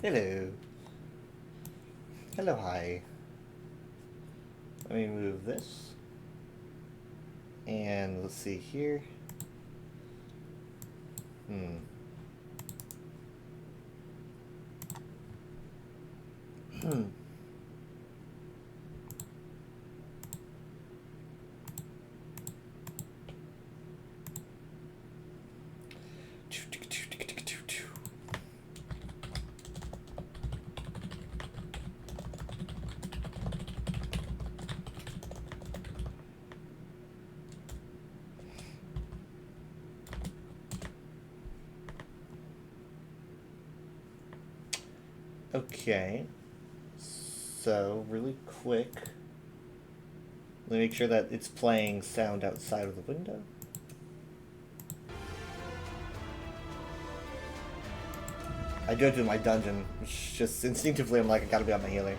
Hello. Hello, hi. Let me move this. And let's see here. Hmm. Okay. So, really quick. Let me make sure that it's playing sound outside of the window. I do it in my dungeon, which just instinctively I'm like, I gotta be on my healer.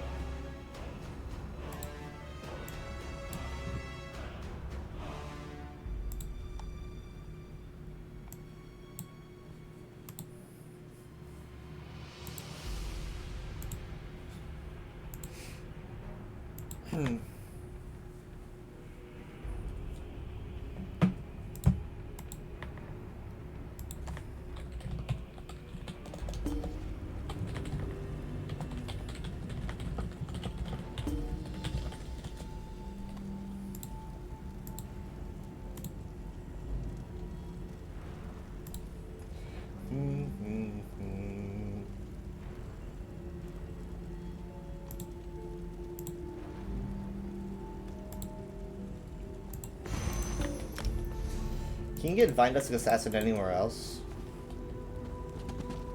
Can you get Vine Dust Assassin anywhere else?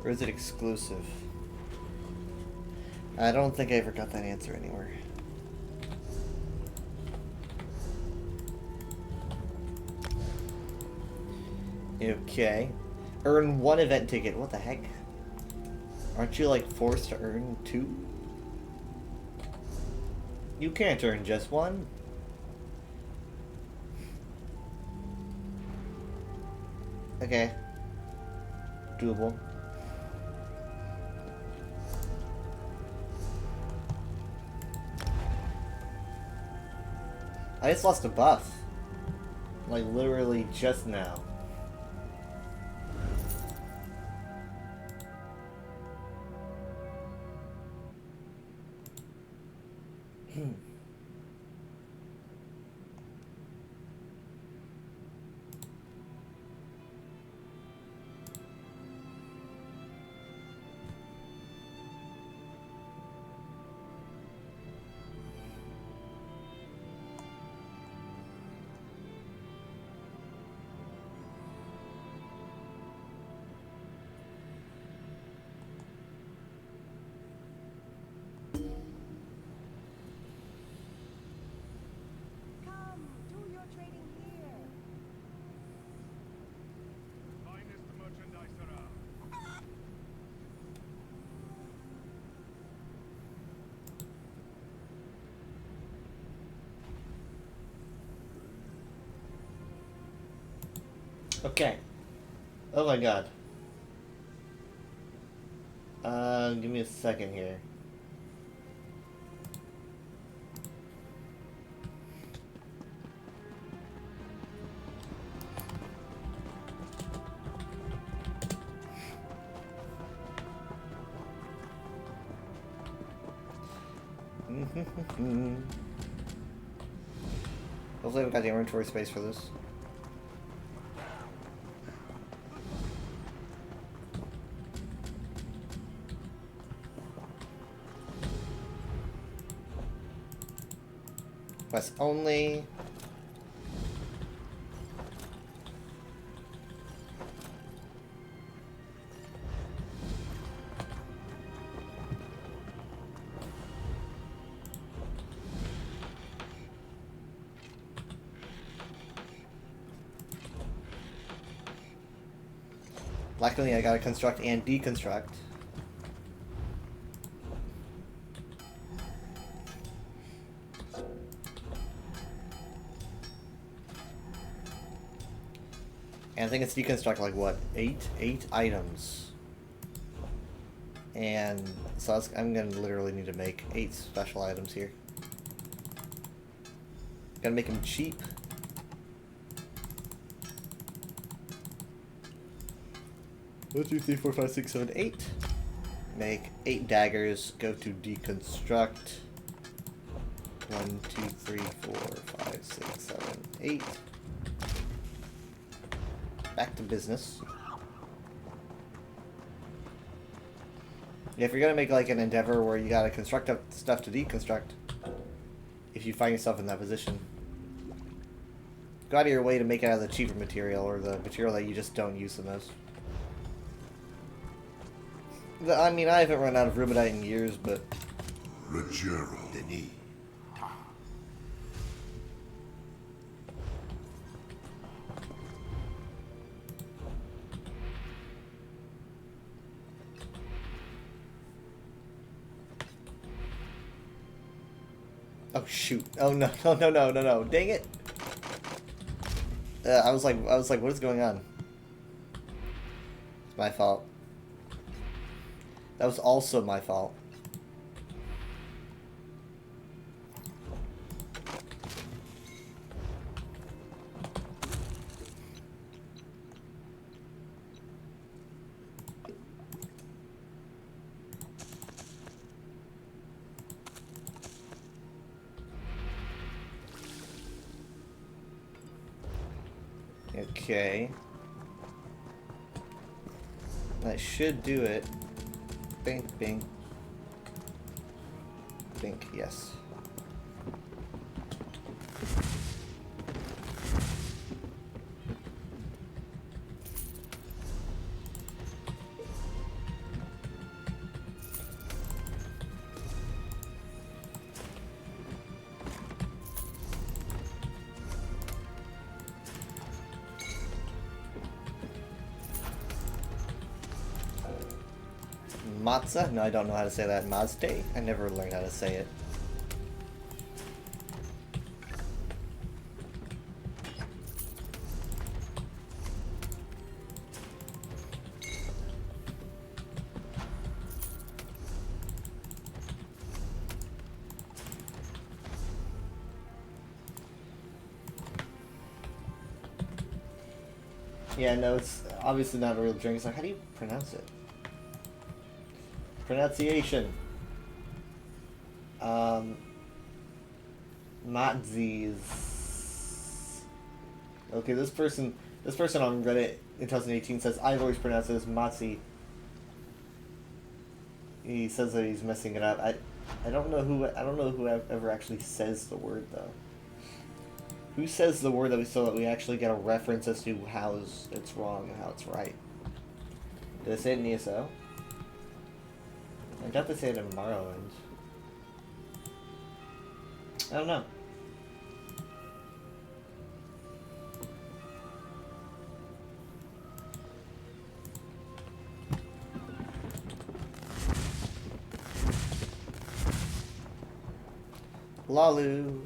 Or is it exclusive? I don't think I ever got that answer anywhere. Okay. Earn 1 event ticket. What the heck? Aren't you, like, forced to earn 2? You can't earn just 1. Okay. Doable. I just lost a buff. Like, literally just now. Okay. Oh my god. Give me a second here. Hopefully I've got the inventory space for this. Quest only. Luckily, I gotta construct and deconstruct. And I think it's deconstruct like what? 8 items. And so I'm gonna literally need to make 8 special items here. Gotta make them cheap. One, two, three, four, five, six, seven, 8. Make 8 daggers. Go to deconstruct. 1, 2, 3, 4, 5, 6, 7, 8. Back to business. Yeah, if you're gonna make like an endeavor where you gotta construct up stuff to deconstruct, if you find yourself in that position, go out of your way to make it out of the cheaper material or the material that you just don't use the most. I mean, I haven't run out of rubidite in years, but... Denis. Oh shoot! Oh no! No! No! No! No! No! Dang it! I was like, what is going on? It's my fault. That was also my fault. Okay. That should do it. Bing, bing. Bing, yes. Matza? No, I don't know how to say that. Mazde? I never learned how to say it. Yeah, no, it's obviously not a real drink. It's like, how do you pronounce it? Pronunciation. Matzes. Okay, this person on Reddit in 2018 says, I've always pronounced it as Matzi. He says that he's messing it up. I don't know who ever actually says the word though. Who says the word so that we actually get a reference as to how it's wrong and how it's right? Did I say it in ESO? I doubt they say it in Morrowind. I don't know. Lalu.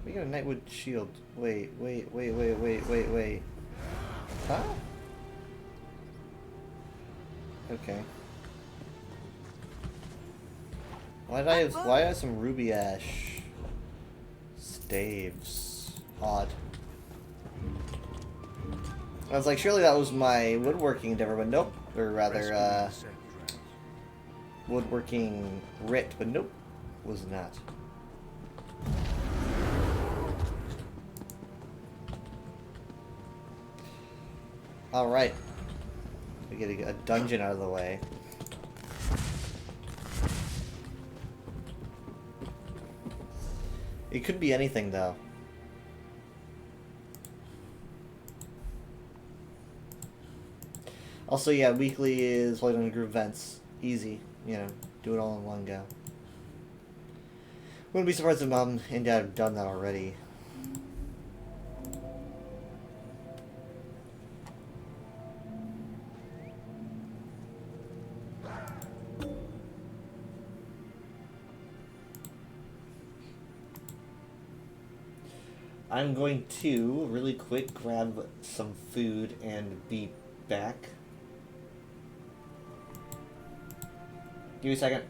We got a Nightwood shield. Wait. Huh? Okay. Why do I have some ruby ash staves? Odd. I was like, surely that was my woodworking endeavor, but nope. Or rather, woodworking writ, but nope, was not. Alright. We get a dungeon out of the way. It could be anything, though. Also, yeah, weekly is Light on Group events. Easy. You know, do it all in one go. Wouldn't be surprised if Mom and Dad have done that already. I'm going to really quick grab some food and be back. Give me a second.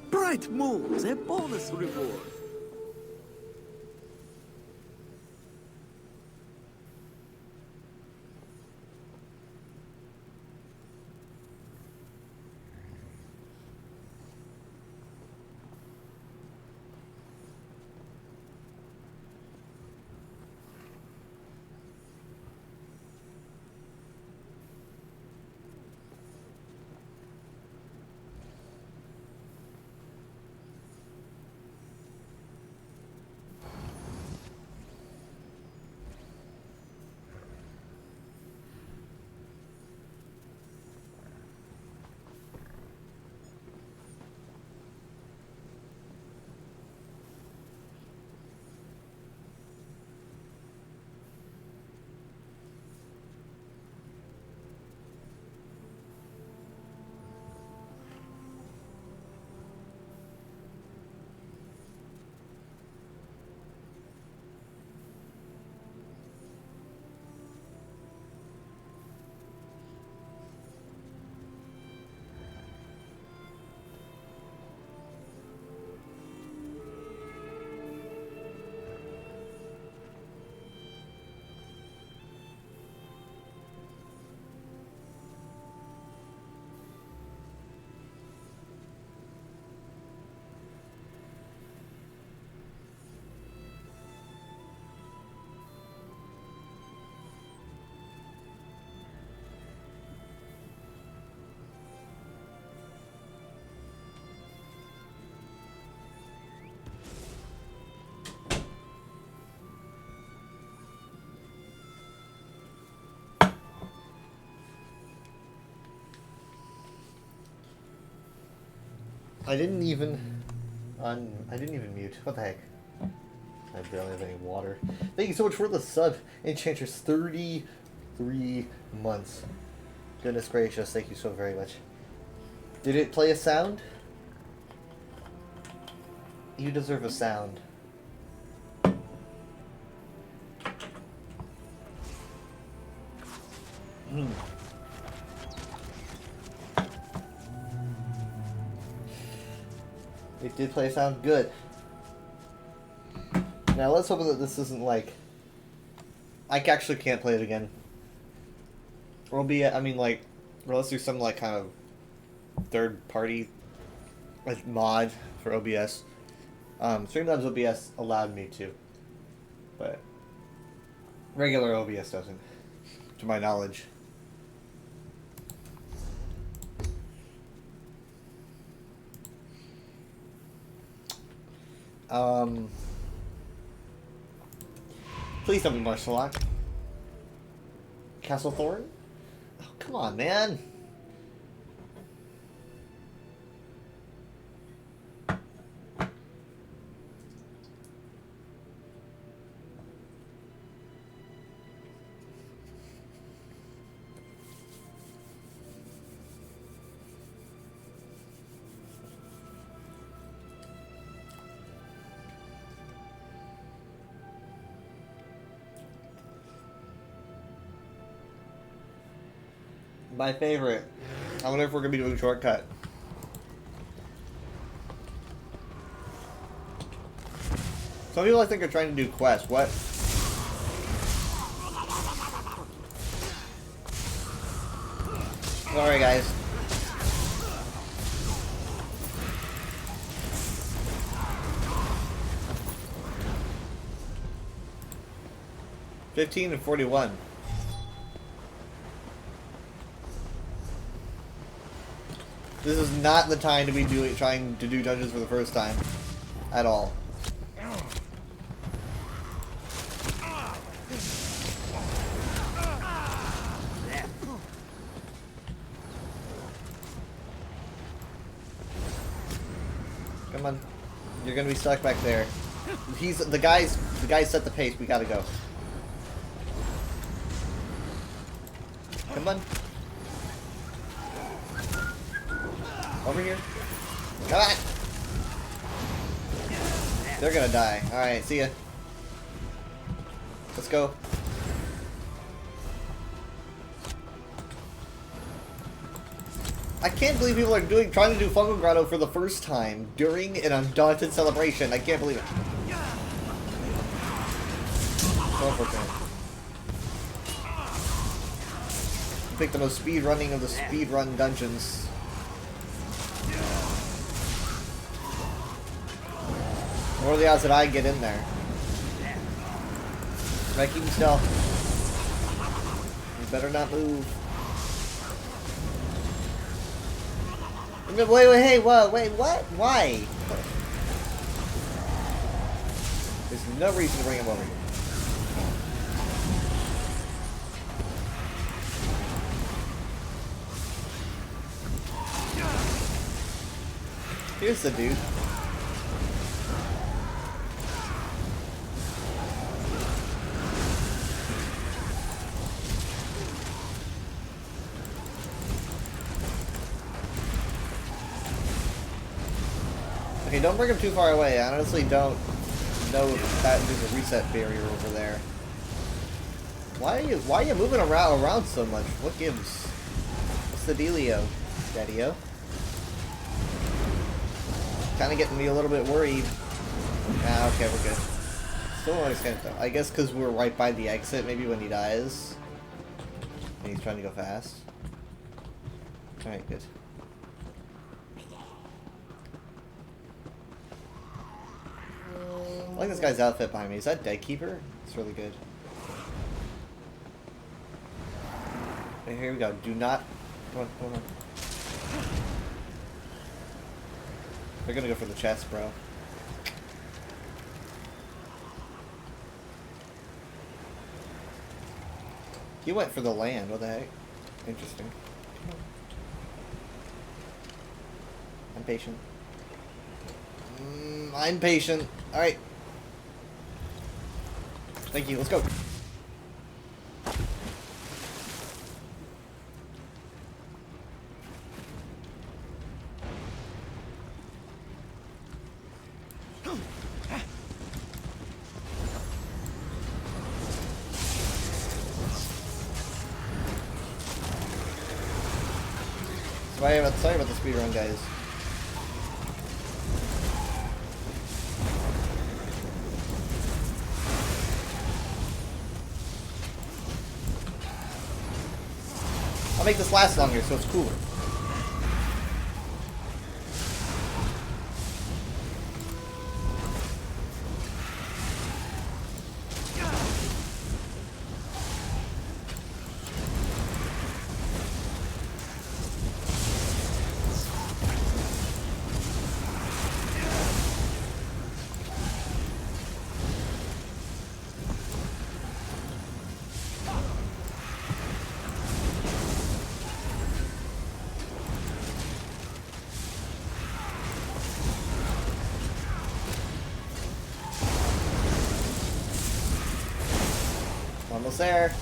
Bright moons, a bonus reward. I didn't even mute. What the heck? I barely have any water. Thank you so much for the sub. Enchantress, 33 months. Goodness gracious, thank you so very much. Did it play a sound? You deserve a sound. It did play a sound. Good. Now let's hope that this isn't like... I actually can't play it again. Or be, I mean, like, or let's do some like kind of third party like mod for OBS. Streamlabs OBS allowed me to, but regular OBS doesn't, to my knowledge. Please don't be Marcelak. Castlethorn? Oh, come on, man. My favorite. I wonder if we're gonna be doing shortcut. Some people I think are trying to do quests. What? Sorry, guys. $15 and $41. This is not the time to be trying to do dungeons for the first time, at all. Come on, you're gonna be stuck back there. The guys set the pace. We gotta go. Come on. Over here. Come on! They're gonna die. Alright, see ya. Let's go. I can't believe people are trying to do Fungal Grotto for the first time during an Undaunted celebration. I can't believe it. So unfortunate. I picked the most speed running of the speed run dungeons. What are the odds that I get in there? Can I keep him still? You better not move. Wait, hey, whoa, wait, what? Why? There's no reason to bring him over here. Here's the dude. Okay, don't bring him too far away. I honestly don't know if there's a reset barrier over there. Why are you moving around so much? What gives? What's the dealio, Daddy-o? Kind of getting me a little bit worried. Ah, okay, we're good. Still don't understand though. I guess because we're right by the exit, maybe when he dies. And he's trying to go fast. Alright, good. I like this guy's outfit behind me. Is that Deadkeeper? It's really good. Okay, here we go. Do not... Come on, come on. They're gonna go for the chest, bro. He went for the land. What the heck? Interesting. I'm patient. I'm patient. Alright. Thank you. Let's go. Sorry about the speedrun, guys. I'll make this last longer so it's cooler. Almost there.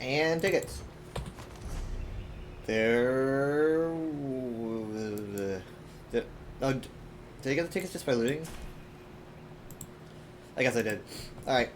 And tickets. There. Oh, did I get the tickets just by looting? I guess I did. Alright.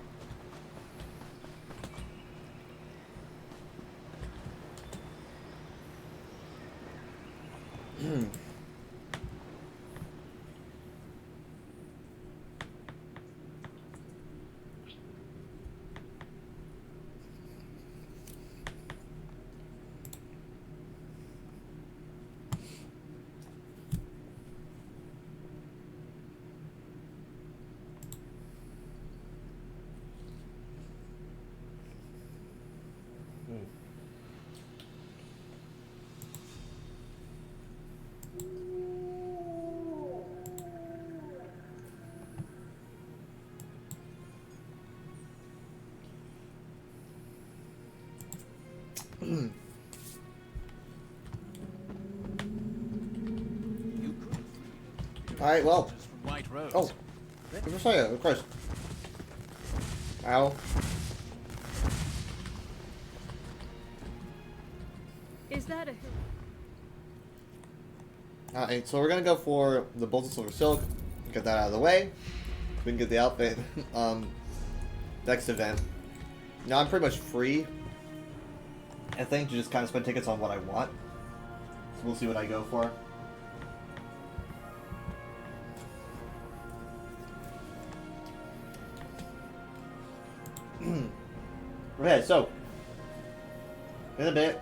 Alright, well. White Rose. Oh. Where's Messiah? Of course. Ow. Is that a Alright, so we're gonna go for the Bolts of Silver Silk. Get that out of the way. We can get the outfit. Next event. Now I'm pretty much free, I think, to just kind of spend tickets on what I want. So we'll see what I go for. Okay, so in a bit,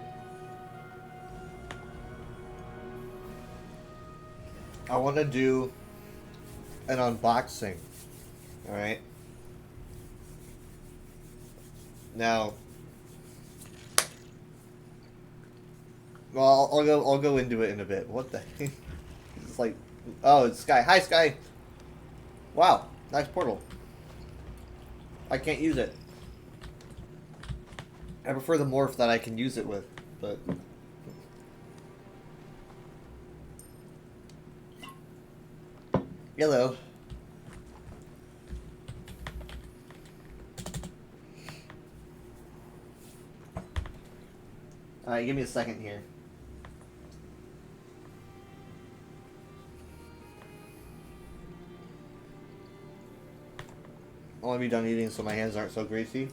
I want to do an unboxing. All right. Now, well, I'll go into it in a bit. What the heck? It's like Oh, it's Sky. Hi, Sky. Wow, nice portal. I can't use it. I prefer the morph that I can use it with, but... Hello. Alright, give me a second here. I want to be done eating so my hands aren't so greasy.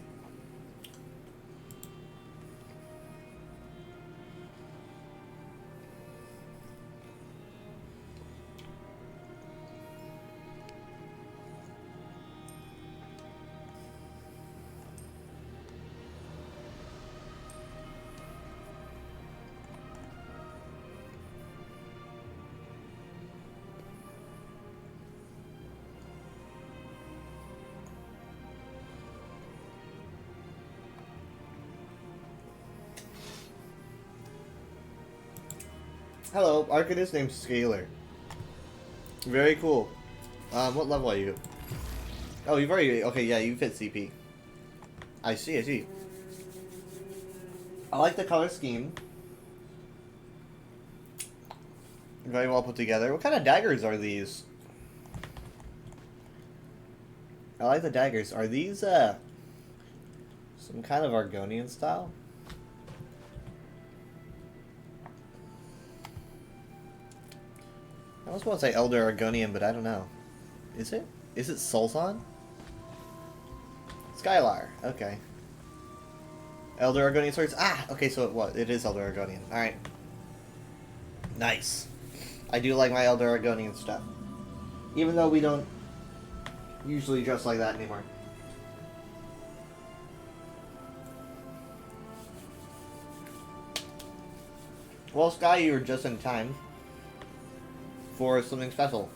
Hello, Arcanist named Scalar. Very cool. What level are you? Oh, you've already... Okay, yeah, you've hit CP. I see, I see. I like the color scheme. Very well put together. What kind of daggers are these? I like the daggers. Are these, some kind of Argonian style? I almost want to say Elder Argonian, but I don't know. Is it? Is it Sultan? Skylar. Okay. Elder Argonian swords. Ah! Okay, so it is Elder Argonian. Alright. Nice. I do like my Elder Argonian stuff. Even though we don't usually dress like that anymore. Well, Sky, you were just in time for something special.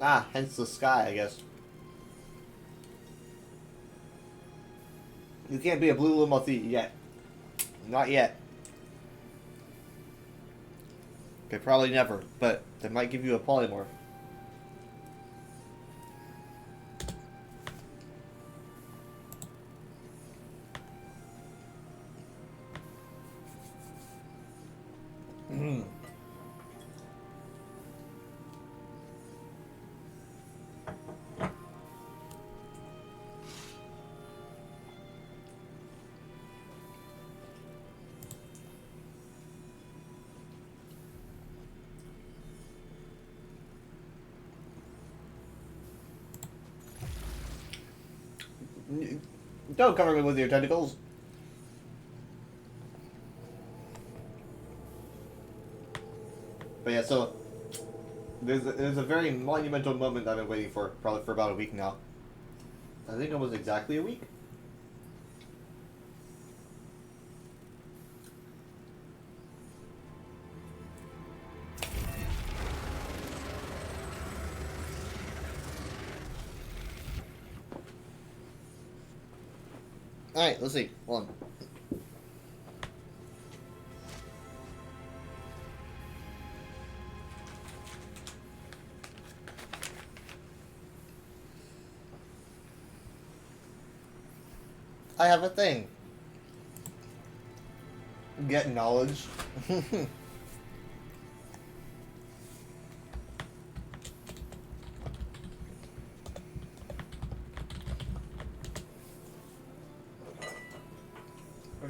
Ah, hence the sky, I guess. You can't be a blue limo thief yet. Not yet. Okay, probably never, but they might give you a polymorph. Don't cover me with your tentacles. But yeah, so there's a very monumental moment I've been waiting for, probably for about a week now. I think almost exactly a week. Alright, let's see. Hold on. I have a thing. Get knowledge.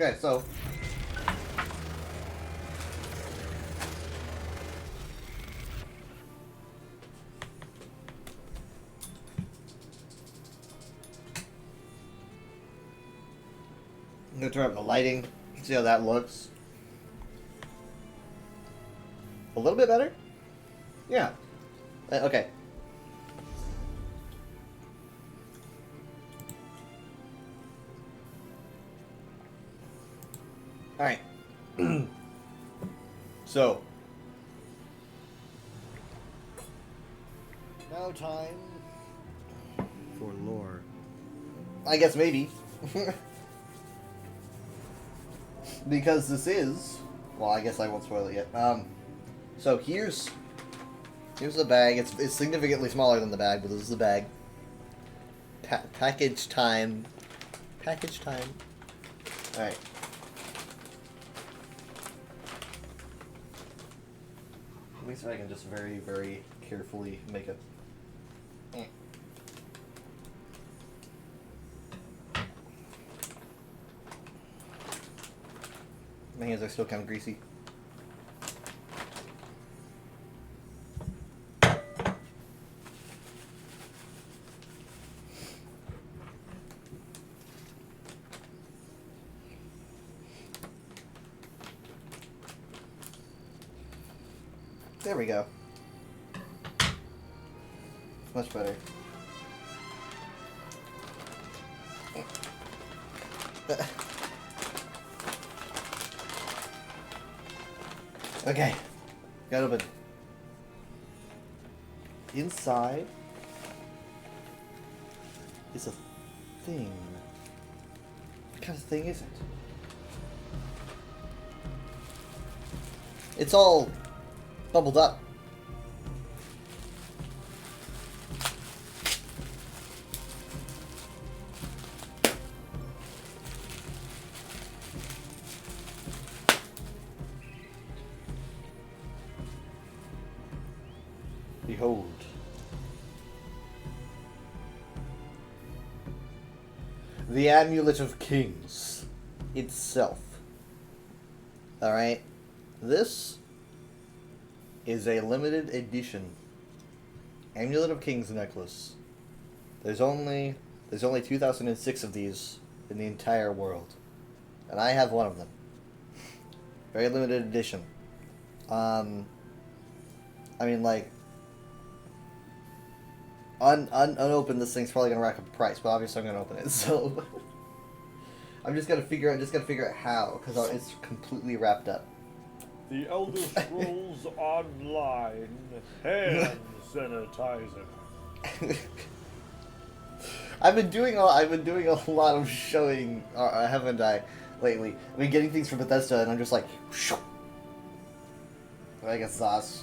Okay, so I'm gonna turn up the lighting, see how that looks. A little bit better? Yeah. Okay. Alright. So. Now time. For lore. I guess maybe. Because this is... Well, I guess I won't spoil it yet. So here's the bag. It's significantly smaller than the bag, but this is the bag. Package time. Package time. Alright. At least I can just very, very carefully make it. My hands are still kind of greasy. There we go. Much better. Okay. Got open. Inside is a thing. What kind of thing is it? It's all bubbled up. Behold. The Amulet of Kings itself. Alright? This is a limited edition Amulet of Kings necklace. There's only 2006 of these in the entire world. And I have one of them. Very limited edition. I mean, like, unopened, this thing's probably gonna rack up a price, but obviously I'm gonna open it, so I'm just gonna figure out how, because it's completely wrapped up. The Elder Scrolls Online hand sanitizer. I've been doing a lot of showing, haven't I, lately? I've been getting things from Bethesda, and I'm just like, I guess Zos.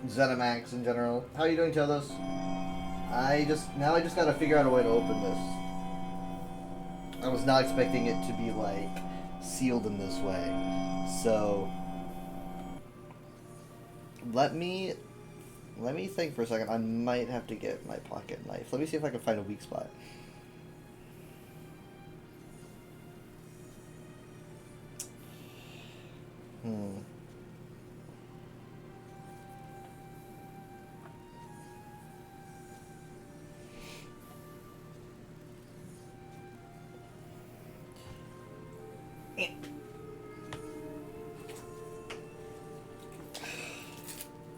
ZeniMax in general. How are you doing, Todos? I just gotta figure out a way to open this. I was not expecting it to be, like, sealed in this way. So let me think for a second. I might have to get my pocket knife. Let me see if I can find a weak spot.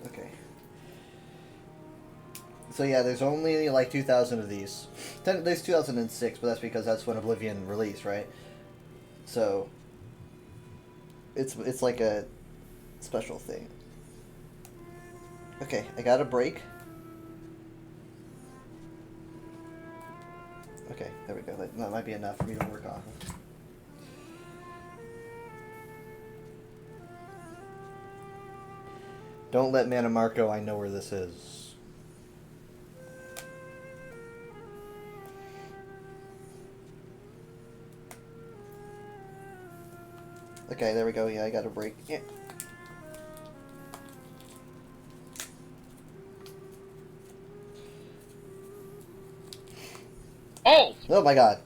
Okay. So yeah, there's only like 2,000 of these. There's 2006, but that's because that's when Oblivion released, right? So it's like a special thing. Okay, I got a break. Okay, there we go. That might be enough for me to work off of. Don't let Mana Marco, I know where this is. Okay, there we go. Yeah, I got a break. Yeah. Oh! Oh my god.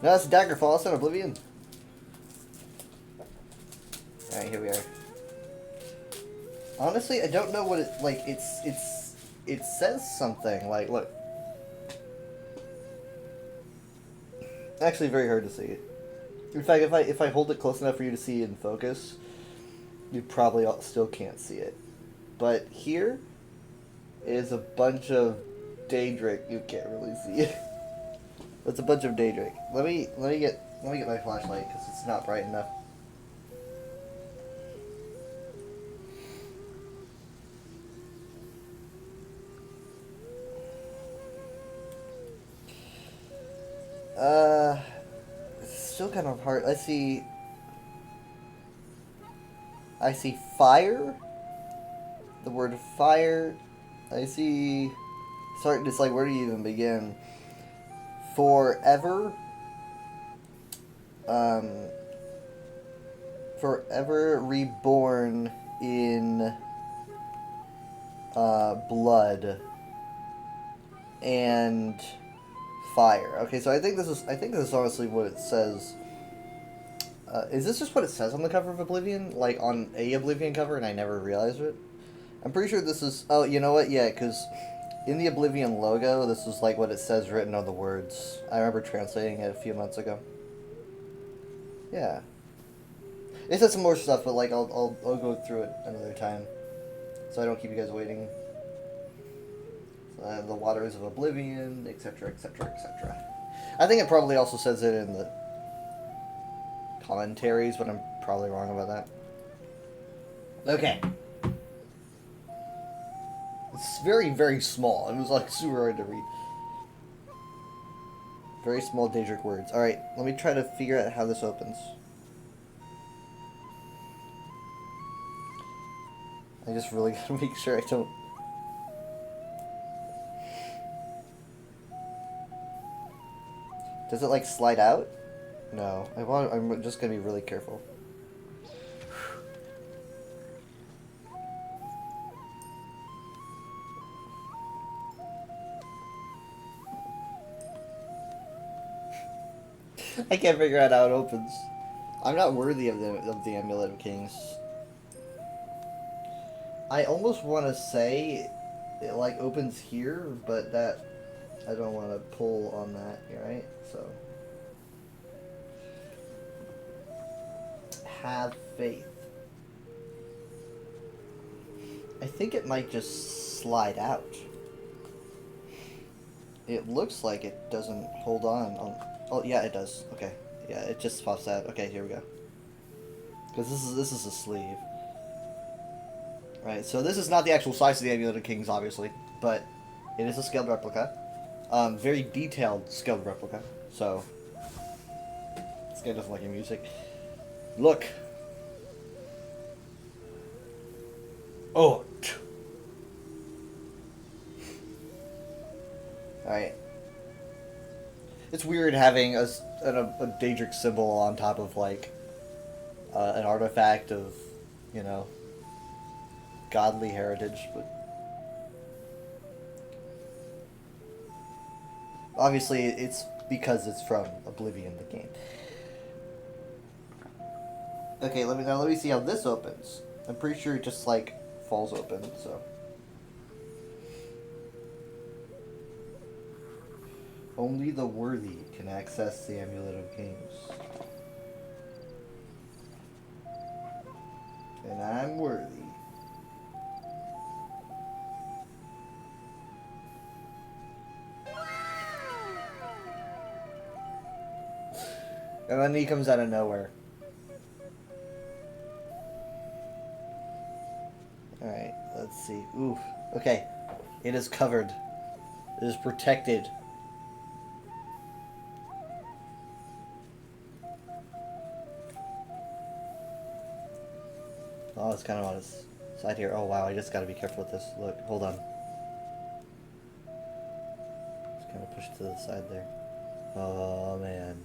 No, that's Daggerfall. That's not Oblivion. Alright, here we are. Honestly, I don't know what it, like, it says something, like, look. Actually very hard to see it. In fact, if I hold it close enough for you to see in focus, you probably still can't see it. But here is a bunch of Daedric. You can't really see it. That's a bunch of Daedric. Let me get my flashlight because it's not bright enough. It's still kind of hard. I see fire. The word fire. I see. Sorry, it's like, where do you even begin? Forever. Forever reborn in blood and fire. Okay, so I think this is honestly what it says. Is this just what it says on the cover of Oblivion? Like on a Oblivion cover, and I never realized it? I'm pretty sure this is... Oh, you know what? Yeah, because in the Oblivion logo, this is like what it says written on the words. I remember translating it a few months ago. Yeah. It says some more stuff, but like I'll go through it another time, so I don't keep you guys waiting. The waters of Oblivion, etc., etc., etc. I think it probably also says it in the commentaries, but I'm probably wrong about that. Okay. It's very, very small. It was like super hard to read. Very small Daedric words. Alright, let me try to figure out how this opens. I just really gotta make sure I don't... Does it like slide out? No. I'm just gonna be really careful. I can't figure out how it opens. I'm not worthy of the Amulet of Kings. I almost want to say it like opens here, but that I don't want to pull on that, right? So have faith. I think it might just slide out. It looks like it doesn't hold on. Oh yeah, it does. Okay, yeah, it just pops out. Okay, here we go. Because this is a sleeve. Right, so this is not the actual size of the Amulet of Kings, obviously, but it is a scaled replica. Very detailed scaled replica, so this guy doesn't like your music. Look. Oh. Alright. It's weird having a Daedric symbol on top of, like, an artifact of, you know, godly heritage, but obviously it's because it's from Oblivion, the game. Okay, let me see how this opens. I'm pretty sure it just like falls open, so. Only the worthy can access the Amulet of Kings. And I'm worthy. And then he comes out of nowhere. Alright, let's see. Ooh, okay. It is covered. It is protected. Oh, it's kind of on his side here. Oh, wow, I just gotta be careful with this. Look, hold on. Just kind of push it to the side there. Oh, man.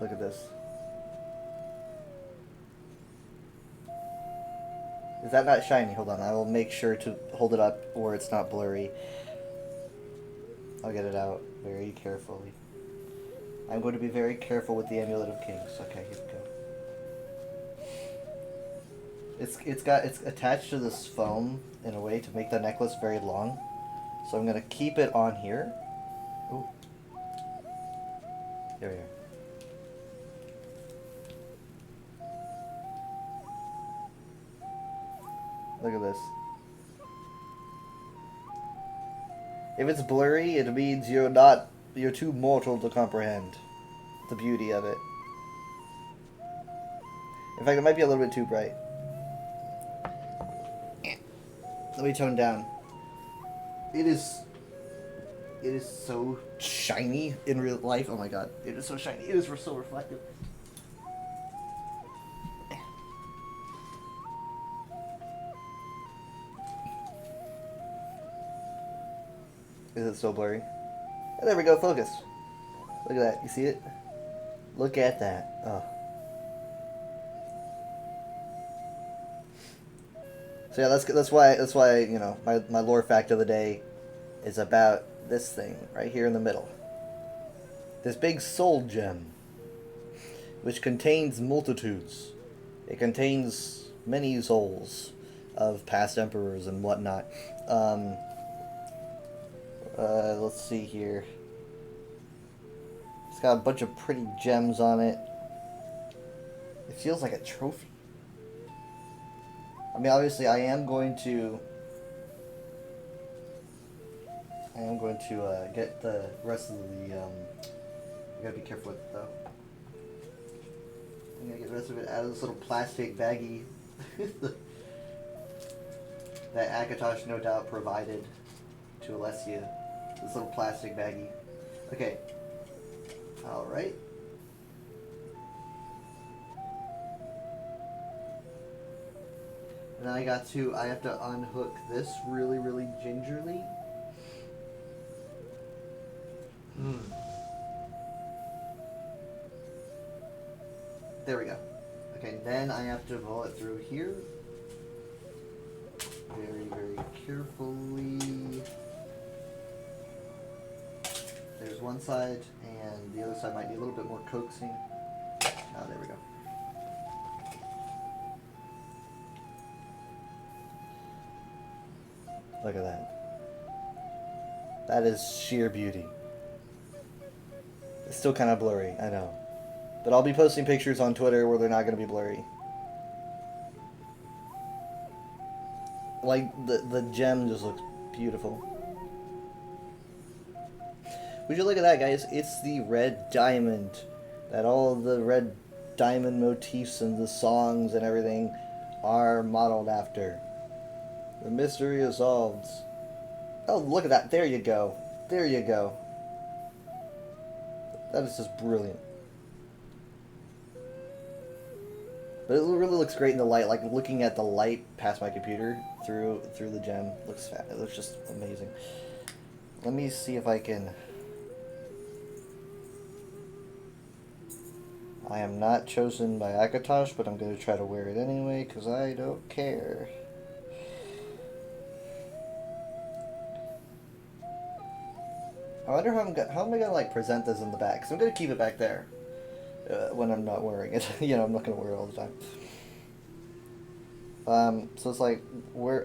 Look at this. Is that not shiny? Hold on, I will make sure to hold it up where it's not blurry. I'll get it out very carefully. I'm going to be very careful with the Amulet of Kings. Okay, here we go. It's attached to this foam in a way to make the necklace very long. So I'm gonna keep it on here. Ooh. There we are. Look at this. If it's blurry, it means you're too mortal to comprehend the beauty of it. In fact, it might be a little bit too bright. Let me tone down. It is It is so shiny in real life. Oh my god, it is so shiny. It is so reflective. Is it so blurry? Oh, there we go, focus. Look at that. You see it? Look at that. Oh. So yeah, that's why you know my lore fact of the day is about this thing right here in the middle. This big soul gem, which contains multitudes. It contains many souls of past emperors and whatnot. Let's see here. It's got a bunch of pretty gems on it. It feels like a trophy. I mean, obviously, I am going to get the rest of the. I gotta be careful with it though. I'm gonna get the rest of it out of this little plastic baggie that Akatosh no doubt provided to Alessia. This little plastic baggie. Okay. All right. And then I have to unhook this really, really gingerly. There we go. Okay, then I have to pull it through here. Very, very carefully. There's one side, and the other side might be a little bit more coaxing. Oh, there we go. Look at that. That is sheer beauty. It's still kind of blurry, I know. But I'll be posting pictures on Twitter where they're not going to be blurry. Like, the gem just looks beautiful. Would you look at that, guys? It's the red diamond that all the red diamond motifs and the songs and everything are modeled after. The mystery is solved. Oh, look at that. There you go. There you go. That is just brilliant. But it really looks great in the light. Like, looking at the light past my computer through the gem it looks just amazing. Let me see if I can... I am not chosen by Akatosh, but I'm going to try to wear it anyway, because I don't care. I wonder how am I gonna like present this in the back? Cause I'm gonna keep it back there when I'm not wearing it. You know, I'm not gonna wear it all the time. So it's like,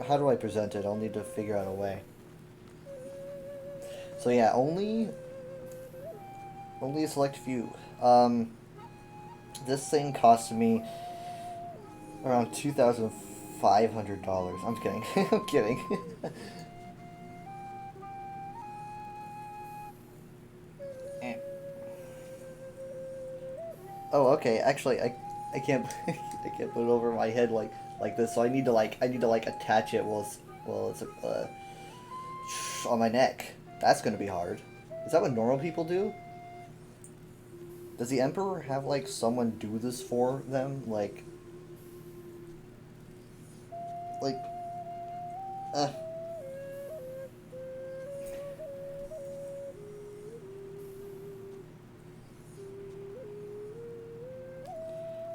how do I present it? I'll need to figure out a way. So yeah, only a select few. This thing cost me around $2,500. I'm kidding. I'm kidding. Oh, okay. Actually, I can't I can't put it over my head like this. So I need to attach it while it's on my neck. That's gonna be hard. Is that what normal people do? Does the Emperor have like someone do this for them? Like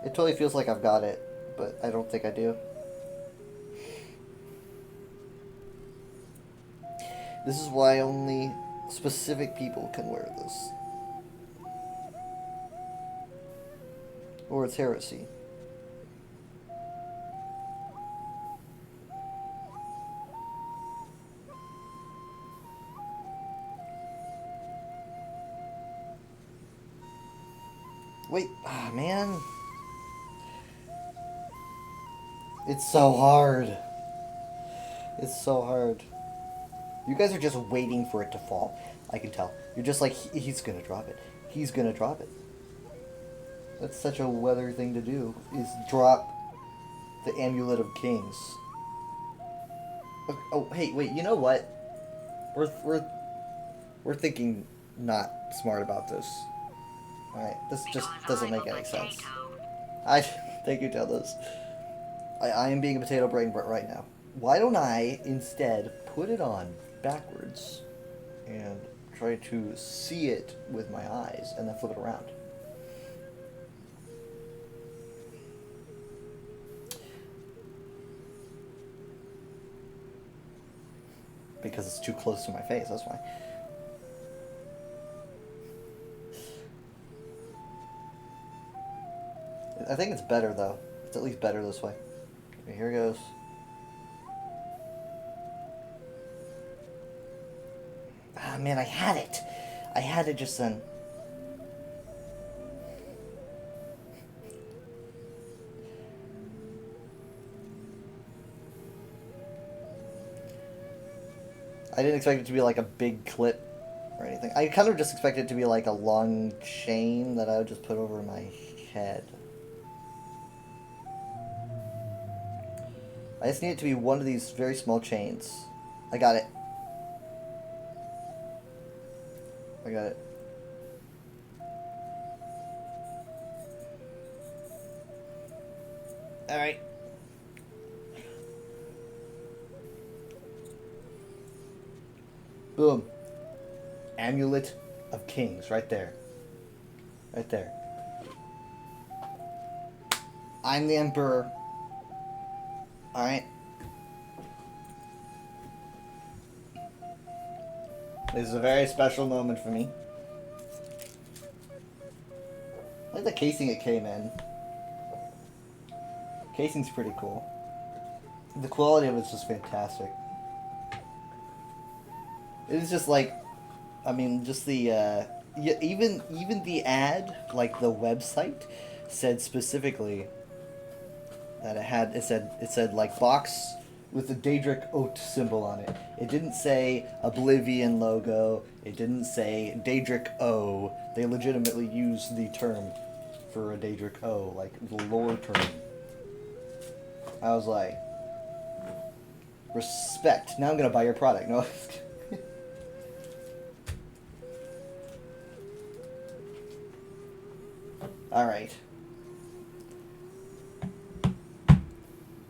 It totally feels like I've got it, but I don't think I do. This is why only specific people can wear this. Or it's heresy. Wait, man. It's so hard. It's so hard. You guys are just waiting for it to fall. I can tell. You're just like, he's gonna drop it. He's gonna drop it. That's such a weather thing to do, is drop the Amulet of Kings. Oh, hey, wait, you know what? We're We're thinking not smart about this. Alright, this just doesn't make any sense. Thank you, Teldos. I am being a potato brain right now. Why don't I instead put it on backwards and try to see it with my eyes and then flip it around? Because it's too close to my face, that's why. I think it's better, though. It's at least better this way. Okay, here goes. Ah, man, I had it. I had it just then. I didn't expect it to be like a big clip or anything. I kind of just expected it to be like a long chain that I would just put over my head. I just need it to be one of these very small chains. I got it. I got it. Alright. Boom. Amulet of Kings, right there. Right there. I'm the Emperor. Alright. This is a very special moment for me. I like the casing it came in. Casing's pretty cool. The quality of it's just fantastic. It's just like, I mean, just the, yeah, even the ad, like the website, said specifically that it said like box with the Daedric Oath symbol on it. It didn't say Oblivion logo. It didn't say Daedric O. They legitimately used the term for a Daedric O, like the lore term. I was like, respect. Now I'm gonna buy your product. No. Alright.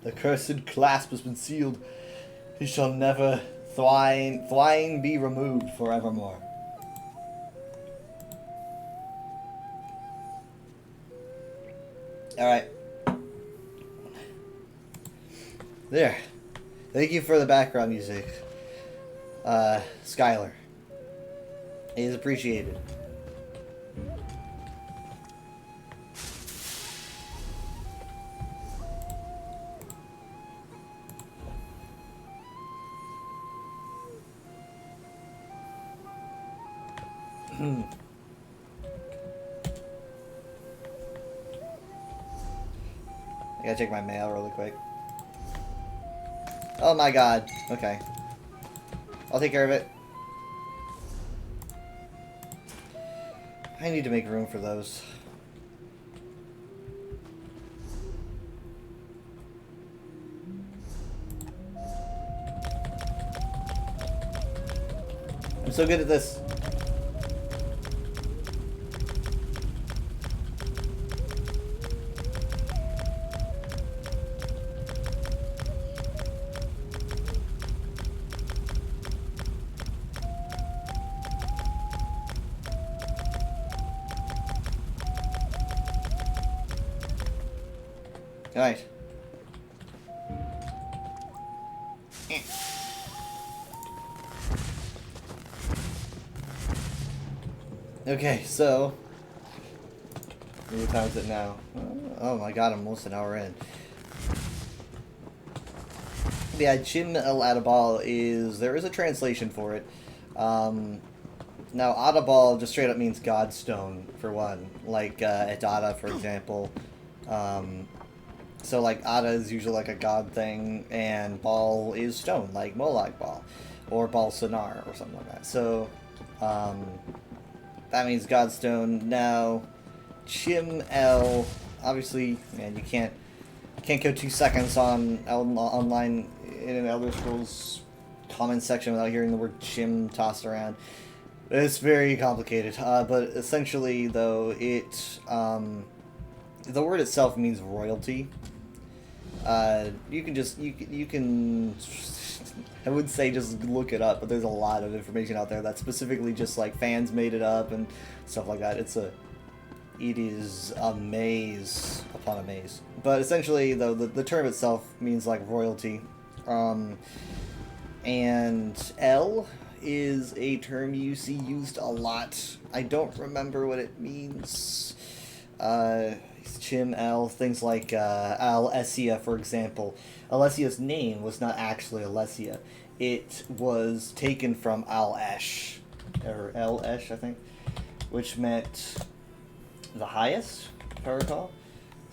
The cursed clasp has been sealed. He shall never thwine be removed forevermore. Alright. There. Thank you for the background music. Skylar. It is appreciated. I gotta check my mail really quick. Oh my god. Okay. I'll take care of it. I need to make room for those. I'm so good at this. Alright. Okay, so what time is it now? Oh my god, I'm almost an hour in. Yeah, Chim El Adabal there is a translation for it. Now, Adabal just straight up means Godstone, for one. Like, Adada, for example. So, like, Ada is usually like a god thing, and Bal is stone, like Molag Bal, or Bal Sonar, or something like that. So, that means Godstone. Now, Chim El, obviously, man, you can't go 2 seconds online in an Elder Scrolls comment section without hearing the word Chim tossed around. It's very complicated, but essentially, though, the word itself means royalty. You can just you can I would say just look it up, but there's a lot of information out there that specifically just like fans made it up and stuff like that. It is a maze upon a maze. But essentially, though, the term itself means like royalty, and L is a term you see used a lot. I don't remember what it means. Chim, L, things like Alessia, for example. Alessia's name was not actually Alessia. It was taken from Al-Esh, or El-Esh, I think, which meant the highest, if I recall.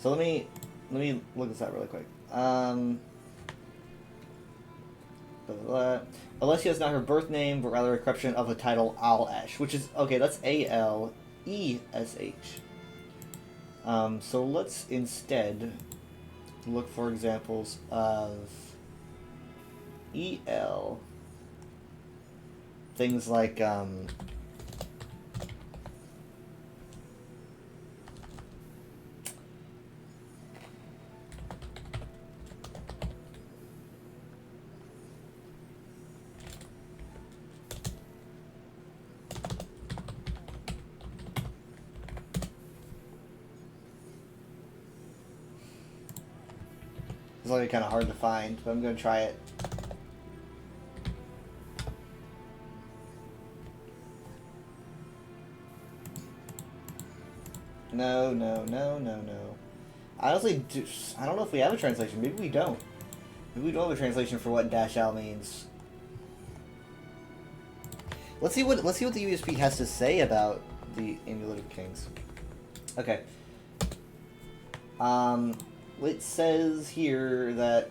So let me look this up really quick. Alessia is not her birth name, but rather a corruption of the title Al-Esh, which is, okay, that's A-L-E-S-H. So let's instead look for examples of E-L, things like, it's like kind of hard to find, but I'm going to try it. No. I honestly I don't know if we have a translation. Maybe we don't. Maybe we don't have a translation for what -L means. Let's see what the USP has to say about the Amulet of Kings. Okay. It says here that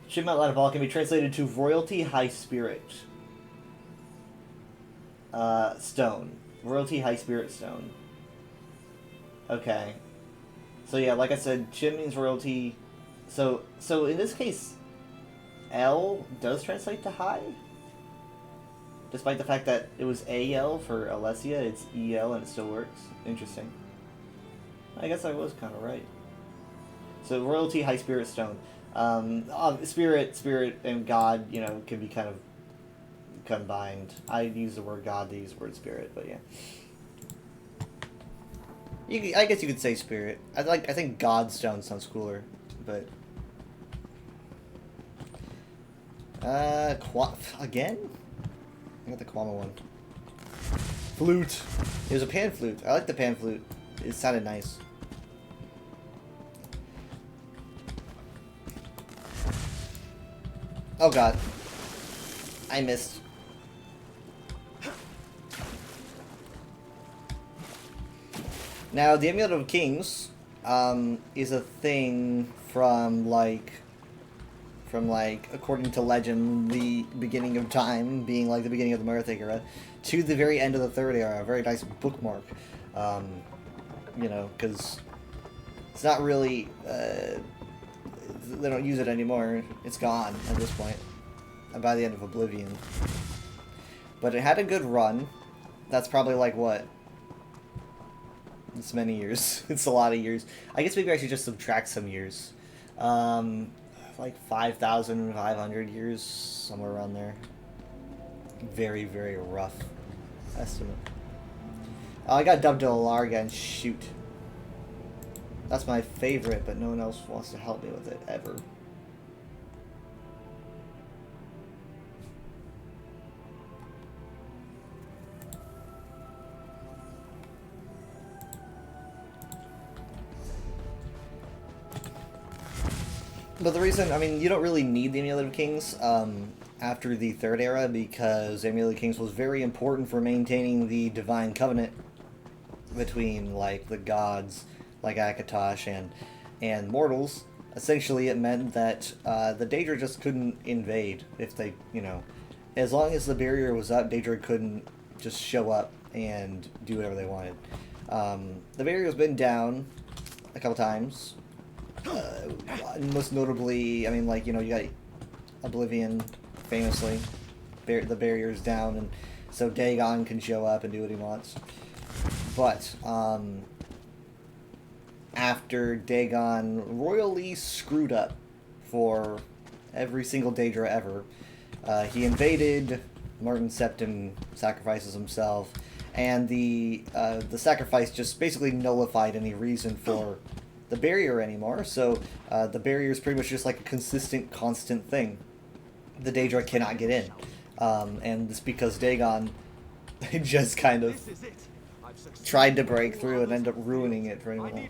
Shipment Light of Ball can be translated to Royalty High Spirit Stone. Royalty High Spirit Stone. Okay. So yeah, like I said, Chim means royalty. So in this case, L does translate to high. Despite the fact that it was AL for Alessia, it's EL and it still works. Interesting. I guess I was kind of right. So royalty, high spirit stone. Spirit, and God, you know, can be kind of combined. I use the word God, they use the word spirit, but yeah. I guess you could say spirit. I think Godstone sounds cooler, but again? I got the Kwama one. Flute. It was a pan flute. I like the pan flute. It sounded nice. Oh god. I missed. Now, the Amulet of Kings is a thing from according to legend, the beginning of time, being like the beginning of the Merthic era, to the very end of the Third Era. A very nice bookmark. You know, because it's not really, they don't use it anymore. It's gone at this point, by the end of Oblivion. But it had a good run. That's probably like, what? It's many years. It's a lot of years. I guess maybe I should just subtract some years. Like 5,500 years, somewhere around there. Very, very rough estimate. Oh, I got dubbed to Alargan. Shoot. That's my favorite, but no one else wants to help me with it, ever. But the reason, I mean, you don't really need the Amulet of Kings after the Third Era, because Amulet of Kings was very important for maintaining the Divine Covenant between, like, the gods, like Akatosh, and mortals. Essentially, it meant that the Daedra just couldn't invade if they, you know, as long as the barrier was up, Daedra couldn't just show up and do whatever they wanted. The barrier's been down a couple times. Most notably, I mean, like, you know, you got Oblivion, famously, the barriers down, and so Dagon can show up and do what he wants. But after Dagon royally screwed up for every single Daedra ever, he invaded. Martin Septim sacrifices himself, and the sacrifice just basically nullified any reason for the barrier anymore. So the barrier is pretty much just like a consistent, constant thing. The Daedra cannot get in, and it's because Dagon just kind of tried to break through and ended up ruining it for anyone else.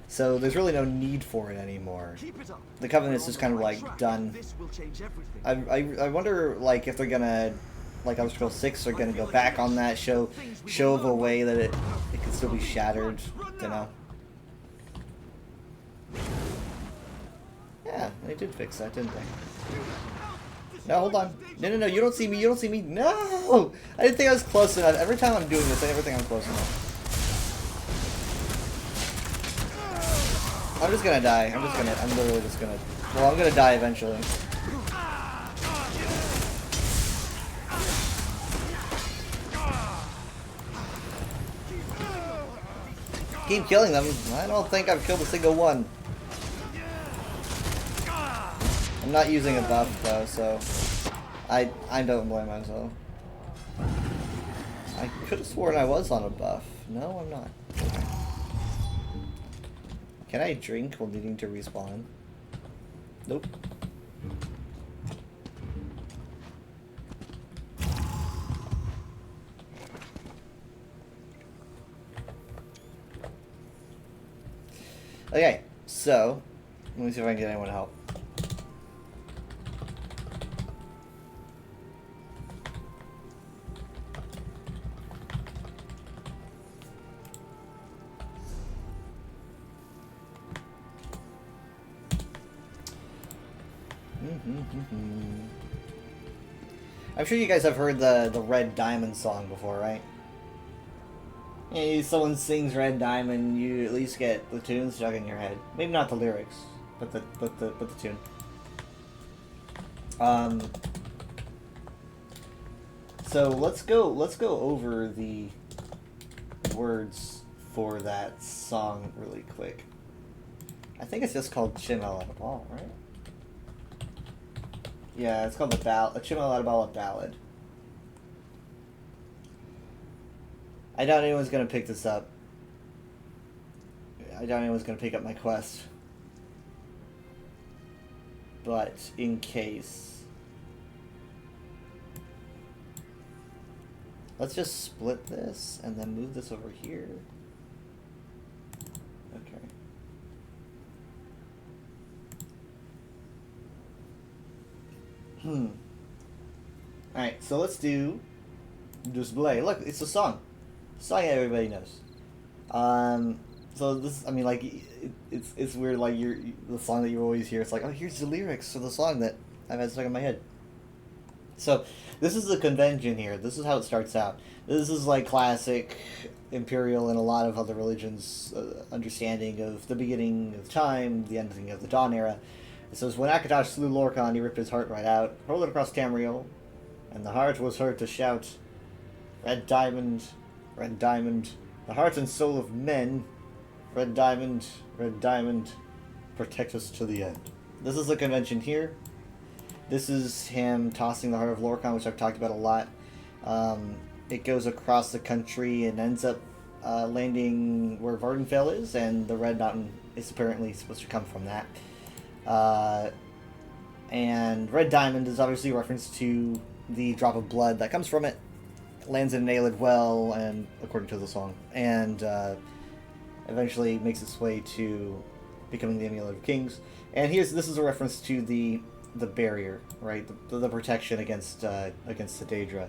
So there's really no need for it anymore. The Covenant's just kind of like done. I wonder like if they're gonna, like Elder Scrolls 6 are gonna go back on that, show of a way that it can still be shattered, you know. Yeah, they did fix that, didn't they? No, hold on. No, you don't see me, No! I didn't think I was close enough. Every time I'm doing this, I never think I'm close enough. I'm just gonna die. I'm literally just gonna... Well, I'm gonna die eventually. Keep killing them. I don't think I've killed a single one. I'm not using a buff though, so I don't blame myself. I could have sworn I was on a buff. No, I'm not. Can I drink while needing to respawn? Nope. Okay, so let me see if I can get anyone to help. I'm sure you guys have heard the Red Diamond song before, right? Yeah, someone sings Red Diamond, you at least get the tune stuck in your head. Maybe not the lyrics, but the tune. So let's go over the words for that song really quick. I think it's just called Chimel at a Ball, right? Yeah, it's called a Chimel at a Ball, a ballad. I doubt anyone's gonna pick this up. I doubt anyone's gonna pick up my quest. But in case, let's just split this and then move this over here. Okay. Alright, so let's do display. Look, it's a song. Song everybody knows. So this, I mean, like, it's weird, like, the song that you always hear, it's like, oh, here's the lyrics to the song that I've had stuck in my head. So, this is the convention here. This is how it starts out. This is, like, classic Imperial and a lot of other religions' understanding of the beginning of time, the ending of the Dawn Era. It says, when Akatosh slew Lorkhan, he ripped his heart right out, hurled it across Tamriel, and the heart was heard to shout, Red Diamond, Red Diamond, the heart and soul of men, Red Diamond, protect us to the end. This is the convention here. This is him tossing the heart of Lorkhan, which I've talked about a lot. It goes across the country and ends up landing where Vvardenfell is, and the Red Mountain is apparently supposed to come from that. And Red Diamond is obviously a reference to the drop of blood that comes from it. Lands in an Aelid well, and according to the song, and eventually makes its way to becoming the Amulet of Kings. And this is a reference to the barrier, right? The protection against the Daedra.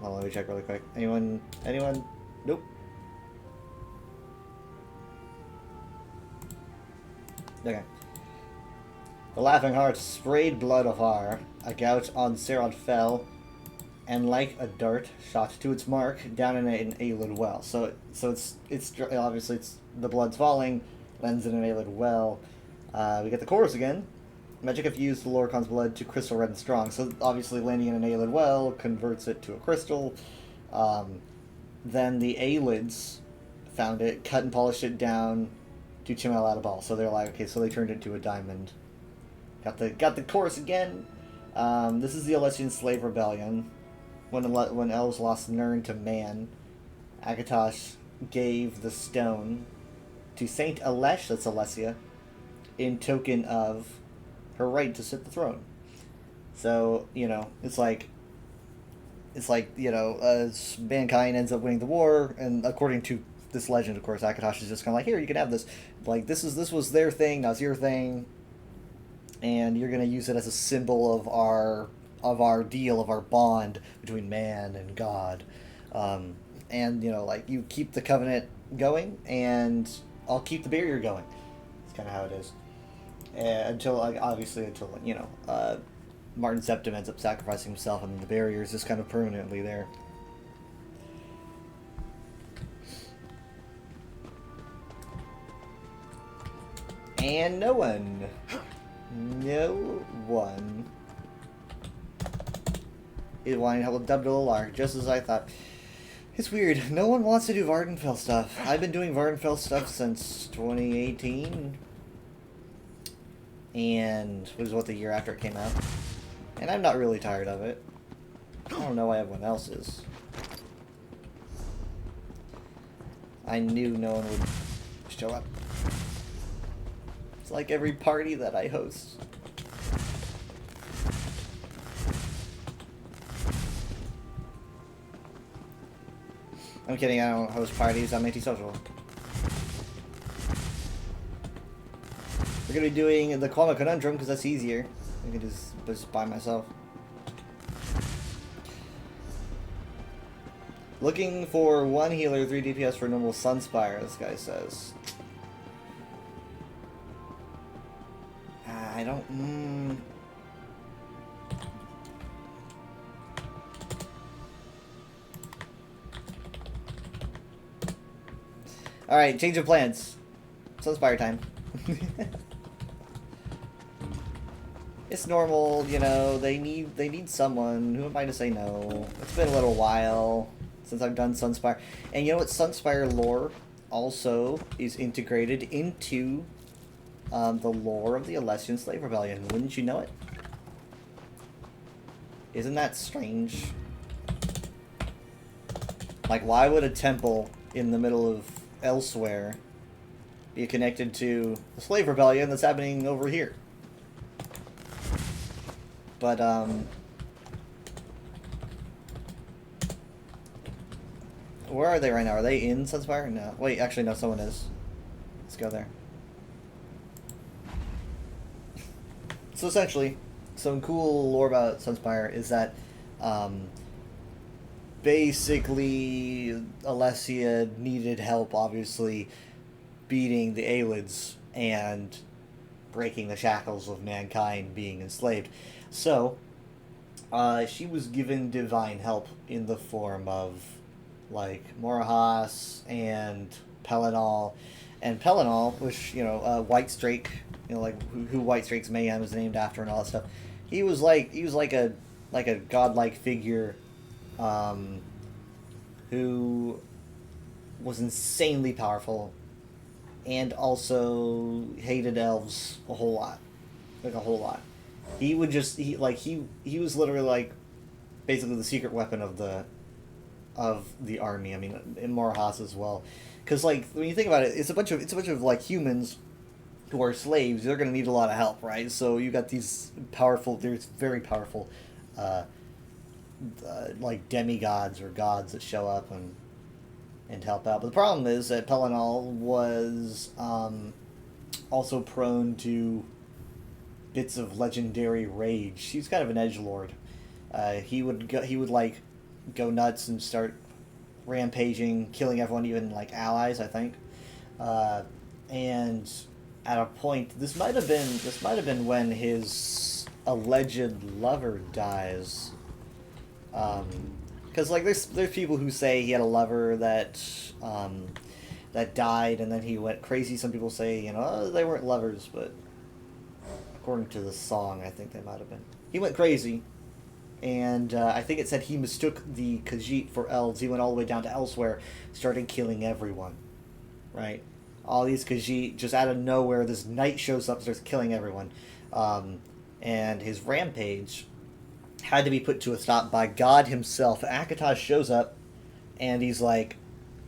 Well, let me check really quick. Anyone? Nope. Okay. The Laughing Heart sprayed blood afar. A gout on Serod fell, and like a dart shot to its mark down in an Aelid well. So it's obviously the blood's falling, lands in an Aelid well. We get the chorus again. Magic infused the Lorcan's blood to crystal red and strong. So obviously landing in an Aelid well converts it to a crystal. Then the Aelids found it, cut and polished it down to Chimal Ball. So they're like, okay, so they turned it to a diamond. Got the chorus again. This is the Alessian Slave Rebellion. When elves lost Nirn to man, Akatosh gave the stone to Saint Alesh, that's Alessia, in token of her right to sit the throne. So, you know, it's like, you know, mankind ends up winning the war, and according to this legend, of course, Akatosh is just kind of like, here, you can have this. Like, this was their thing, now it's your thing, and you're going to use it as a symbol of our deal, of our bond between man and God. And, you know, like, you keep the covenant going, and I'll keep the barrier going. That's kind of how it is. Until, like, obviously, you know, Martin Septim ends up sacrificing himself, and the barrier is just kind of permanently there. And no one is wanting to help with Dubdul Alar, just as I thought. It's weird. No one wants to do Vardenfell stuff. I've been doing Vardenfell stuff since 2018. And it was what, the year after it came out. And I'm not really tired of it. I don't know why everyone else is. I knew no one would show up. It's like every party that I host. I'm kidding, I don't host parties, I'm antisocial. We're gonna be doing the Kwama Conundrum because that's easier. I can just by myself. Looking for 1 healer, 3 DPS for normal Sunspire, this guy says. I don't... Alright, change of plans. Sunspire time. It's normal, you know, they need someone. Who am I to say no? It's been a little while since I've done Sunspire. And you know what? Sunspire lore also is integrated into the lore of the Alessian Slave Rebellion. Wouldn't you know it? Isn't that strange? Like, why would a temple in the middle of elsewhere be connected to the Slave Rebellion that's happening over here? But, where are they right now? Are they in Sunspire? No. Wait, actually, no, someone is. Let's go there. So, essentially, some cool lore about Sunspire is that, basically, Alessia needed help, obviously, beating the Aelids and breaking the shackles of mankind being enslaved. So, she was given divine help in the form of, like, Morahas and Pelinal. And Pelinal, which, you know, Whitestrake, you know, like, who Whitestrake's mayhem is named after and all that stuff. He was like a godlike figure, who was insanely powerful and also hated elves a whole lot. Like, a whole lot. He would just, he was literally, like, basically the secret weapon of the army. I mean, in Morahas as well. Because, like, when you think about it, it's a bunch of, like, humans who are slaves. They're going to need a lot of help, right? So you got these there's very powerful, like, demigods or gods that show up and help out. But the problem is that Pelinal was also prone to bits of legendary rage. He's kind of an edgelord. He would like go nuts and start rampaging, killing everyone, even like allies, I think. And at a point, this might have been when his alleged lover dies. Because like there's people who say he had a lover that died and then he went crazy. Some people say, you know, they weren't lovers, but According to the song, I think they might have been. He went crazy, and I think it said he mistook the Khajiit for elves. He went all the way down to Elsewhere, started killing everyone. Right? All these Khajiit, just out of nowhere, this knight shows up and starts killing everyone. And his rampage had to be put to a stop by God himself. Akatosh shows up, and he's like,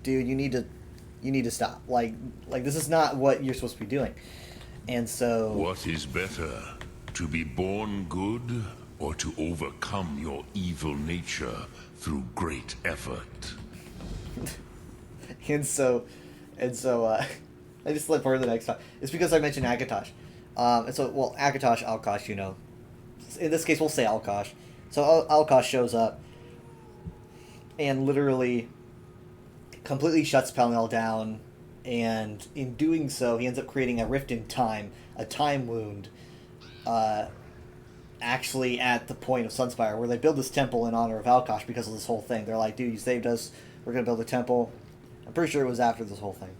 dude, you need to stop. Like this is not what you're supposed to be doing. And so... What is better, to be born good, or to overcome your evil nature through great effort? and so, I just let part of the next time. It's because I mentioned Akatosh. And so, well, Akatosh, Alkosh, you know. In this case, we'll say Alkosh. So Alkosh shows up, and literally completely shuts Pelennel down, and in doing so, he ends up creating a rift in time, a time wound, actually at the point of Sunspire, where they build this temple in honor of Alkosh because of this whole thing. They're like, dude, you saved us, we're going to build a temple. I'm pretty sure it was after this whole thing.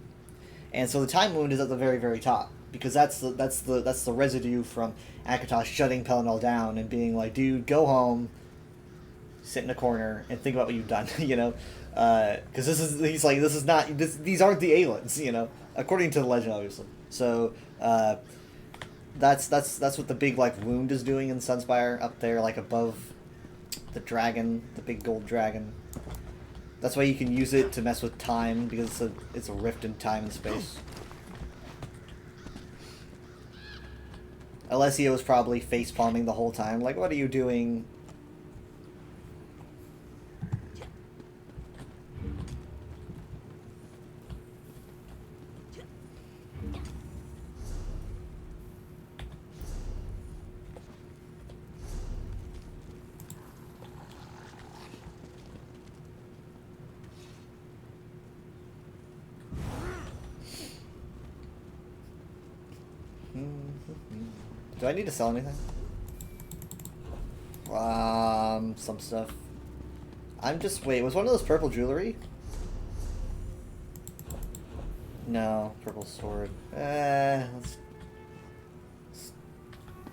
And so the time wound is at the very, very top, because that's the residue from Akatosh shutting Pelennel down and being like, dude, go home, sit in a corner, and think about what you've done, you know? Because these aren't the Aelins, you know, according to the legend, obviously. So that's what the big like wound is doing in Sunspire up there, like above the dragon, the big gold dragon. That's why you can use it to mess with time, because it's a rift in time and space. Alessio was probably face palming the whole time, like, what are you doing? Do I need to sell anything? Some stuff. Wait, was one of those purple jewelry? No, purple sword.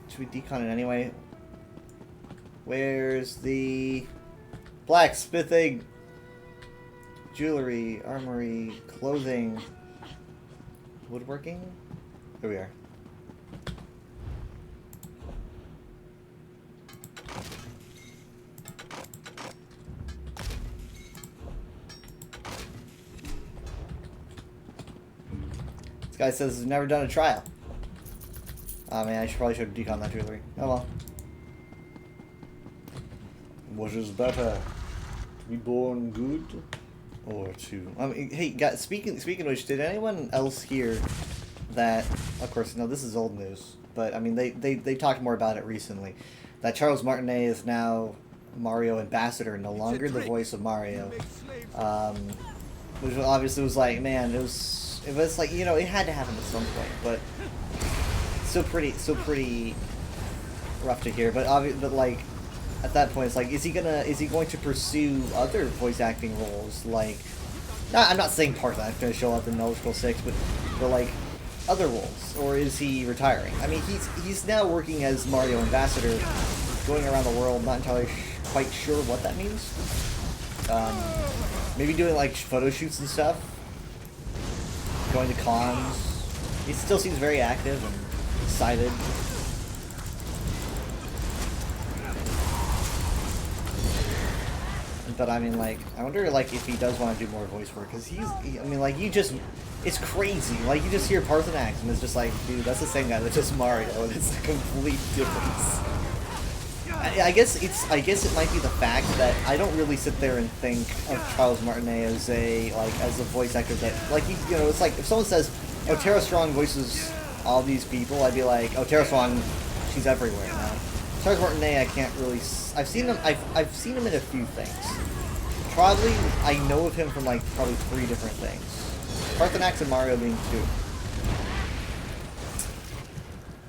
Should we decon it anyway? Where's the blacksmithing? Jewelry, armory, clothing, woodworking? Here we are. This guy says he's never done a trial. Oh man, I probably should have deconned that jewelry. Oh well. What is better? To be born good? Or to... I mean, hey, guys, speaking of which, did anyone else hear that... Of course, no, this is old news. But, I mean, they talked more about it recently. That Charles Martinet is now Mario Ambassador, no longer the voice of Mario. Which obviously was like, man, it was like, you know, it had to happen at some point. But still pretty rough to hear. But like... At that point, it's like, is he going to pursue other voice acting roles? Like, I'm not saying Partha's going to show up in Elder Scrolls 6, but like other roles, or is he retiring? I mean, he's now working as Mario Ambassador, going around the world. Not entirely quite sure what that means. Maybe doing like photo shoots and stuff, going to cons. He still seems very active and excited. But I mean, like, I wonder, like, if he does want to do more voice work, because I mean, like, it's crazy. Like, you just hear Paarthurnax, and it's just like, dude, that's the same guy that does Mario, and it's a complete difference. I guess it might be the fact that I don't really sit there and think of Charles Martinet as a voice actor that, like, you know, it's like, if someone says, oh, Tara Strong voices all these people, I'd be like, oh, Tara Strong, she's everywhere now. Charles Martinet, I can't really... I've seen him in a few things. Probably, I know of him from, like, probably 3 different things. Paarthurnax and Mario being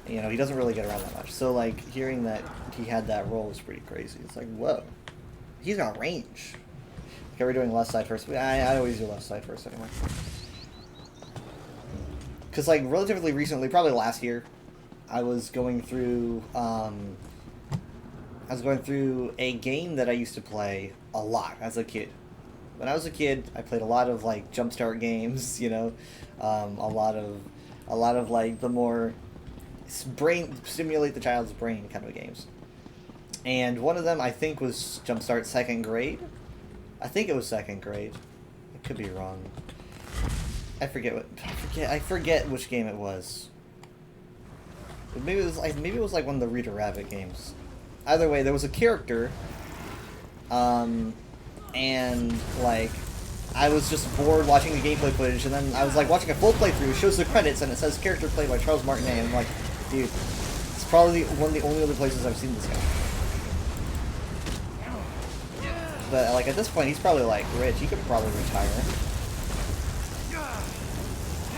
2. You know, he doesn't really get around that much. So, like, hearing that he had that role is pretty crazy. It's like, whoa. He's got range. Okay, we're doing left side first. I always do left side first anyway. Because, like, relatively recently, probably last year, I was going through a game that I used to play a lot as a kid. When I was a kid, I played a lot of like jumpstart games, you know, a lot of like the more brain stimulate the child's brain kind of games. And one of them I think was Jumpstart Second Grade. I think it was Second Grade. I could be wrong. I forget which game it was. Maybe it was like one of the Rita Rabbit games. Either way, there was a character, and like I was just bored watching the gameplay footage, and then I was like watching a full playthrough. It shows the credits, and it says character played by Charles Martinet. And I'm like, dude, it's probably one of the only other places I've seen this guy. But like at this point, he's probably like rich. He could probably retire.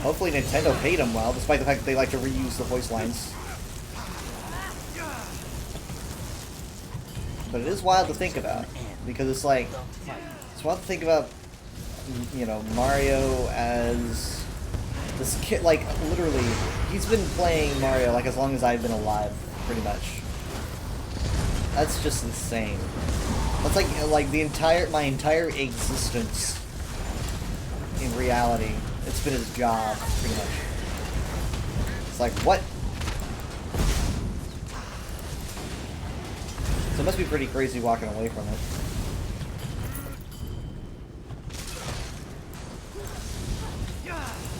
Hopefully Nintendo paid him well, despite the fact that they like to reuse the voice lines. But it is wild to think about, because it's like, it's wild to think about, you know, Mario as this kid, like, literally, he's been playing Mario, like, as long as I've been alive, pretty much. That's just insane. That's like my entire existence, in reality, it's been his job, pretty much. It's like, what? So it must be pretty crazy walking away from it.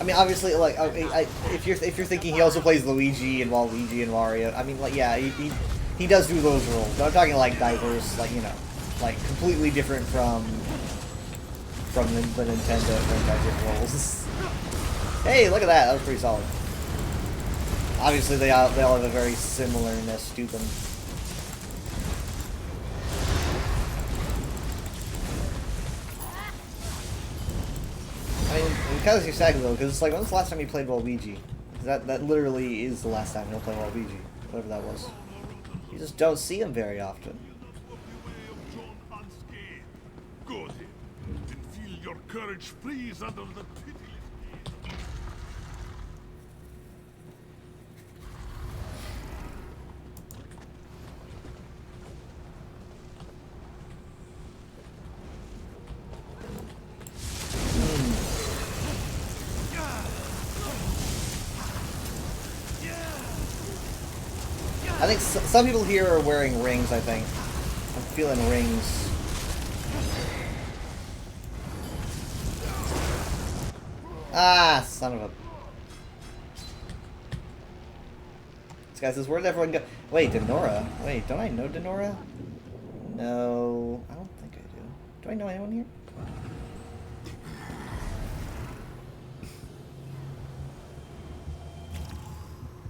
I mean, obviously, like, if you're thinking he also plays Luigi and Waluigi and Mario, I mean, like, yeah, he does do those roles. But I'm talking like diverse, like, you know, like completely different from the Nintendo franchise roles. Hey, look at that! That was pretty solid. Obviously, they all have a very similarness to them. I mean, it kind of seems sad though, because it's like, when was the last time you played Waluigi? That literally is the last time you'll play Waluigi, whatever that was. You just don't see him very often. Good. You can feel your courage freeze under the pitiless. I think some people here are wearing rings, I think. I'm feeling rings. Ah, son of a... This guy says, where'd everyone go? Wait, Denora? Wait, don't I know Denora? No, I don't think I do. Do I know anyone here?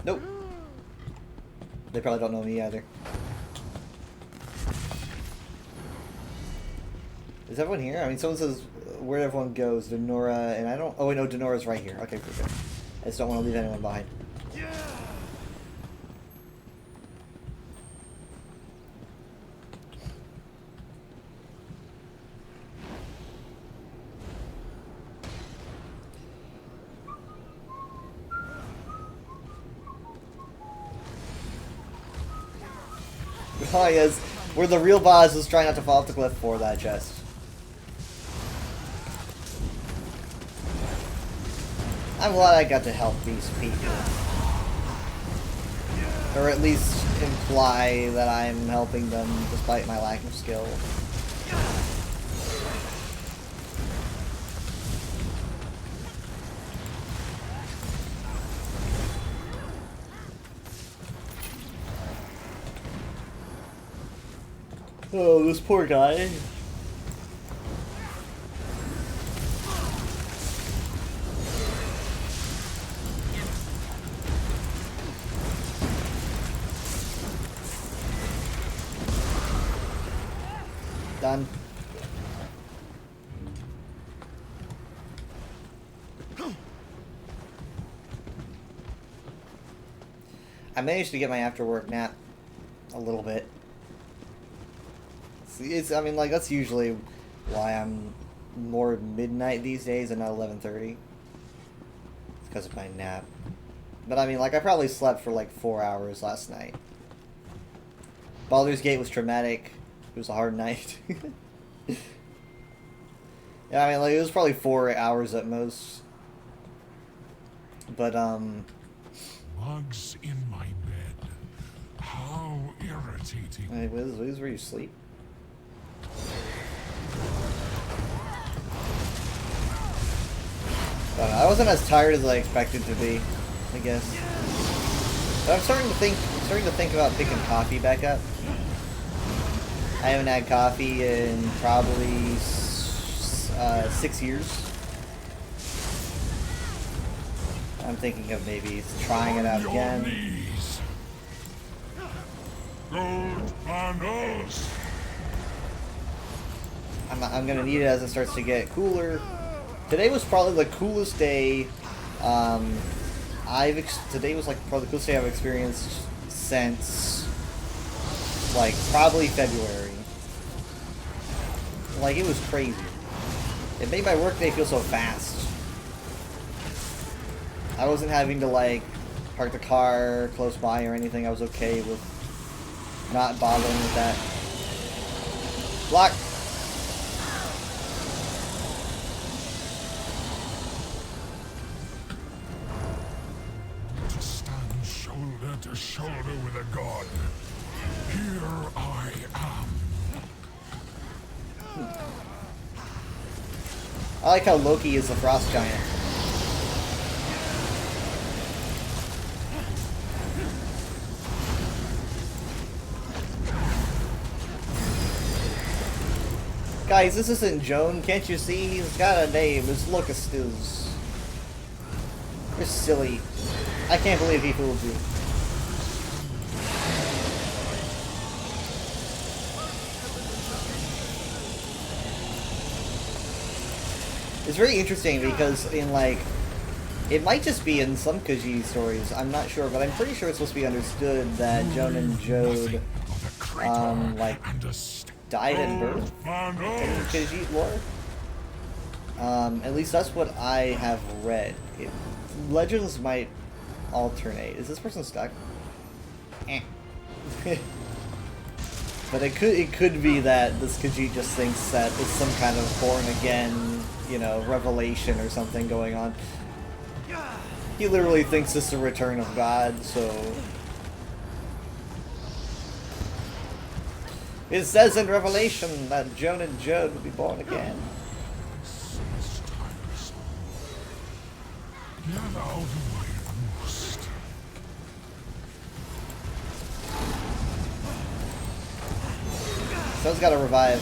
Nope. They probably don't know me either. Is everyone here? I mean, someone says where everyone goes, Denora, and I don't... Oh, wait, no, Denora's right here. Okay, good. I just don't want to leave anyone behind. Oh, yes. Where the real boss is trying not to fall off the cliff for that chest. I'm glad I got to help these people. Or at least imply that I'm helping them despite my lack of skill. Oh, this poor guy. Done. I managed to get my after work nap a little bit. I mean, like, that's usually why I'm more midnight these days and not 11:30. It's because of my nap. But I mean, like, I probably slept for like 4 hours last night. Baldur's Gate was traumatic. It was a hard night. Yeah, I mean, like, it was probably 4 hours at most. But, Bugs in my bed. How irritating. hey, Wiz, where you sleep? I wasn't as tired as I expected to be, I guess. But I'm starting to think about picking coffee back up. I haven't had coffee in probably 6 years. I'm thinking of maybe trying it out Your again. knees. Gold bundles. I'm gonna need it as it starts to get cooler. Today was probably the coolest day. Today was like probably the coolest day I've experienced since like probably February. Like, it was crazy. It made my workday feel so fast. I wasn't having to like park the car close by or anything. I was okay with not bothering with that. Block. To stand shoulder to shoulder with a god. Here I am. I like how Loki is a frost giant. Guys, this isn't Joan. Can't you see? He's got a name. It's Locustus. You're silly. I can't believe he fooled you. It's very interesting because in like, it might just be in some Khajiit stories, I'm not sure, but I'm pretty sure it's supposed to be understood that Joan and Jode, like, died at birth in Khajiit lore. At least that's what I have read. Legends might alternate. Is this person stuck? Eh. But it could be that this Khajiit just thinks that it's some kind of born again, you know, revelation or something going on. He literally thinks it's the return of God, so it says in Revelation that Joan and Jode will be born again. Get out of my roost. Someone's got to revive.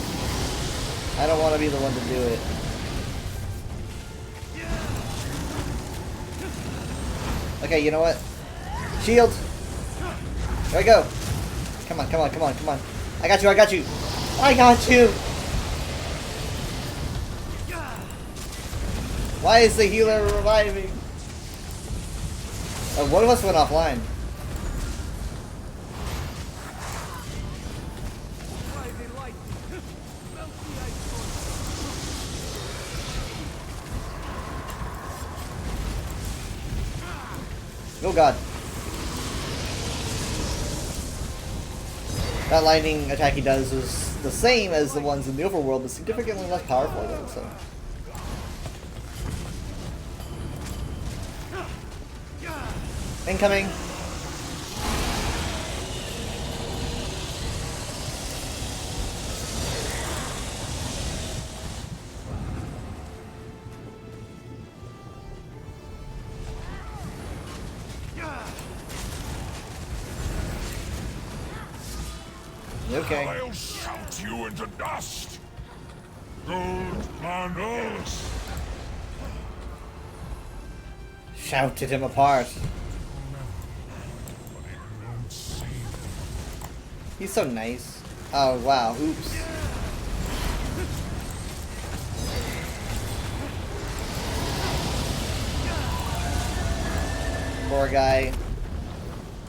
I don't want to be the one to do it. Okay, you know what? Shield! There we go! Come on, come on, come on, come on. I got you, I got you! I got you! Why is the healer reviving? Oh, one of us went offline. Oh god. That lightning attack he does is the same as the ones in the overworld, but significantly less powerful, I think, so. Incoming! Okay. I'll shout you into dust. Gold bundles. Shouted him apart. He's so nice. Oh wow, oops. Poor guy.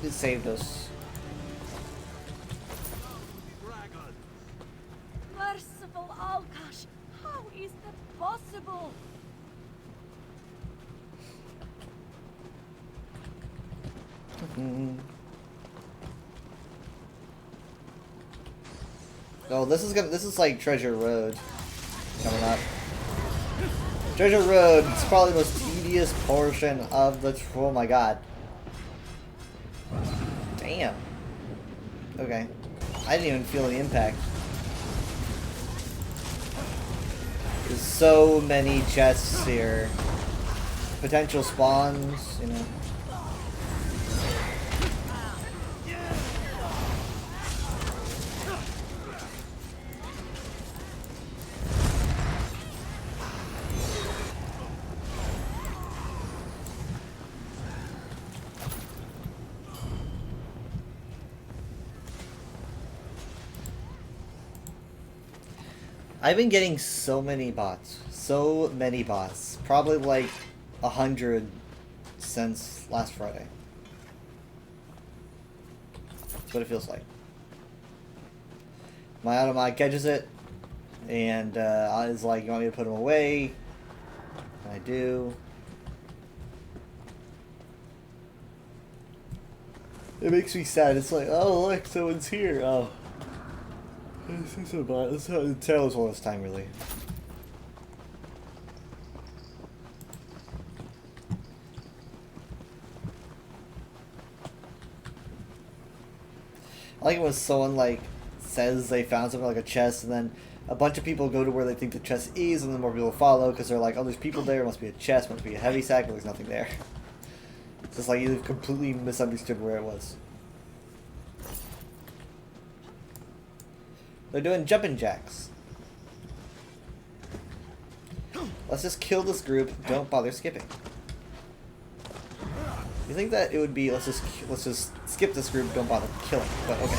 He saved us. Merciful Alkash, how is that possible? Oh, this is like Treasure Road coming up. Treasure Road is probably the most tedious portion of the. Oh my god. Damn. Okay. I didn't even feel the impact. There's so many chests here. Potential spawns, you know. I've been getting so many bots. So many bots. Probably like 100 since last Friday. That's what it feels like. My automod catches it, and is like, you want me to put them away? And I do. It makes me sad. It's like, oh look, someone's here. Oh. This is a bot. This tells all this time, really. I like it when someone like says they found something like a chest, and then a bunch of people go to where they think the chest is, and then more people follow because they're like, oh, there's people there. It must be a chest. Must be a heavy sack. But there's nothing there. It's just like you've completely misunderstood where it was. They're doing jumping jacks. Let's just kill this group. Don't bother skipping. You think that it would be let's just skip this group. Don't bother killing. But okay.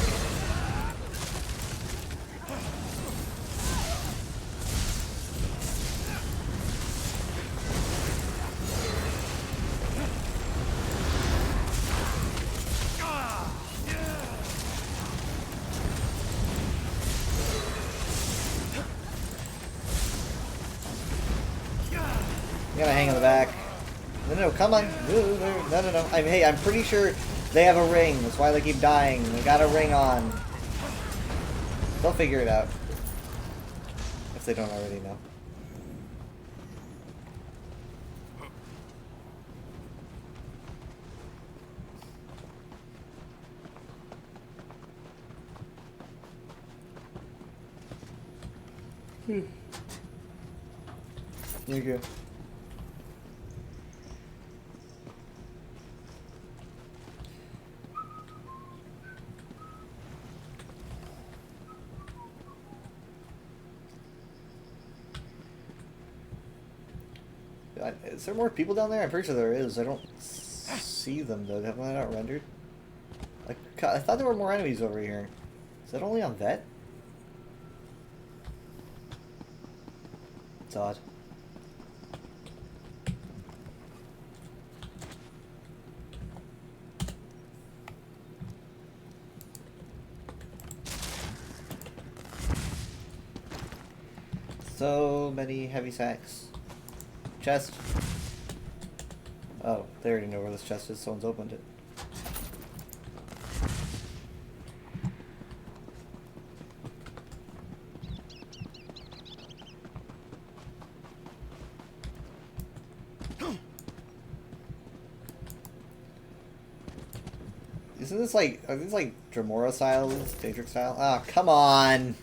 You gotta hang in the back. No, come on. No. Hey, I'm pretty sure they have a ring. That's why they keep dying. They got a ring on. They'll figure it out. If they don't already know. There you go. Is there more people down there? I'm pretty sure there is. I don't see them though. Have I not rendered? I thought there were more enemies over here. Is that only on Vet? It's odd. So many heavy sacks. Chest. Oh, they already know where this chest is. Someone's opened it. Isn't this like, are these like Dremora style, Daedric style? Ah, oh, come on!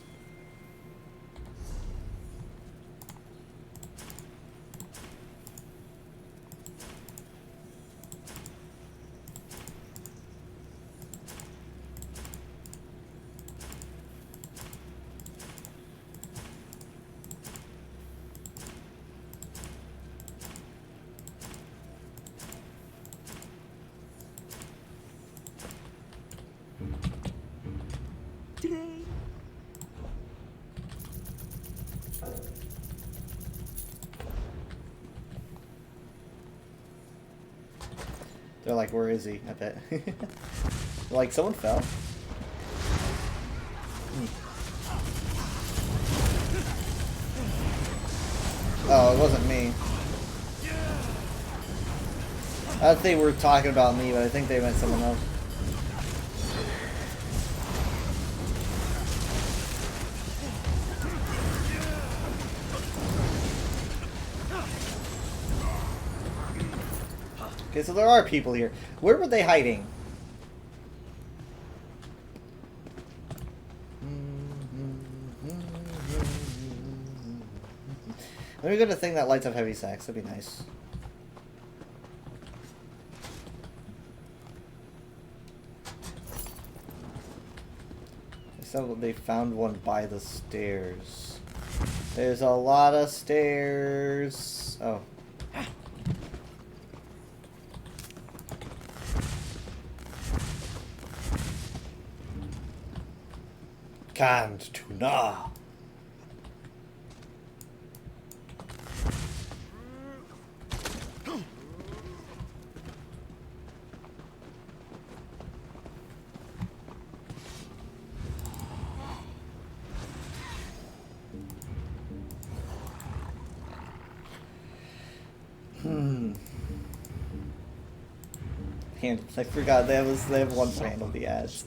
They're like, where is he? I bet. Like, someone fell. Oh, it wasn't me. I thought they were talking about me, but I think they meant someone else. Okay, so there are people here. Where were they hiding? Let me go to the thing that lights up heavy sacks. That'd be nice. So they found one by the stairs. There's a lot of stairs. Oh. Can't tuna. I forgot they have one to handle the ads.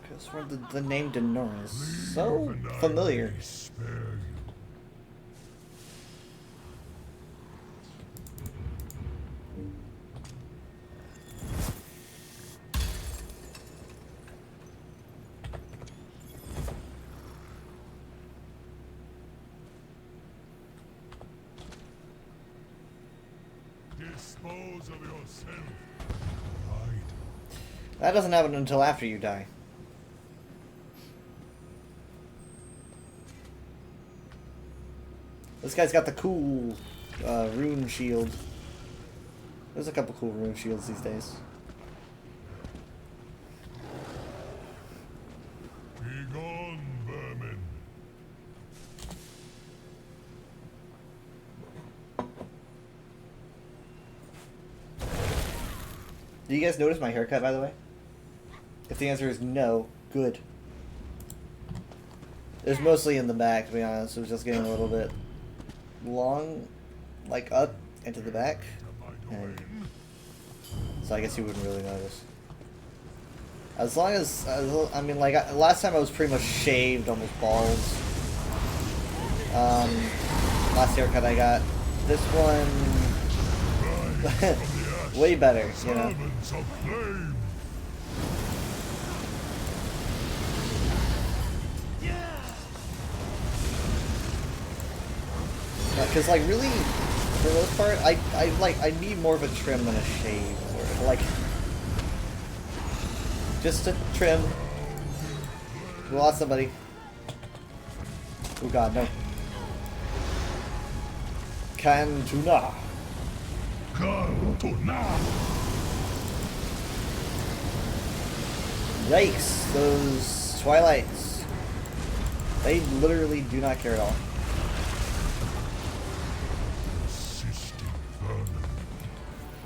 Because the name Denora is so familiar. Dispose of yourself. Right. That doesn't happen until after you die. This guy's got the cool rune shield. There's a couple cool rune shields these days. Be gone, vermin. Do you guys notice my haircut, by the way? If the answer is no, good. It was mostly in the back, to be honest. It was just getting a little bit long, like up into the back. And so I guess you wouldn't really notice. As long as, I mean, like, last time I was pretty much shaved, almost bald. Last haircut I got. This one, way better, you know. Because, like, really, for the most part, I need more of a trim than a shave. Or, like, just a trim. We lost somebody. Oh god, no. Cantuna. Yikes, those Twilights. They literally do not care at all. Persistent vermin.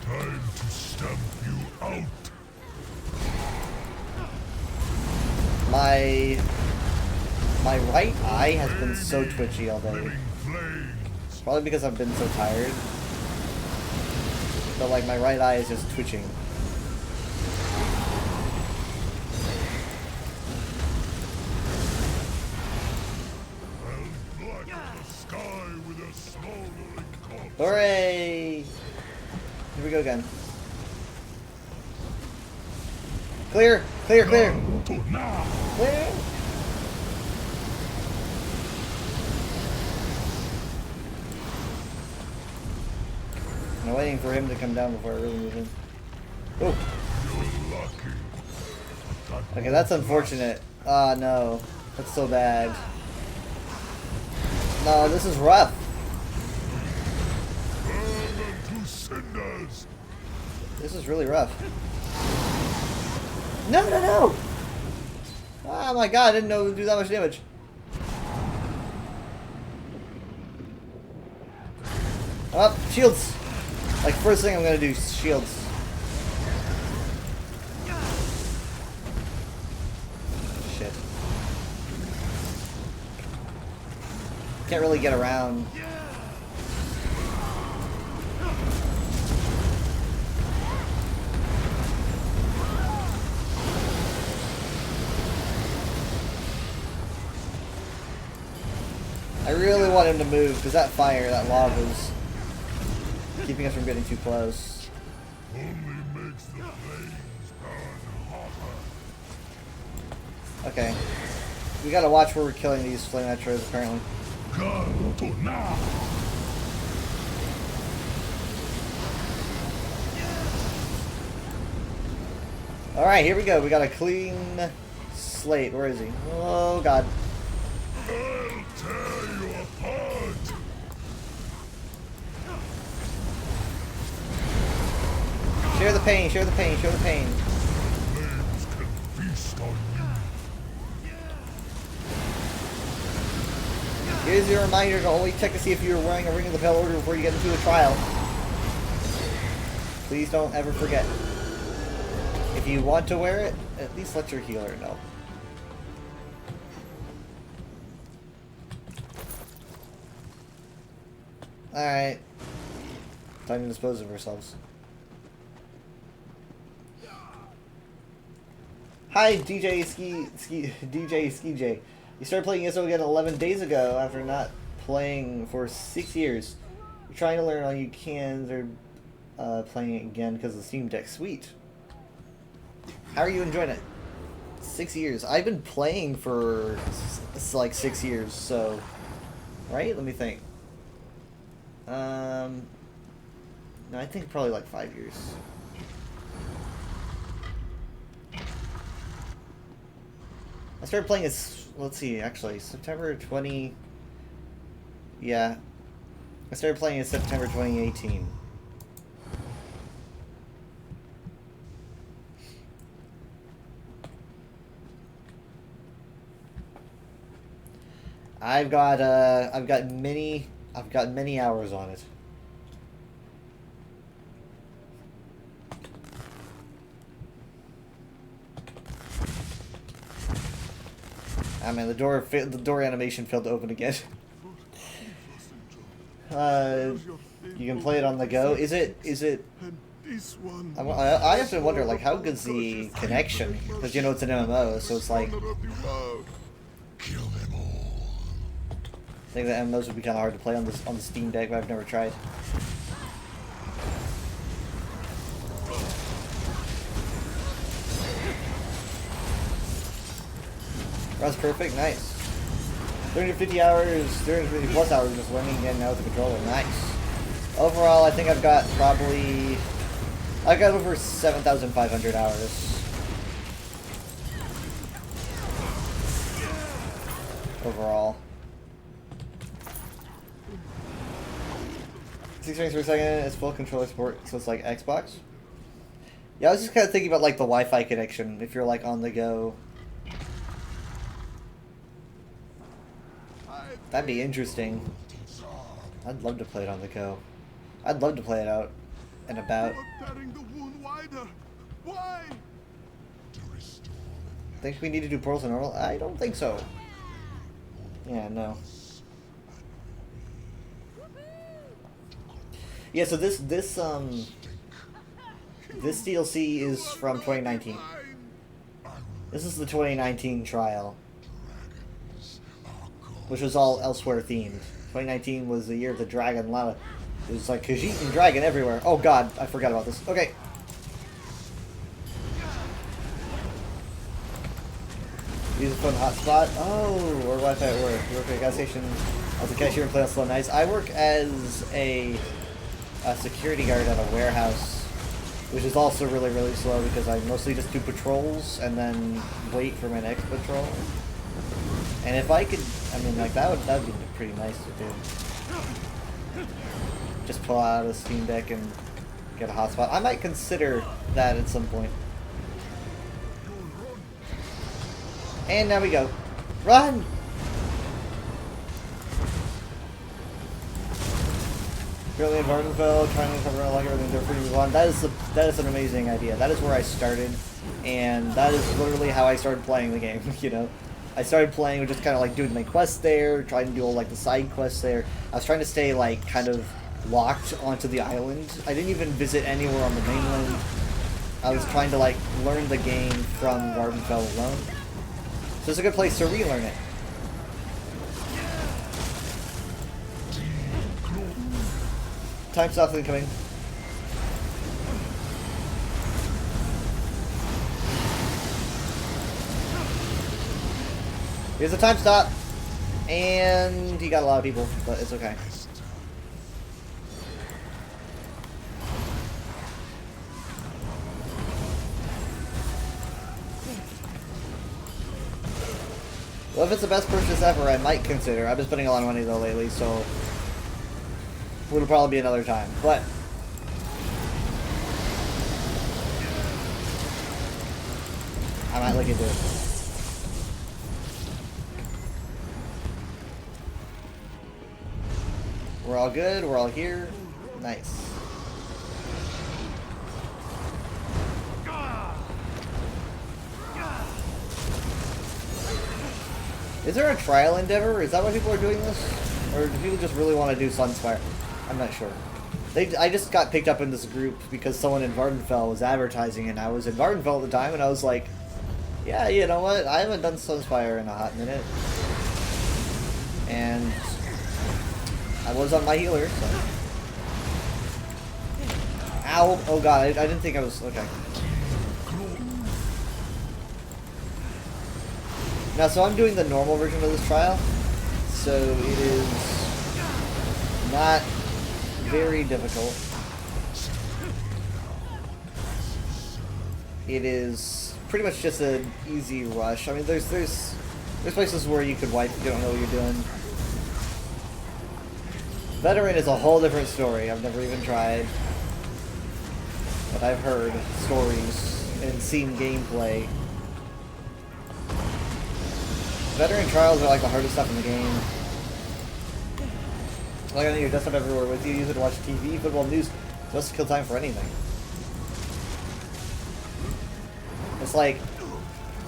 Time to stamp you out. My right eye has been so twitchy all day. Probably because I've been so tired. But like my right eye is just twitching. Hooray! Here we go again. Clear! Clear! Clear! Clear! I'm waiting for him to come down before I really move in. Oh! Okay, that's unfortunate. Ah, no. That's so bad. No, this is rough. This is really rough. No, no, no! Oh my god, I didn't know it would do that much damage. Up, shields! Like, first thing I'm gonna do is shields. Shit. Can't really get around. I really want him to move, because that fire, that lava is keeping us from getting too close. Only makes the flames burn hotter. Okay. We gotta watch where we're killing these flame metroids, apparently. Come to now. Alright, here we go. We got a clean slate. Where is he? Oh, God. I'll tear you apart. Share the pain, share the pain, share the pain. Flames can feast on you. Here's your reminder to only check to see if you're wearing a Ring of the Pale Order before you get into a trial. Please don't ever forget. If you want to wear it, at least let your healer know. Alright. Time to dispose of ourselves. Hi, DJ Ski J. You started playing ESO again 11 days ago after not playing for 6 years. You're trying to learn all you can. They're playing it again because of the Steam Deck. Sweet. How are you enjoying it? 6 years. I've been playing for like 6 years, so... Right? Let me think. No, I think probably like 5 years. I started playing as, let's see, actually, September 20... Yeah. I started playing in September 2018. I've got many hours on it. Ah man, the door animation failed to open again. You can play it on the go. Is it? I have to wonder, like, how good's the connection? Because you know it's an MMO, so it's like. Kill them all. I think that MMOs would be kind of hard to play on the Steam Deck, but I've never tried. That's perfect, nice. 350 hours, 350 plus hours just learning again now with the controller, nice. Overall, I think I've got over 7,500 hours. Overall. 6 frames per second is full controller support, so it's like Xbox. Yeah, I was just kind of thinking about like the Wi-Fi connection, if you're like on the go. That'd be interesting. I'd love to play it on the go. I'd love to play it out and about. Think we need to do portals in normal? I don't think so. Yeah, no. Yeah, so this DLC is from 2019. This is the 2019 trial, which was all elsewhere themed. 2019 was the year of the dragon. A lot of, it was like Khajiit and dragon everywhere. Oh god, I forgot about this. Okay. Use a phone hotspot. Oh, or Wi-Fi at work. You work at a gas station as a cashier and play on Slow Nights. I work as a security guard at a warehouse, which is also really, really slow because I mostly just do patrols and then wait for my next patrol. And if I could, I mean, like, that would be pretty nice to do. Just pull out a Steam Deck and get a hotspot. I might consider that at some point. And now we go. Run! Currently in Vardenfell, trying to cover like everything before you move on. That is an amazing idea. That is where I started, and that is literally how I started playing the game. You know, I started playing with just kind of like doing my quests there, trying to do all like the side quests there. I was trying to stay like kind of locked onto the island. I didn't even visit anywhere on the mainland. I was trying to like learn the game from Vardenfell alone. So it's a good place to relearn it. Time stop's incoming. Here's a time stop. And he got a lot of people, but it's okay. Well, if it's the best purchase ever, I might consider. I've been spending a lot of money though lately, so it'll probably be another time. But I might look into it. We're all good. We're all here. Nice. Is there a trial endeavor? Is that why people are doing this? Or do people just really want to do Sunspire? I'm not sure. I just got picked up in this group because someone in Vardenfell was advertising, and I was in Vardenfell at the time, and I was like, yeah, you know what? I haven't done Sunspire in a hot minute. And I was on my healer, so. Ow! Oh god, I didn't think I was... Okay. Now, so I'm doing the normal version of this trial, so it is not very difficult. It is pretty much just an easy rush. I mean, there's places where you could wipe if you don't know what you're doing. Veteran is a whole different story. I've never even tried, but I've heard stories and seen gameplay. Veteran trials are like the hardest stuff in the game. Like on your desktop everywhere with you, use it to watch TV, football, news, just to kill time for anything. It's like,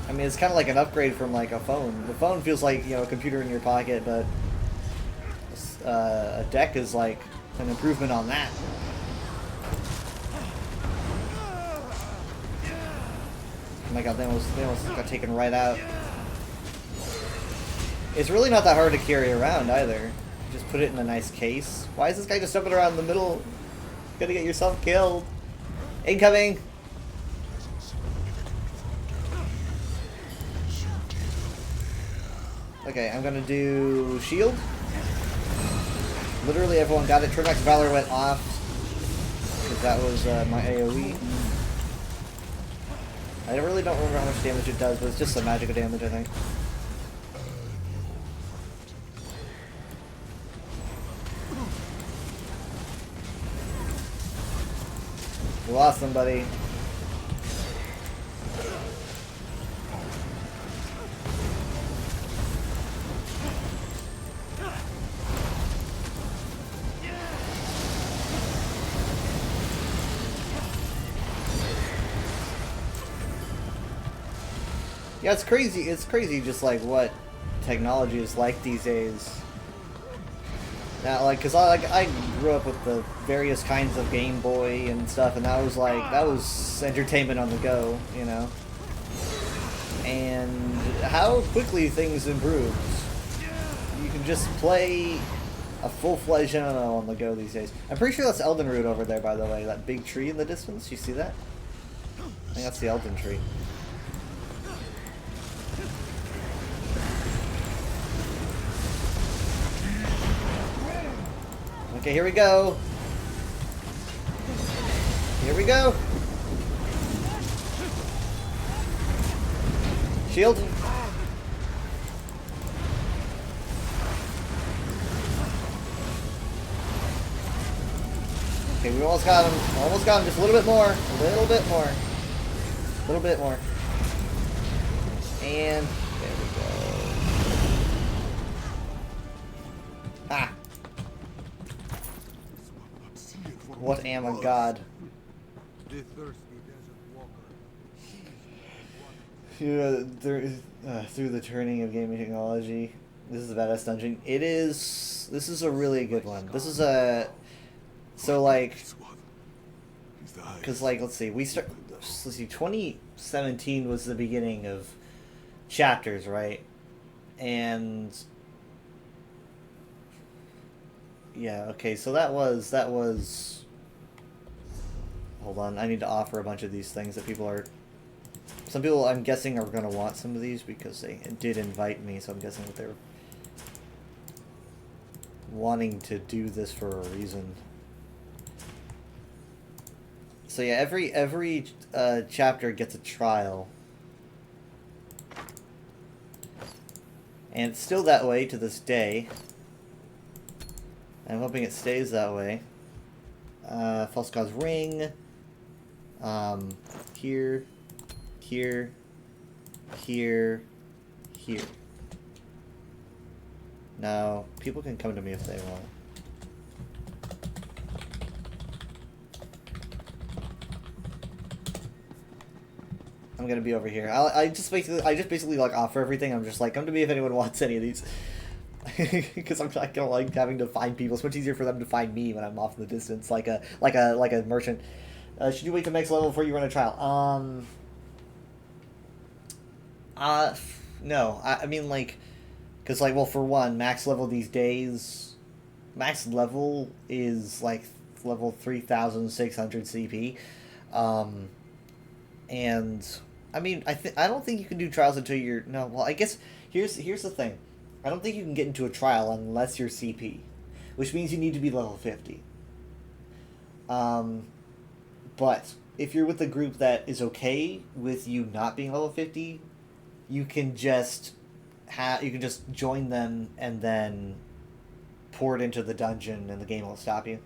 I mean, it's kind of like an upgrade from like a phone. The phone feels like, you know, a computer in your pocket, but a deck is like an improvement on that. Oh my god, they almost got taken right out. It's really not that hard to carry around either. Just put it in a nice case. Why is this guy just jumping around in the middle? You're gonna get yourself killed. Incoming! Okay, I'm gonna do shield. Literally everyone got it. Trimax Valor went off, because that was my AoE. I really don't remember how much damage it does, but it's just some magical damage, I think. We lost somebody. Yeah, it's crazy. It's crazy just like what technology is like these days. Now, like, cause I grew up with the various kinds of Game Boy and stuff, and that was entertainment on the go, you know. And how quickly things improved. You can just play a full-fledged MMO on the go these days. I'm pretty sure that's Elden Root over there, by the way. That big tree in the distance. You see that? I think that's the Elden tree. Okay, here we go. Here we go. Shield. Okay, we almost got him. Almost got him. Just a little bit more. A little bit more. A little bit more. And there we go. Ah. What am a god? The thirsty desert walker. Through the turning of gaming technology. This is a badass dungeon. It is. This is a really good one. This is a. So like. Because like, let's see. Let's see. 2017 was the beginning of chapters, right? And. Yeah. Okay. So that was. Hold on. I need to offer a bunch of these things that people are. Some people, I'm guessing, are going to want some of these because they did invite me, so I'm guessing that they're wanting to do this for a reason. So yeah, every chapter gets a trial. And it's still that way to this day. I'm hoping it stays that way. False God's Ring. Here. Here, here, here. Now, people can come to me if they want. I'm gonna be over here. I just basically like offer everything. I'm just like, come to me if anyone wants any of these. Because I'm not gonna like having to find people. It's much easier for them to find me when I'm off in the distance, like a merchant. Should you wait to max level before you run a trial? No. I mean, like, because, like, well, for one, max level these days, max level is, like, level 3,600 CP. And, I mean, I don't think you can do trials until you're, no, well, I guess, here's the thing. I don't think you can get into a trial unless you're CP, which means you need to be level 50. But, if you're with a group that is okay with you not being level 50, you can just join them and then pour it into the dungeon and the game won't stop you.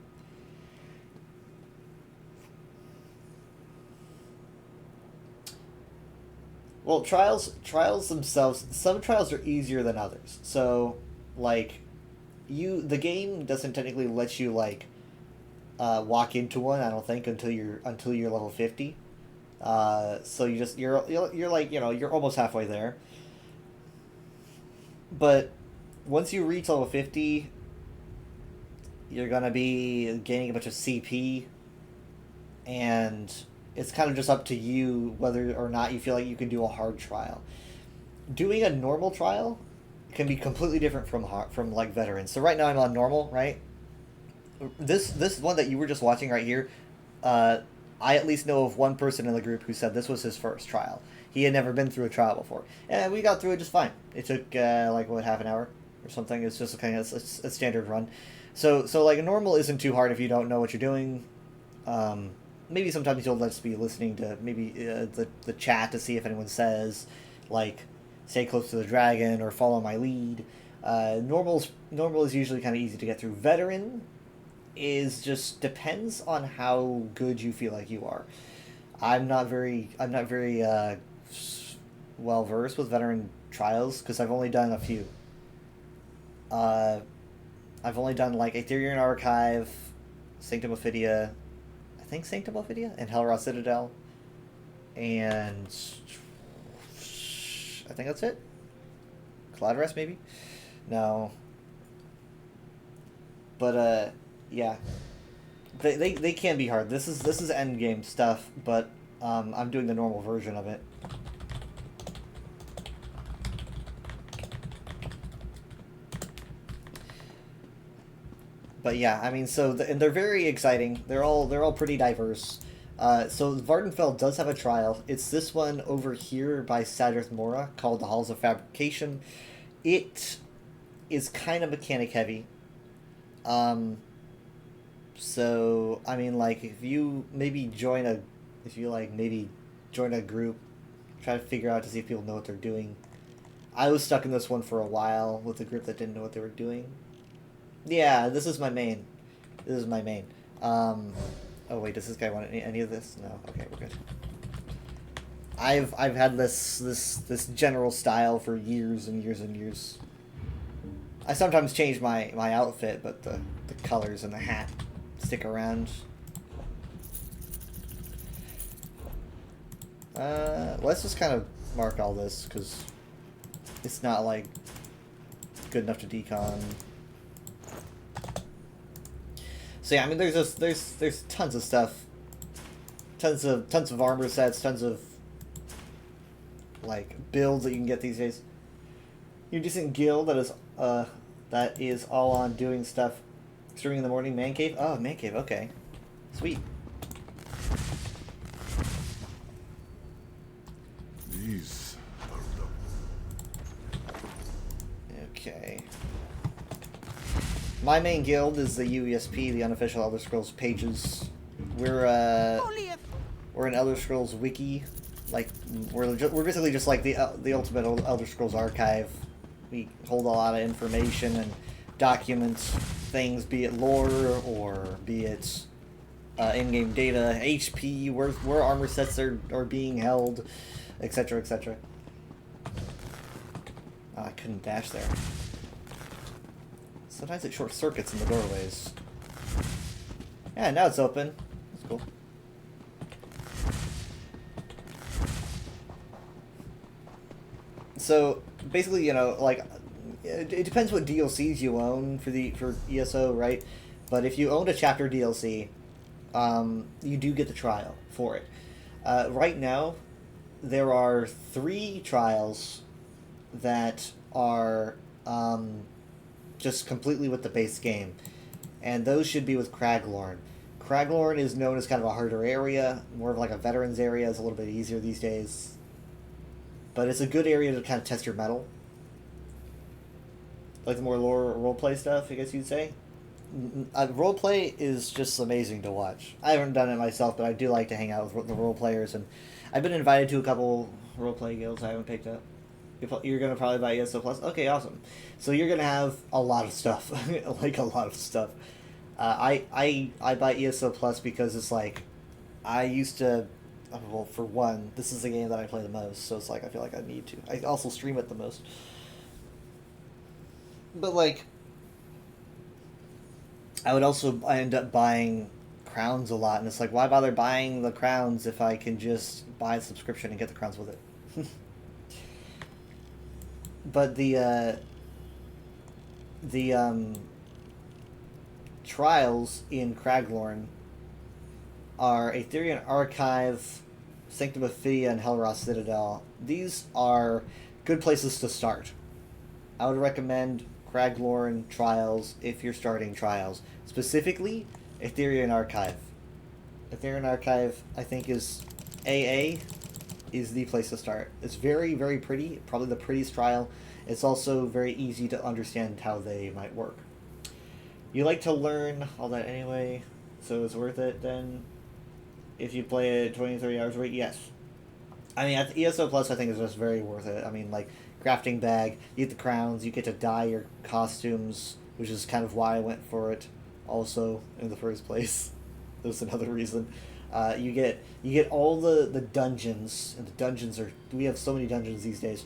Well, trials themselves, some trials are easier than others. So, like, the game doesn't technically let you like walk into one, I don't think, until you're level 50. So you're like, you know, you're almost halfway there. But once you reach level 50, you're gonna be gaining a bunch of CP, and it's kind of just up to you whether or not you feel like you can do a hard trial. Doing a normal trial can be completely different from like veterans. So right now I'm on normal, right? This one that you were just watching right here, I at least know of one person in the group who said this was his first trial. He had never been through a trial before, and we got through it just fine. It took like what, half an hour or something. It's just kind of a standard run. So like a normal isn't too hard if you don't know what you're doing. Maybe sometimes you'll just be listening to maybe the chat to see if anyone says like stay close to the dragon or follow my lead. Normal is usually kind of easy to get through. Veteran is just depends on how good you feel like you are. I'm not very well versed with veteran trials because I've only done a few. I've only done like Aetherian Archive, Sanctum of Phidia, I think Sanctum of Phidia, and Helrod Citadel, and I think that's it. Cloudrest maybe? No. But yeah. They can be hard. This is end game stuff, but I'm doing the normal version of it. But yeah, I mean, so and they're very exciting. They're all pretty diverse. So Vardenfell does have a trial. It's this one over here by Sadrith Mora called the Halls of Fabrication. It is kind of mechanic heavy. So I mean, like, if you join a group, try to figure out to see if people know what they're doing. I was stuck in this one for a while with a group that didn't know what they were doing. Yeah, this is my main. Oh wait, does this guy want any of this? No. Okay, we're good. I've had this general style for years and years and years. I sometimes change my outfit, but the colors and the hat stick around. Let's just kind of mark all this, because it's not, like, good enough to decon. So yeah, I mean, there's tons of stuff. Tons of armor sets, tons of, like, builds that you can get these days. Your decent guild that is all on doing stuff. Streaming in the morning, man cave? Oh, man cave, okay. Sweet. These are Okay. My main guild is the UESP, the Unofficial Elder Scrolls Pages. We're an Elder Scrolls wiki. Like, we're basically just like the ultimate Elder Scrolls archive. We hold a lot of information and documents things, be it lore or be it in-game data, HP, where armor sets are being held, etc., etc. Oh, I couldn't dash there. Sometimes it short circuits in the doorways. Yeah, now it's open. That's cool. So basically, you know, like, it depends what DLCs you own for ESO, right? But if you owned a chapter DLC, you do get the trial for it. Right now, there are 3 trials that are just completely with the base game, and those should be with Craglorn. Craglorn is known as kind of a harder area, more of like a veterans area. It's a little bit easier these days, but it's a good area to kind of test your mettle. Like the more lore roleplay stuff, I guess you'd say. Roleplay is just amazing to watch. I haven't done it myself, but I do like to hang out with the role players, and I've been invited to a couple roleplay guilds I haven't picked up. You're going to probably buy ESO Plus? Okay, awesome. So you're going to have a lot of stuff. Like, a lot of stuff. I buy ESO Plus because it's like, I used to... Well, for one, this is the game that I play the most, so it's like, I feel like I need to. I also stream it the most. But, like, I would also end up buying crowns a lot, and it's like, why bother buying the crowns if I can just buy a subscription and get the crowns with it? But the trials in Craglorn are Aetherian Archive, Sanctum of Phidia, and Helroth Citadel. These are good places to start. I would recommend Craglorn trials if you're starting trials. Specifically, Aetherian Archive. Aetherian Archive, I think, is AA is the place to start. It's very, very pretty. Probably the prettiest trial. It's also very easy to understand how they might work. You like to learn all that anyway, so it's worth it then. If you play it 20-30 hours a week, yes. I mean, at ESO Plus, I think is just very worth it. I mean, like, crafting bag, you get the crowns, you get to dye your costumes, which is kind of why I went for it also in the first place. There's another reason. You get all the dungeons, and the dungeons are, we have so many dungeons these days.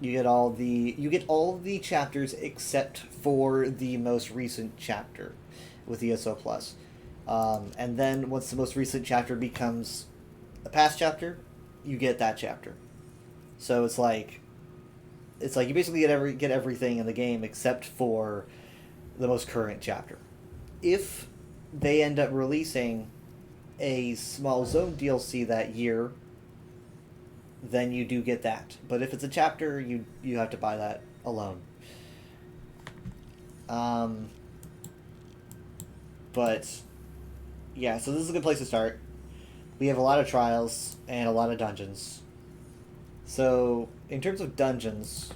You get all the chapters except for the most recent chapter with ESO Plus. And then once the most recent chapter becomes a past chapter, you get that chapter. So it's like you basically get everything in the game except for the most current chapter. If they end up releasing a small zone DLC that year, then you do get that. But if it's a chapter, you have to buy that alone. But yeah, so this is a good place to start. We have a lot of trials and a lot of dungeons. So in terms of dungeons,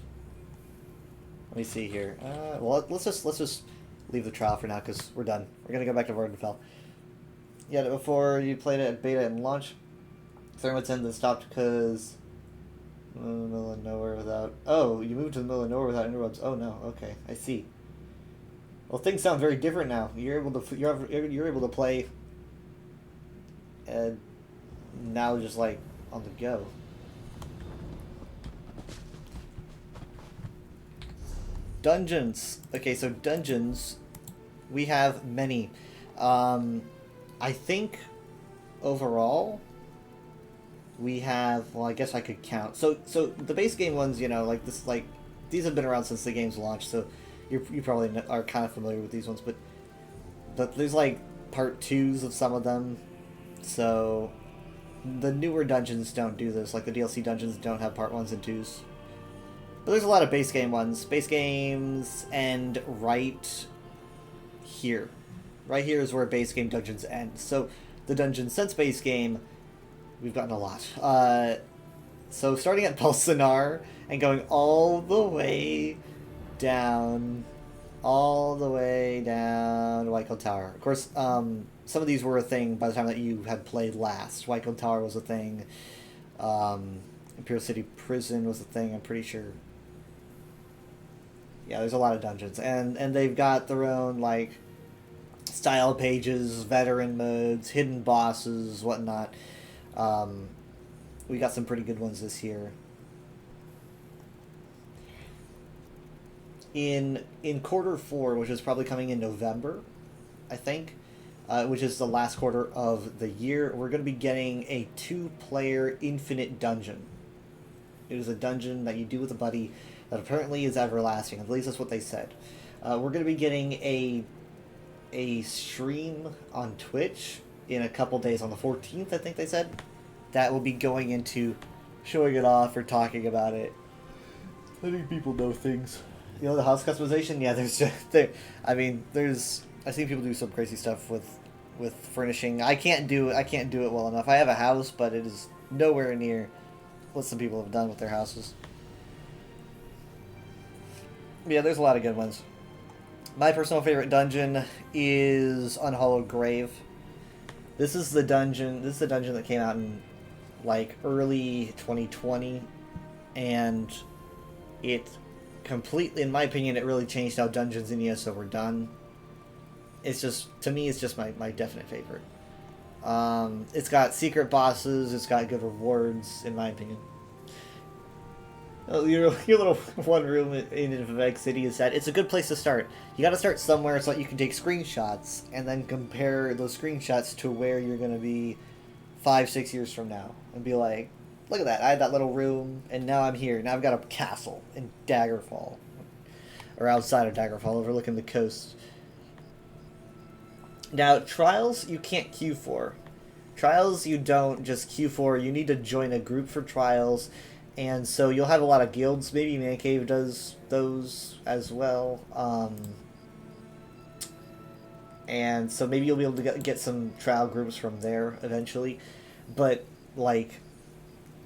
let me see here. Well, let's just leave the trial for now because we're done. We're gonna go back to Vardenfell. Yeah, before you played it at beta and launch, Thermaton then stopped because middle of nowhere without. Oh, you moved to the middle of nowhere without interrupts. Oh no, okay, I see. Well, things sound very different now. You're able to play, and now just like on the go. Dungeons. Okay, so dungeons, we have many. I think overall, we have, well, I guess I could count. So the base game ones, you know, like this, like these have been around since the game's launched, so you probably are kind of familiar with these ones. But there's like part 2s of some of them, so the newer dungeons don't do this. Like the DLC dungeons don't have part 1s and 2s. But there's a lot of base game ones. Base games end right here. Right here is where base game dungeons end. So the dungeon since base game, we've gotten a lot. So starting at Pulsinar and going all the way down to Whitecoat Tower. Of course, some of these were a thing by the time that you had played last. Whitecoat Tower was a thing. Imperial City Prison was a thing, I'm pretty sure. Yeah, there's a lot of dungeons. And they've got their own, like, style pages, veteran modes, hidden bosses, whatnot. We got some pretty good ones this year. In quarter 4, which is probably coming in November, I think, which is the last quarter of the year, we're going to be getting a 2-player infinite dungeon. It is a dungeon that you do with a buddy that apparently is everlasting. At least that's what they said. We're going to be getting a stream on Twitch in a couple days, on the 14th, I think they said. That will be going into showing it off or talking about it. I think people know things. You know, the house customization? Yeah, there's I've seen people do some crazy stuff with furnishing. I can't do it well enough. I have a house, but it is nowhere near what some people have done with their houses. Yeah, there's a lot of good ones. My personal favorite dungeon is Unhallowed Grave. This is the dungeon that came out in like early 2020, and it completely, in my opinion, it really changed how dungeons in ESO were done. It's just, to me, it's just my definite favorite. It's got secret bosses, it's got good rewards, in my opinion. Your little one room in Vivek City is that it's a good place to start. You gotta start somewhere so that you can take screenshots and then compare those screenshots to where you're gonna be 5-6 years from now. And be like, look at that, I had that little room, and now I'm here. Now I've got a castle in Daggerfall. Or outside of Daggerfall, overlooking the coast. Now, Trials, you can't queue for. Trials, you don't just queue for. You need to join a group for Trials. And so you'll have a lot of guilds. Maybe Man Cave does those as well. And so maybe you'll be able to get some trial groups from there eventually. But, like,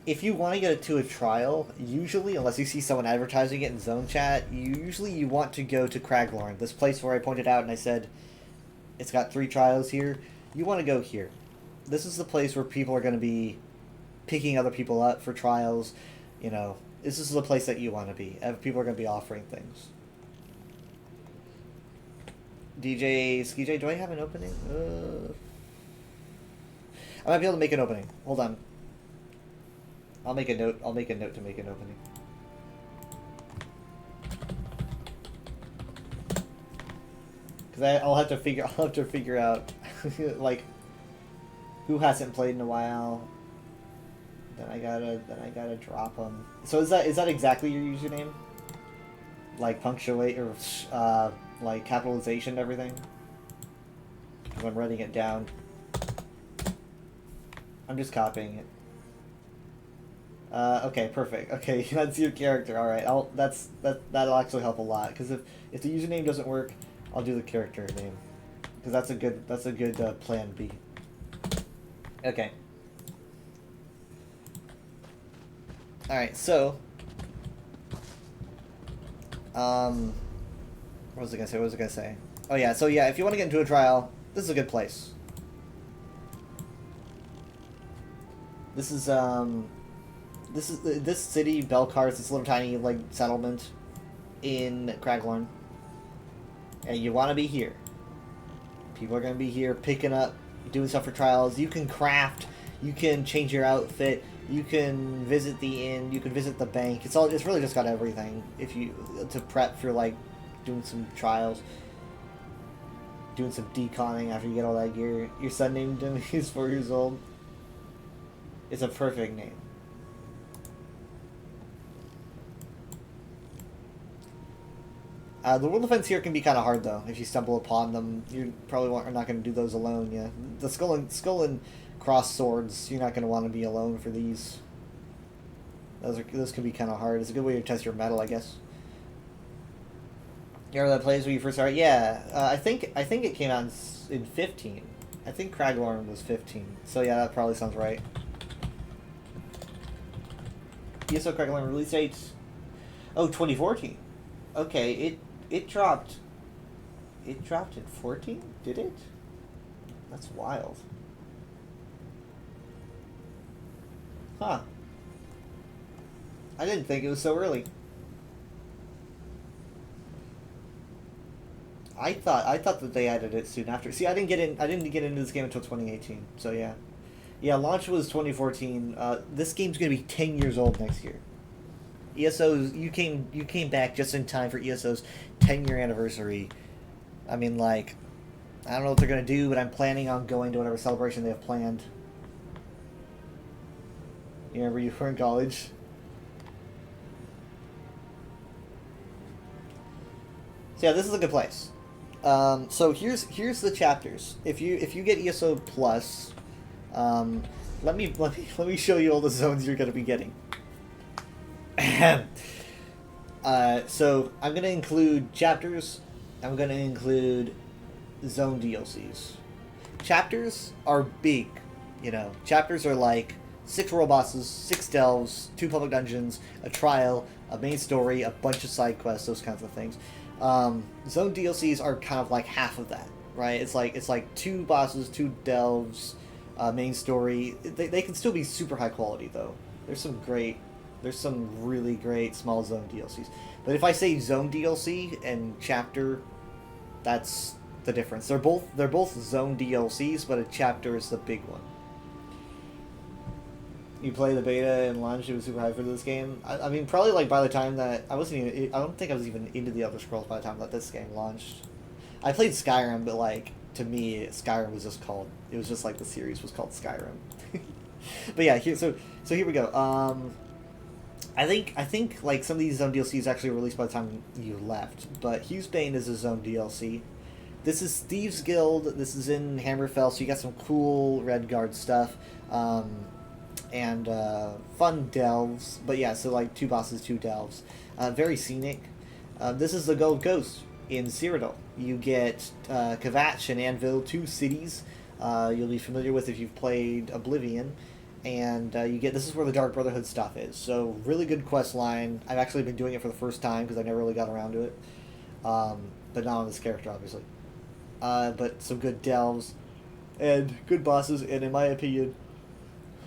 if you want to get to a trial, usually, unless you see someone advertising it in Zone Chat, you want to go to Craglorn, this place where I pointed out and I said, it's got 3 trials here. You want to go here. This is the place where people are going to be picking other people up for trials. You know, this is the place that you want to be. People are going to be offering things. DJ Skij, do I have an opening? I might be able to make an opening. Hold on. I'll make a note to make an opening. Because I'll have to figure out like who hasn't played in a while. Then I gotta drop them. So is that exactly your username? Like punctuate or like capitalization and everything? Because I'm writing it down. I'm just copying it. Okay, perfect. Okay, that's your character. All right, that'll actually help a lot. Because if the username doesn't work, I'll do the character name. Because that's a good plan B. Okay. All right, so what was I gonna say? Oh yeah, so yeah, if you want to get into a trial, this is a good place. This is this city, Belcar, is this little tiny like settlement in Craglorn, and you want to be here. People are gonna be here picking up, doing stuff for trials. You can craft, you can change your outfit, you can visit the inn, you can visit the bank. It's really just got everything to prep for like doing some trials, doing some deconning after you get all that gear. Your son named him. He's 4 years old. It's a perfect name. The world events here can be kind of hard, though. If you stumble upon them, you probably are not going to do those alone, yeah. The skull and cross swords, you're not going to want to be alone for these. Those can be kind of hard. It's a good way to test your metal, I guess. You remember that place where you first started? Yeah, I think it came out in 15. I think Craglorn was 15. So yeah, that probably sounds right. ESO Craglorn release date? Oh, 2014. Okay, it dropped. It dropped in 14? Did it? That's wild. Huh. I didn't think it was so early. I thought that they added it soon after. See, I didn't get into this game until 2018. So yeah. Yeah, launch was 2014. This game's going to be 10 years old next year. ESO's you came back just in time for ESO's 10-year anniversary. I mean, like, I don't know what they're going to do, but I'm planning on going to whatever celebration they have planned. You remember you were in college? So yeah, this is a good place. So here's the chapters. If you get ESO Plus, let me show you all the zones you're gonna be getting. So I'm gonna include chapters. I'm gonna include zone DLCs. Chapters are big, you know. Chapters are like 6 world bosses, 6 delves, 2 public dungeons, a trial, a main story, a bunch of side quests, those kinds of things. Zone DLCs are kind of like half of that, right? It's like 2 bosses, 2 delves, main story. They can still be super high quality though. There's some really great small zone DLCs. But if I say zone DLC and chapter, that's the difference. They're both zone DLCs, but a chapter is the big one. You play the beta and launch, it was super high for this game. I mean, probably like by the time that I don't think I was even into the Elder Scrolls by the time that this game launched. I played Skyrim, but like to me, Skyrim was just called. It was just like the series was called Skyrim. But yeah, so here we go. I think like some of these zone DLCs actually were released by the time you left. But Hughesbane is a zone DLC. This is Thieves Guild. This is in Hammerfell, so you got some cool Redguard stuff. And fun delves, but yeah, so like 2 bosses, 2 delves. Very scenic. This is the Gold Coast in Cyrodiil. You get Kvatch and Anvil, 2 cities you'll be familiar with if you've played Oblivion. And you get, this is where the Dark Brotherhood stuff is. So really good quest line. I've actually been doing it for the first time because I never really got around to it. But not on this character, obviously. But some good delves and good bosses, and in my opinion,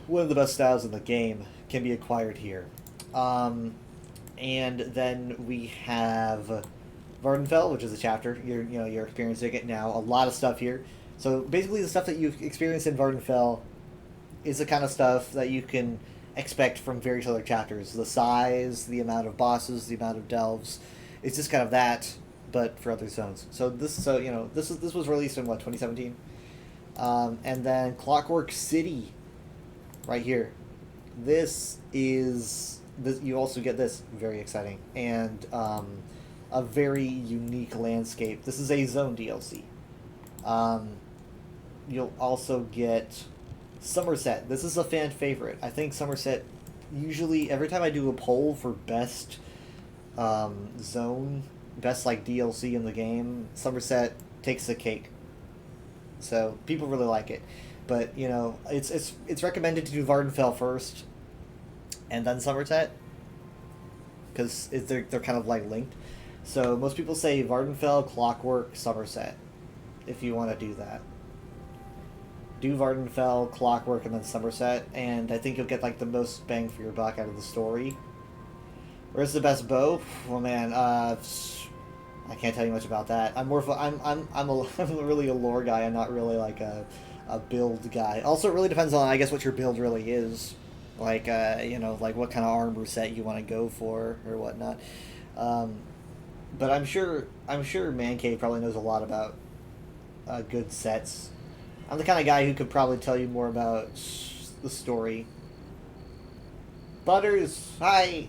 one of the best styles in the game can be acquired here. And then we have Vardenfell, which is a chapter. You're experiencing it now. A lot of stuff here. So basically, the stuff that you've experienced in Vardenfell is the kind of stuff that you can expect from various other chapters. The size, the amount of bosses, the amount of delves. It's just kind of that, but for other zones. This was released in what, 2017, and then Clockwork City. Right here. You also get this, very exciting, and a very unique landscape. This is a zone DLC. You'll also get Somerset. This is a fan favorite. I think Somerset, usually, every time I do a poll for best zone, best like DLC in the game, Somerset takes the cake. So people really like it. But, you know, it's recommended to do Vardenfell first, and then Somerset, because they're kind of, like, linked. So most people say Vardenfell, Clockwork, Somerset, if you want to do that. Do Vardenfell, Clockwork, and then Somerset, and I think you'll get, like, the most bang for your buck out of the story. Where's the best bow? Well, man, I can't tell you much about that. I'm really a lore guy. I'm not really, like, a build guy. Also, it really depends on, I guess, what your build really is. Like, like what kind of armor set you want to go for or whatnot. But I'm sure Man Cave probably knows a lot about good sets. I'm the kind of guy who could probably tell you more about the story Butters, hi.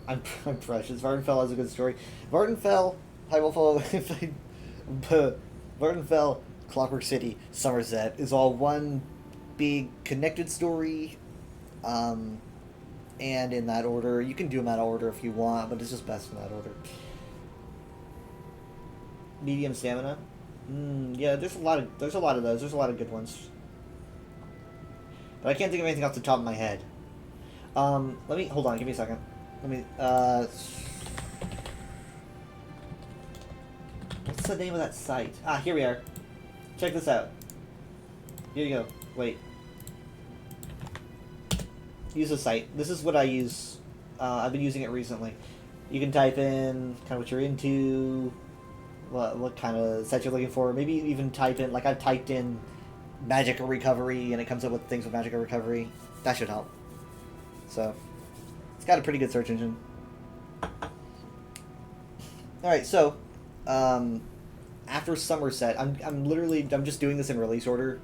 I'm precious. Vardenfell has a good story. Vardenfell, I will follow. Vardenfell, Clockwork City, Somerset is all one big connected story. And in that order, you can do them out of order if you want, but it's just best in that order. Medium stamina. Yeah, there's a lot of those. There's a lot of good ones. But I can't think of anything off the top of my head. Let me hold on. Give me a second. Let me. What's the name of that site? Ah, here we are. Check this out. Here you go. Wait. Use the site. This is what I use. I've been using it recently. You can type in kind of what you're into, what kind of site you're looking for. Maybe even type in, like I've typed in Magic Recovery, and it comes up with things with Magic Recovery. That should help. So, it's got a pretty good search engine. Alright, so, after Somerset, I'm just doing this in release order.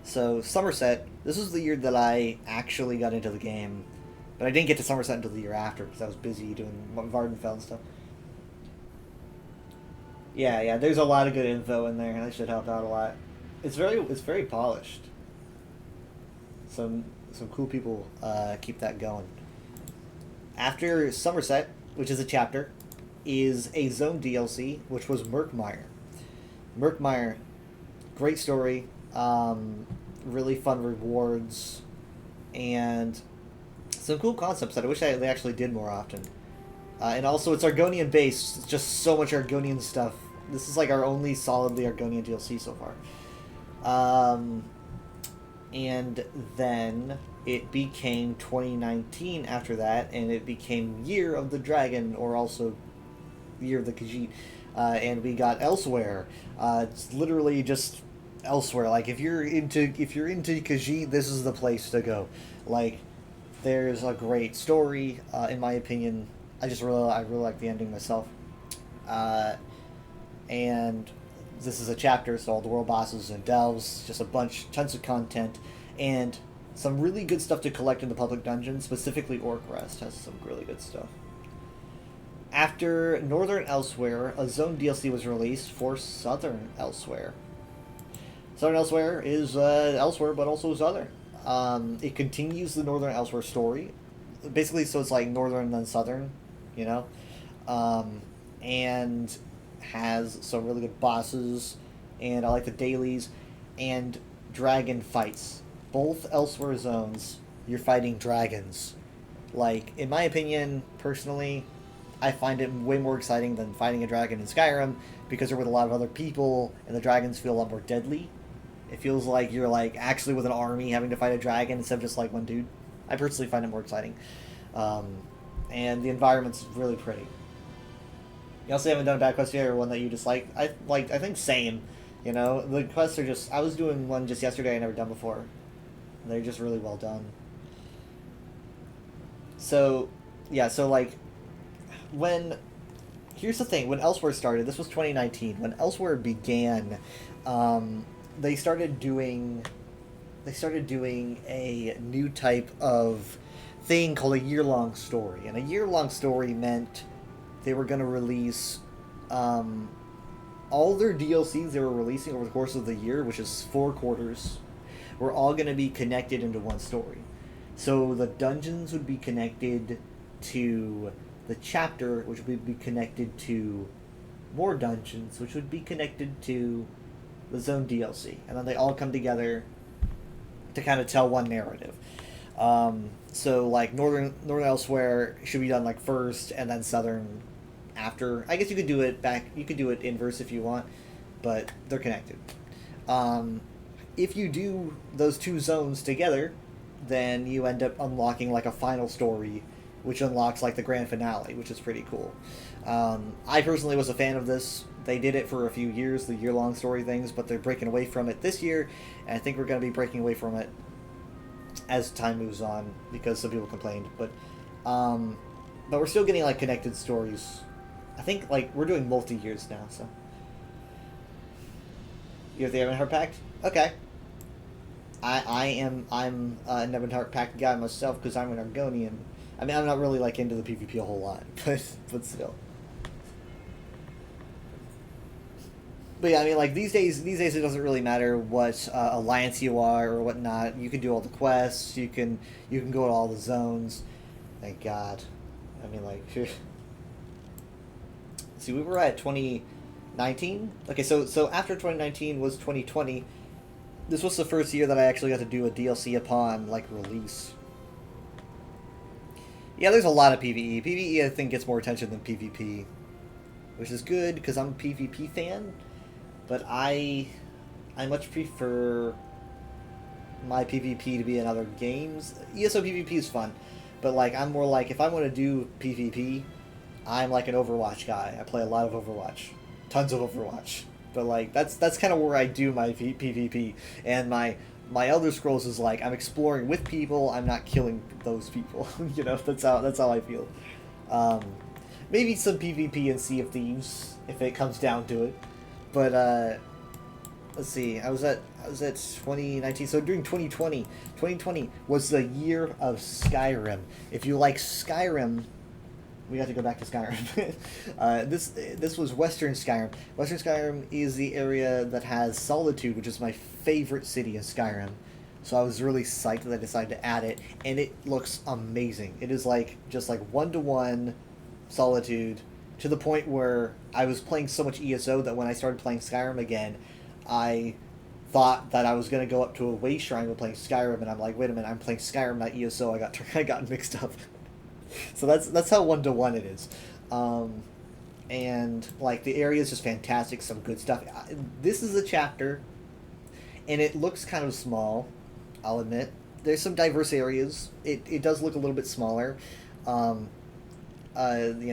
So, Somerset, this was the year that I actually got into the game. But I didn't get to Somerset until the year after, because I was busy doing Vardenfell and stuff. Yeah, there's a lot of good info in there, and that should help out a lot. It's very polished. Some cool people keep that going. After Somerset, which is a chapter, is a Zone DLC, which was Murkmire. Murkmire, great story, really fun rewards, and some cool concepts that I wish they actually did more often. And also, it's Argonian based. It's just so much Argonian stuff. This is like our only solidly Argonian DLC so far. And then it became 2019 after that, and it became Year of the Dragon, or also Year of the Khajiit. And we got Elsewhere. It's literally just Elsewhere. Like if you're into Khajiit, this is the place to go. Like, there's a great story, in my opinion. I really like the ending myself. And this is a chapter, so all the world bosses and delves, just tons of content, and some really good stuff to collect in the public dungeon. Specifically, Orc Rest has some really good stuff. After Northern Elsewhere, a Zone DLC was released for Southern Elsewhere. Southern Elsewhere is Elsewhere, but also Southern. It continues the Northern Elsewhere story, basically. So it's like Northern then Southern, you know, and has some really good bosses, and I like the dailies and dragon fights. Both Elsewhere zones, you're fighting dragons. Like, in my opinion, personally, I find it way more exciting than fighting a dragon in Skyrim, because you're with a lot of other people, and the dragons feel a lot more deadly. It feels like you're like actually with an army having to fight a dragon instead of just like one dude. I personally find it more exciting. And the environment's really pretty. You also haven't done a bad quest yet, or one that you just like? I think same. You know, the quests are just... I was doing one just yesterday I never done before. They're just really well done. So, yeah, so like, here's the thing, when Elsewhere started, this was 2019, when Elsewhere began, they started doing a new type of thing called a year-long story. And a year-long story meant they were going to release all their DLCs they were releasing over the course of the year, which is 4 quarters, were all going to be connected into one story. So the dungeons would be connected to the chapter, which would be connected to more dungeons, which would be connected to the Zone DLC. And then they all come together to kind of tell one narrative. So like Northern Elsewhere should be done like first, and then Southern after. I guess you could do it inverse if you want, but they're connected. If you do those 2 zones together, then you end up unlocking like a final story, which unlocks like the grand finale, which is pretty cool. I personally was a fan of this. They did it for a few years, the year-long story things, but they're breaking away from it this year, and I think we're going to be breaking away from it as time moves on, because some people complained. But we're still getting like connected stories. I think like we're doing multi-years now, so. You have the Neverheart Pact? Okay. I'm a Neverheart Pact guy myself, because I'm an Argonian. I mean, I'm not really like into the PvP a whole lot, but still. But yeah, I mean, like these days it doesn't really matter what alliance you are or whatnot. You can do all the quests. You can go to all the zones. Thank God. I mean, like, see, we were at 2019. Okay, so after 2019 was 2020. This was the first year that I actually got to do a DLC upon like release. Yeah, there's a lot of PvE. PvE I think gets more attention than PvP, which is good because I'm a PvP fan. But I much prefer my PvP to be in other games. ESO PvP is fun, but like I'm more like if I want to do PvP, I'm like an Overwatch guy. I play a lot of Overwatch, tons of Overwatch. But like that's kind of where I do my PvP, and my Elder Scrolls is like I'm exploring with people. I'm not killing those people. You know, that's how I feel. Maybe some PvP and Sea of Thieves if it comes down to it. But let's see. I was at 2019. So during 2020 was the year of Skyrim. If you like Skyrim, we got to go back to Skyrim. This was Western Skyrim. Western Skyrim is the area that has Solitude, which is my favorite city in Skyrim. So I was really psyched that I decided to add it, and it looks amazing. It is like just like 1-to-1 Solitude, to the point where I was playing so much ESO that when I started playing Skyrim again, I thought that I was going to go up to a way shrine while playing Skyrim, and I'm like, wait a minute, I'm playing Skyrim, not ESO. I got mixed up. So that's how 1-to-1 it is. And like the area is just fantastic, some good stuff. This is a chapter, and it looks kind of small, I'll admit. There's some diverse areas. It does look a little bit smaller. You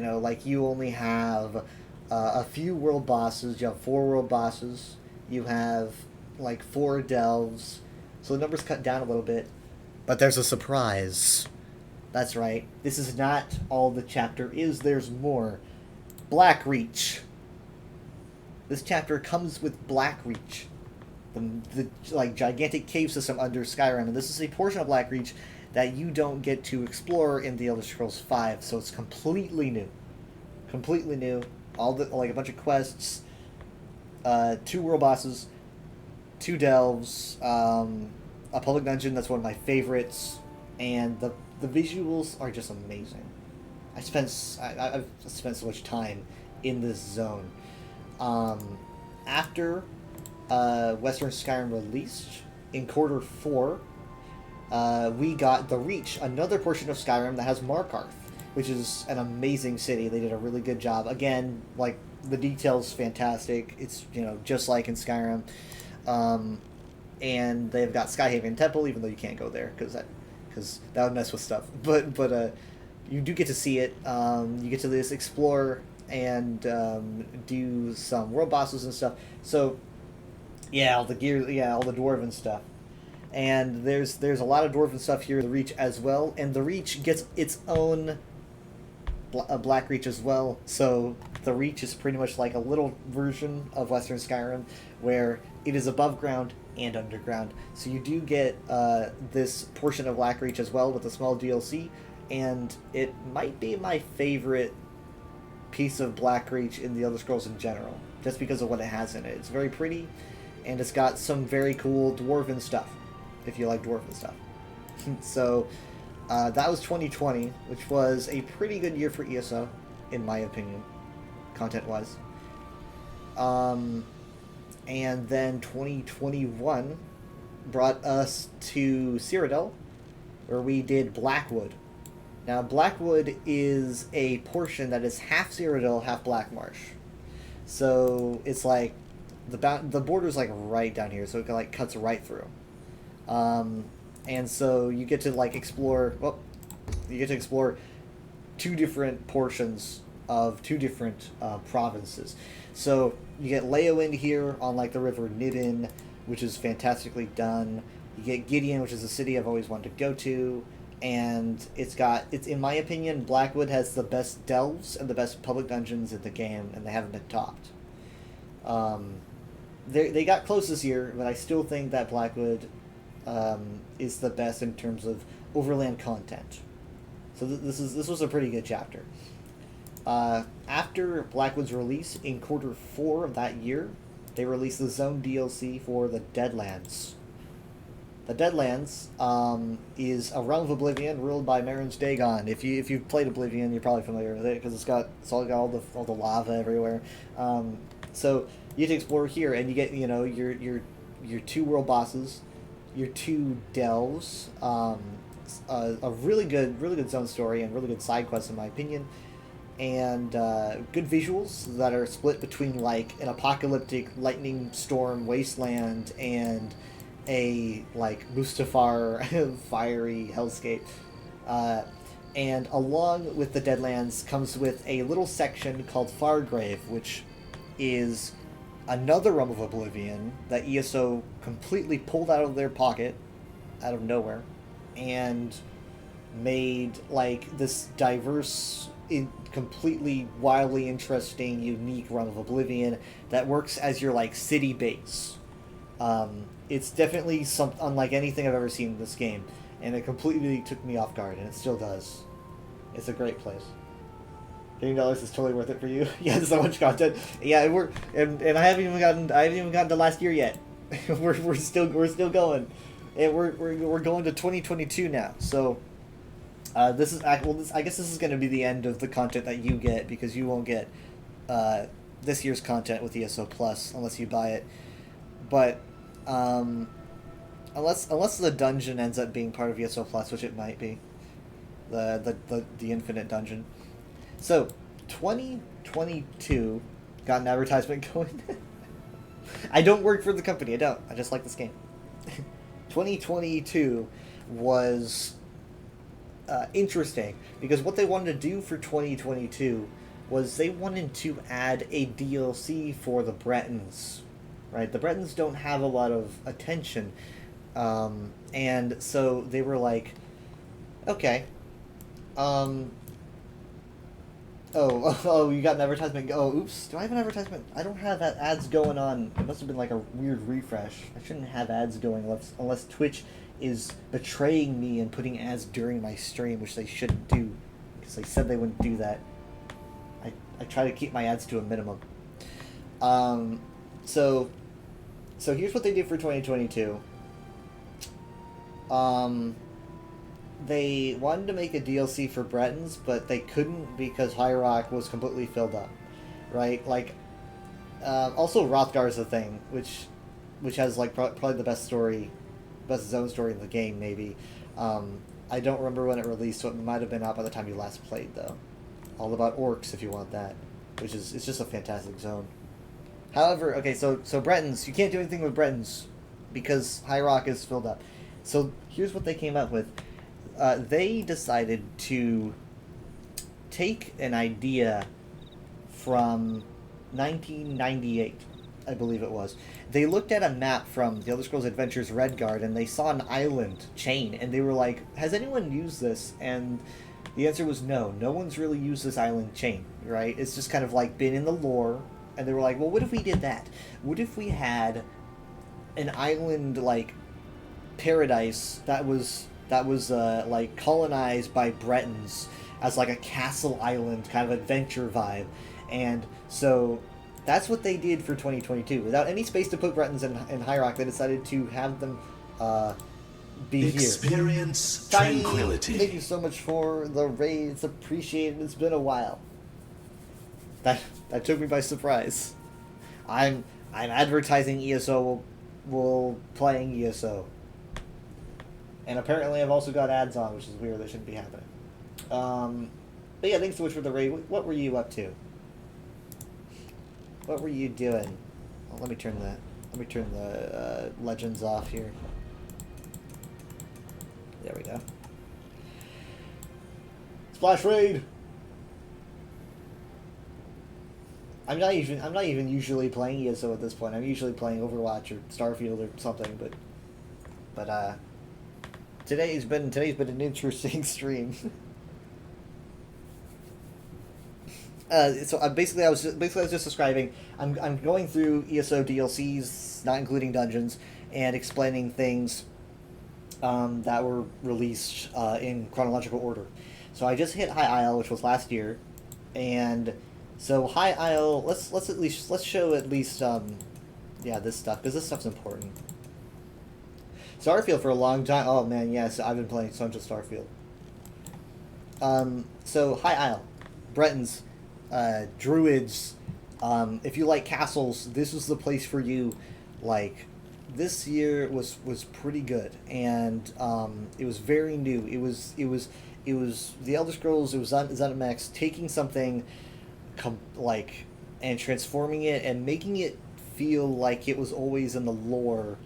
know, like you only have a few world bosses. You have 4 world bosses. You have like 4 delves. So the number's cut down a little bit. But there's a surprise. That's right. This is not all the chapter is. There's more. Blackreach. This chapter comes with Blackreach, the like gigantic cave system under Skyrim, and this is a portion of Blackreach that you don't get to explore in the Elder Scrolls V. So it's completely new. Completely new. All the like a bunch of quests, 2 world bosses, 2 delves, a public dungeon that's one of my favorites, and the visuals are just amazing. I've spent so much time in this zone. After Western Skyrim released in quarter 4, we got the Reach, another portion of Skyrim that has Markarth, which is an amazing city. They did a really good job. Again, like the details fantastic. It's, you know, just like in Skyrim. And they've got Skyhaven Temple, even though you can't go there because that would mess with stuff. But you do get to see it. You get to just explore and do some world bosses and stuff. So yeah, all the gear, yeah, all the dwarven stuff. And there's a lot of dwarven stuff here in the Reach as well, and the Reach gets its own Blackreach as well. So the Reach is pretty much like a little version of Western Skyrim, where it is above ground and underground. So you do get this portion of Blackreach as well with a small DLC, and it might be my favorite piece of Blackreach in the Elder Scrolls in general, just because of what it has in it. It's very pretty, and it's got some very cool dwarven stuff, if you like dwarven stuff. So that was 2020, which was a pretty good year for ESO, in my opinion, content-wise. And then 2021 brought us to Cyrodiil, where we did Blackwood. Now, Blackwood is a portion that is half Cyrodiil, half Blackmarsh. So it's like the border's like right down here, so it like cuts right through. And so you get to like explore. Well, you get to explore 2 different portions of 2 different provinces. So you get Leowind here on like the river Nibin, which is fantastically done. You get Gideon, which is a city I've always wanted to go to, and it's in my opinion, Blackwood has the best delves and the best public dungeons in the game, and they haven't been topped. They got close this year, but I still think that Blackwood is the best in terms of overland content. So this was a pretty good chapter. After Blackwood's release in Q4 of that year, they released the Zone DLC for the Deadlands. The Deadlands is a realm of Oblivion ruled by Marin's Dagon. If you've played Oblivion, you're probably familiar with it because it's got all the lava everywhere. So you get to explore here, and you get your 2 world bosses, your 2 delves, a really good zone story and really good side quests in my opinion, and good visuals that are split between like an apocalyptic lightning storm wasteland and a like Mustafar fiery hellscape, and along with the Deadlands comes with a little section called Fargrave, which is another realm of Oblivion that ESO completely pulled out of their pocket, out of nowhere, and made like this diverse, completely wildly interesting, unique realm of Oblivion that works as your like city base. It's definitely unlike anything I've ever seen in this game, and it completely took me off guard, and it still does. It's a great place. $80 is totally worth it for you. Yeah, there's so much content. Yeah, and I haven't even gotten to last year yet. we're still going, and we're going to 2022 now. So I guess this is going to be the end of the content that you get, because you won't get this year's content with ESO Plus unless you buy it. But unless the dungeon ends up being part of ESO Plus, which it might be, the infinite dungeon. So 2022 got an advertisement going. I don't work for the company. I just like this game. 2022 was interesting because what they wanted to do for 2022 was they wanted to add a DLC for the Bretons. Right, the Bretons don't have a lot of attention, and so they were like, okay, oh, you got an advertisement. Oh, oops, do I have an advertisement? I don't have that ads going on. It must have been like a weird refresh. I shouldn't have ads going unless Twitch is betraying me and putting ads during my stream, which they shouldn't do, because they said they wouldn't do that. I try to keep my ads to a minimum. So here's what they did for 2022. They wanted to make a DLC for Bretons, but they couldn't because High Rock was completely filled up, right? Like, also Hrothgar is a thing, which has like probably the best zone story in the game, maybe. I don't remember when it released, so it might have been out by the time you last played, though. All about orcs, if you want that, it's just a fantastic zone. However, okay, so Bretons, you can't do anything with Bretons because High Rock is filled up. So here's what they came up with. They decided to take an idea from 1998, I believe it was. They looked at a map from The Elder Scrolls Adventures Redguard, and they saw an island chain, and they were like, has anyone used this? And the answer was no. No one's really used this island chain, right? It's just kind of like been in the lore. And they were like, well, what if we did that? What if we had an island, like, paradise that was like, colonized by Bretons as, like, a castle island kind of adventure vibe? And so that's what they did for 2022. Without any space to put Bretons in High Rock, they decided to have them be Experience here. tranquility. Thank you so much for the raid. It's appreciated. It's been a while. That took me by surprise. I'm advertising ESO while playing ESO. And apparently I've also got ads on, which is weird. That shouldn't be happening. But yeah, thanks so much for the raid. What were you up to? What were you doing? Oh, let me turn the legends off here. There we go. Splash raid. I'm not even usually playing ESO at this point. I'm usually playing Overwatch or Starfield or something, but today's been an interesting stream. So I was just describing. I'm going through ESO DLCs, not including dungeons, and explaining things that were released in chronological order. So I just hit High Isle, which was last year, and so High Isle. Let's show at least yeah, this stuff, because this stuff's important. Starfield for a long time. Oh man, yes, I've been playing so much of Starfield. So High Isle, Bretons, Druids. If you like castles, this was the place for you. Like, this year was pretty good, and it was very new. It was the Elder Scrolls. It was ZeniMax taking something, and transforming it and making it feel like it was always in the lore,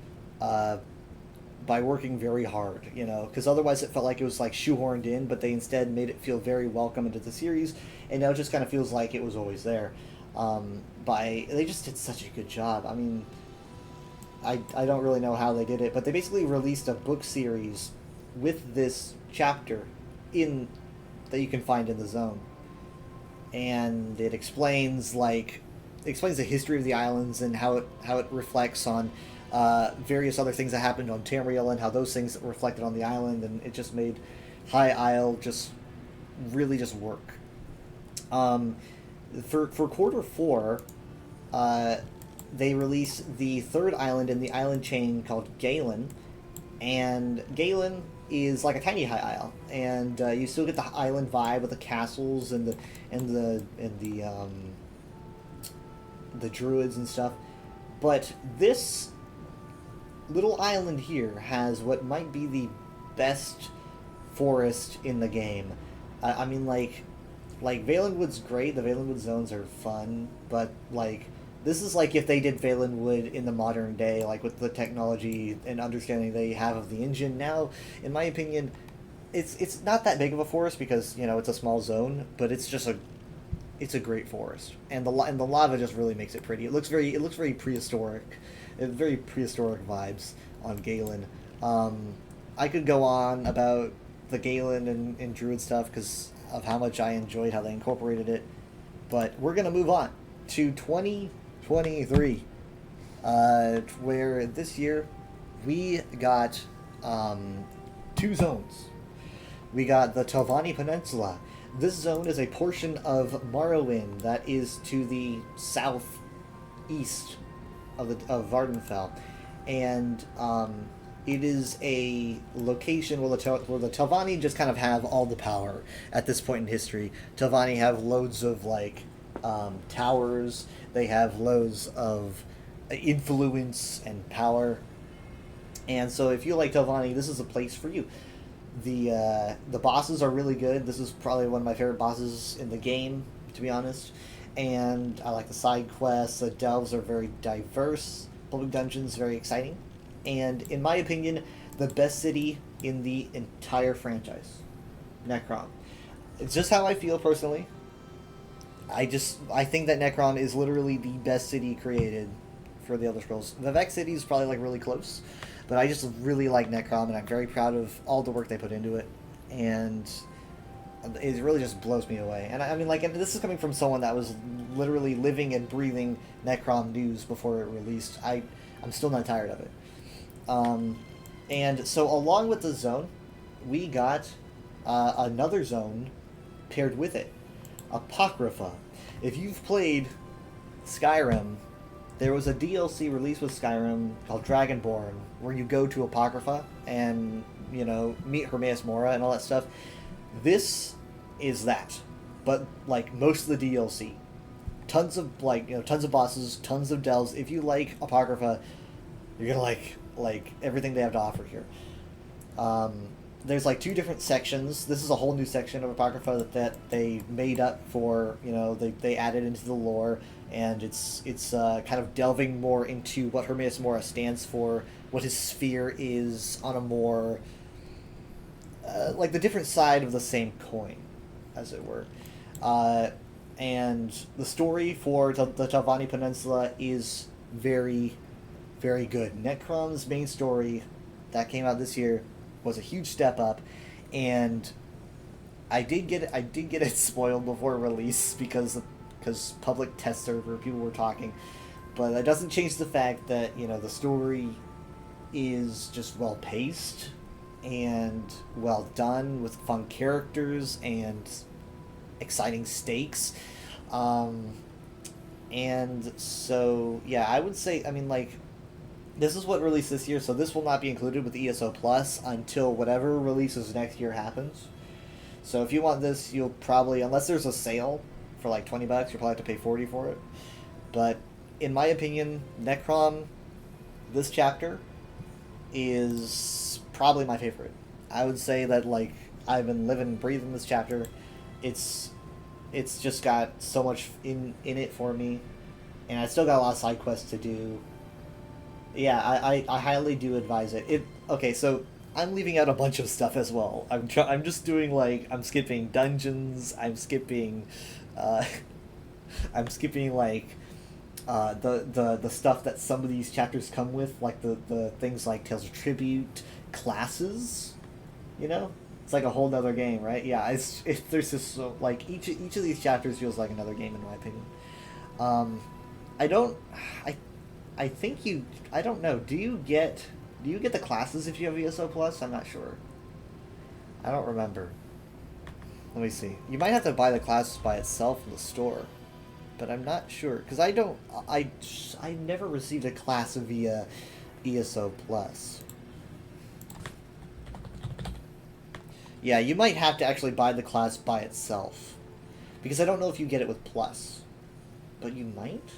by working very hard, because otherwise it felt like it was like shoehorned in, but they instead made it feel very welcome into the series, and now it just kind of feels like it was always there. They just did such a good job. I mean, I don't really know how they did it, but they basically released a book series with this chapter that you can find in the Zone, and it explains the history of the islands and how it reflects on various other things that happened on Tamriel and how those things reflected on the island, and it just made High Isle just really just work. For quarter 4, they released the third island in the island chain called Galen, and Galen is like a tiny High Isle, and you still get the island vibe with the castles and the druids and stuff, but this little island here has what might be the best forest in the game. I mean, like Valenwood's great. The Valenwood zones are fun, but this is like if they did Valenwood in the modern day, like with the technology and understanding they have of the engine. Now, in my opinion, it's not that big of a forest because it's a small zone, but it's a great forest, and the lava just really makes it pretty. It looks very prehistoric. Very prehistoric vibes on Galen. I could go on about the Galen and Druid stuff because of how much I enjoyed how they incorporated it, but we're gonna move on to 2023, where this year we got 2 zones. We got the Telvanni Peninsula. This zone is a portion of Morrowind that is to the southeast of Vardenfell, and it is a location where the Telvanni just kind of have all the power at this point in history. Telvanni have loads of towers. They have loads of influence and power, and so if you like Telvanni, this is a place for you. The bosses are really good. This is probably one of my favorite bosses in the game, to be honest. And I like the side quests. The delves are very diverse. Public dungeons very exciting. And in my opinion, the best city in the entire franchise, Necrom. It's just how I feel personally. I think that Necrom is literally the best city created for the Elder Scrolls. Vivec City is probably really close, but I just really like Necrom, and I'm very proud of all the work they put into it. And it really just blows me away. And I mean, and this is coming from someone that was literally living and breathing Necrom news before it released. I'm still not tired of it. And so along with the zone, we got another zone paired with it, Apocrypha. If you've played Skyrim, there was a DLC released with Skyrim called Dragonborn, where you go to Apocrypha and meet Hermaeus Mora and all that stuff. This is that, but most of the DLC, tons of tons of bosses, tons of delves. If you like Apocrypha, you're gonna like everything they have to offer here. There's 2 different sections. This is a whole new section of Apocrypha that they made up for. They added into the lore, and it's kind of delving more into what Hermaeus Mora stands for, what his sphere is on a more the different side of the same coin, as it were. And the story for the Telvanni Peninsula is very, very good. Necrom's main story that came out this year was a huge step up, and I did get it spoiled before release because public test server people were talking, but that doesn't change the fact that the story is just well paced, and well done with fun characters and exciting stakes. And so, yeah, I would say, I mean, like, this is what released this year, so this will not be included with ESO Plus until whatever releases next year happens. So if you want this, you'll probably, unless there's a sale for like $20, you'll probably have to pay $40 for it. But in my opinion, Necrom, this chapter, is probably my favorite. I would say that, like, I've been living and breathing this chapter. It's just got so much in it for me, and I still got a lot of side quests to do. Yeah, I highly do advise it. Okay, so I'm leaving out a bunch of stuff as well. I'm just doing, like, I'm skipping dungeons. I'm skipping, I'm skipping, like, the stuff that some of these chapters come with, like the things like Tales of Tribute, classes. You know, it's like a whole nother game, right? Yeah, there's just so, like, each of these chapters feels like another game in my opinion. I think I don't know. Do you get the classes if you have ESO Plus? I'm not sure. I don't remember. Let me see. You might have to buy the classes by itself in the store, but I'm not sure because I never received a class via ESO Plus. Yeah, you might have to actually buy the class by itself, because I don't know if you get it with Plus, but you might.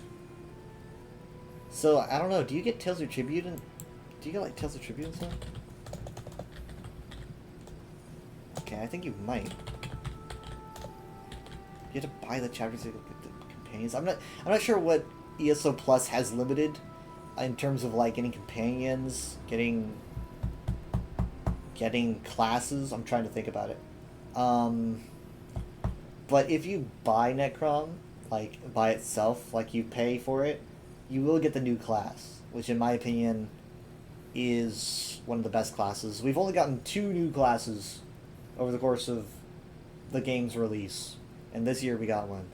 So, I don't know, do you get Tales of Tribute and... Do you get, like, Tales of Tribute and stuff? Okay, I think you might. You have to buy the chapters to get the companions. I'm not sure what ESO Plus has limited in terms of, like, getting companions, getting classes. I'm trying to think about it. But if you buy Necrom, like, by itself, like, you pay for it, you will get the new class, which in my opinion is one of the best classes. We've only gotten 2 new classes over the course of the game's release, and this year we got 1.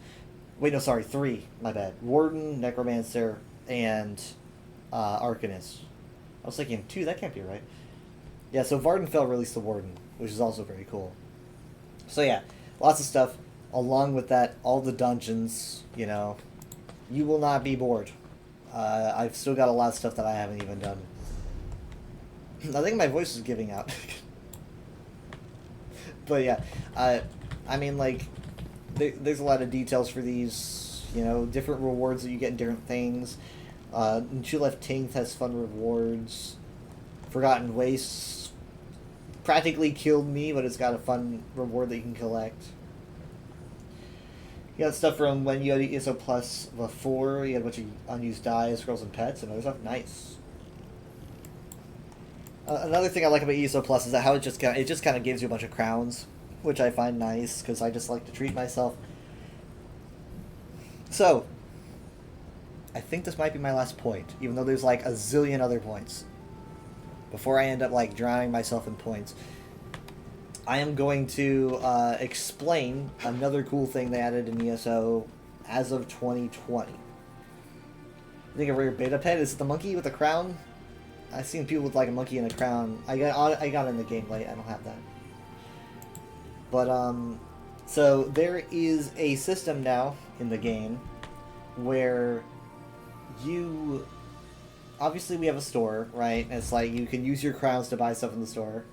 Wait, no, sorry, 3. My bad. Warden, Necromancer, and Arcanist. I was thinking 2. That can't be right. Yeah, so Vardenfell released the Warden, which is also very cool. So yeah, lots of stuff. Along with that, all the dungeons. You know, you will not be bored. I've still got a lot of stuff that I haven't even done. I think my voice is giving out. But yeah, I mean, like, there's a lot of details for these, you know, different rewards that you get in different things. Chulef Tinth has fun rewards. Forgotten Wastes practically killed me, but it's got a fun reward that you can collect. You got stuff from when you had ESO Plus before. You had a bunch of unused dies, scrolls, and pets, and other stuff. Nice. Another thing I like about ESO Plus is that how it just kind of gives you a bunch of crowns, which I find nice because I just like to treat myself. So, I think this might be my last point, even though there's like a zillion other points. Before I end up like drowning myself in points, I am going to explain another cool thing they added in ESO as of 2020. I think a rare beta pet is it the monkey with a crown. I've seen people with like a monkey and a crown. I got it in the game late. I don't have that. But so there is a system now in the game where you obviously we have a store, right? And it's like you can use your crowns to buy stuff in the store.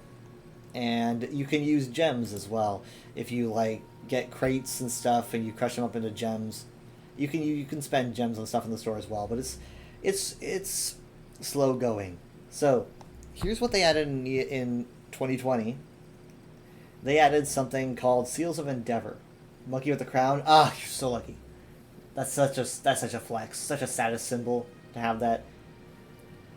And you can use gems as well. If you like get crates and stuff and you crush them up into gems, you can spend gems on stuff in the store as well. But it's slow going. So here's what they added in 2020. They added something called Seals of Endeavor. Monkey with the crown. Ah, you're so lucky. That's such a flex, such a status symbol to have that.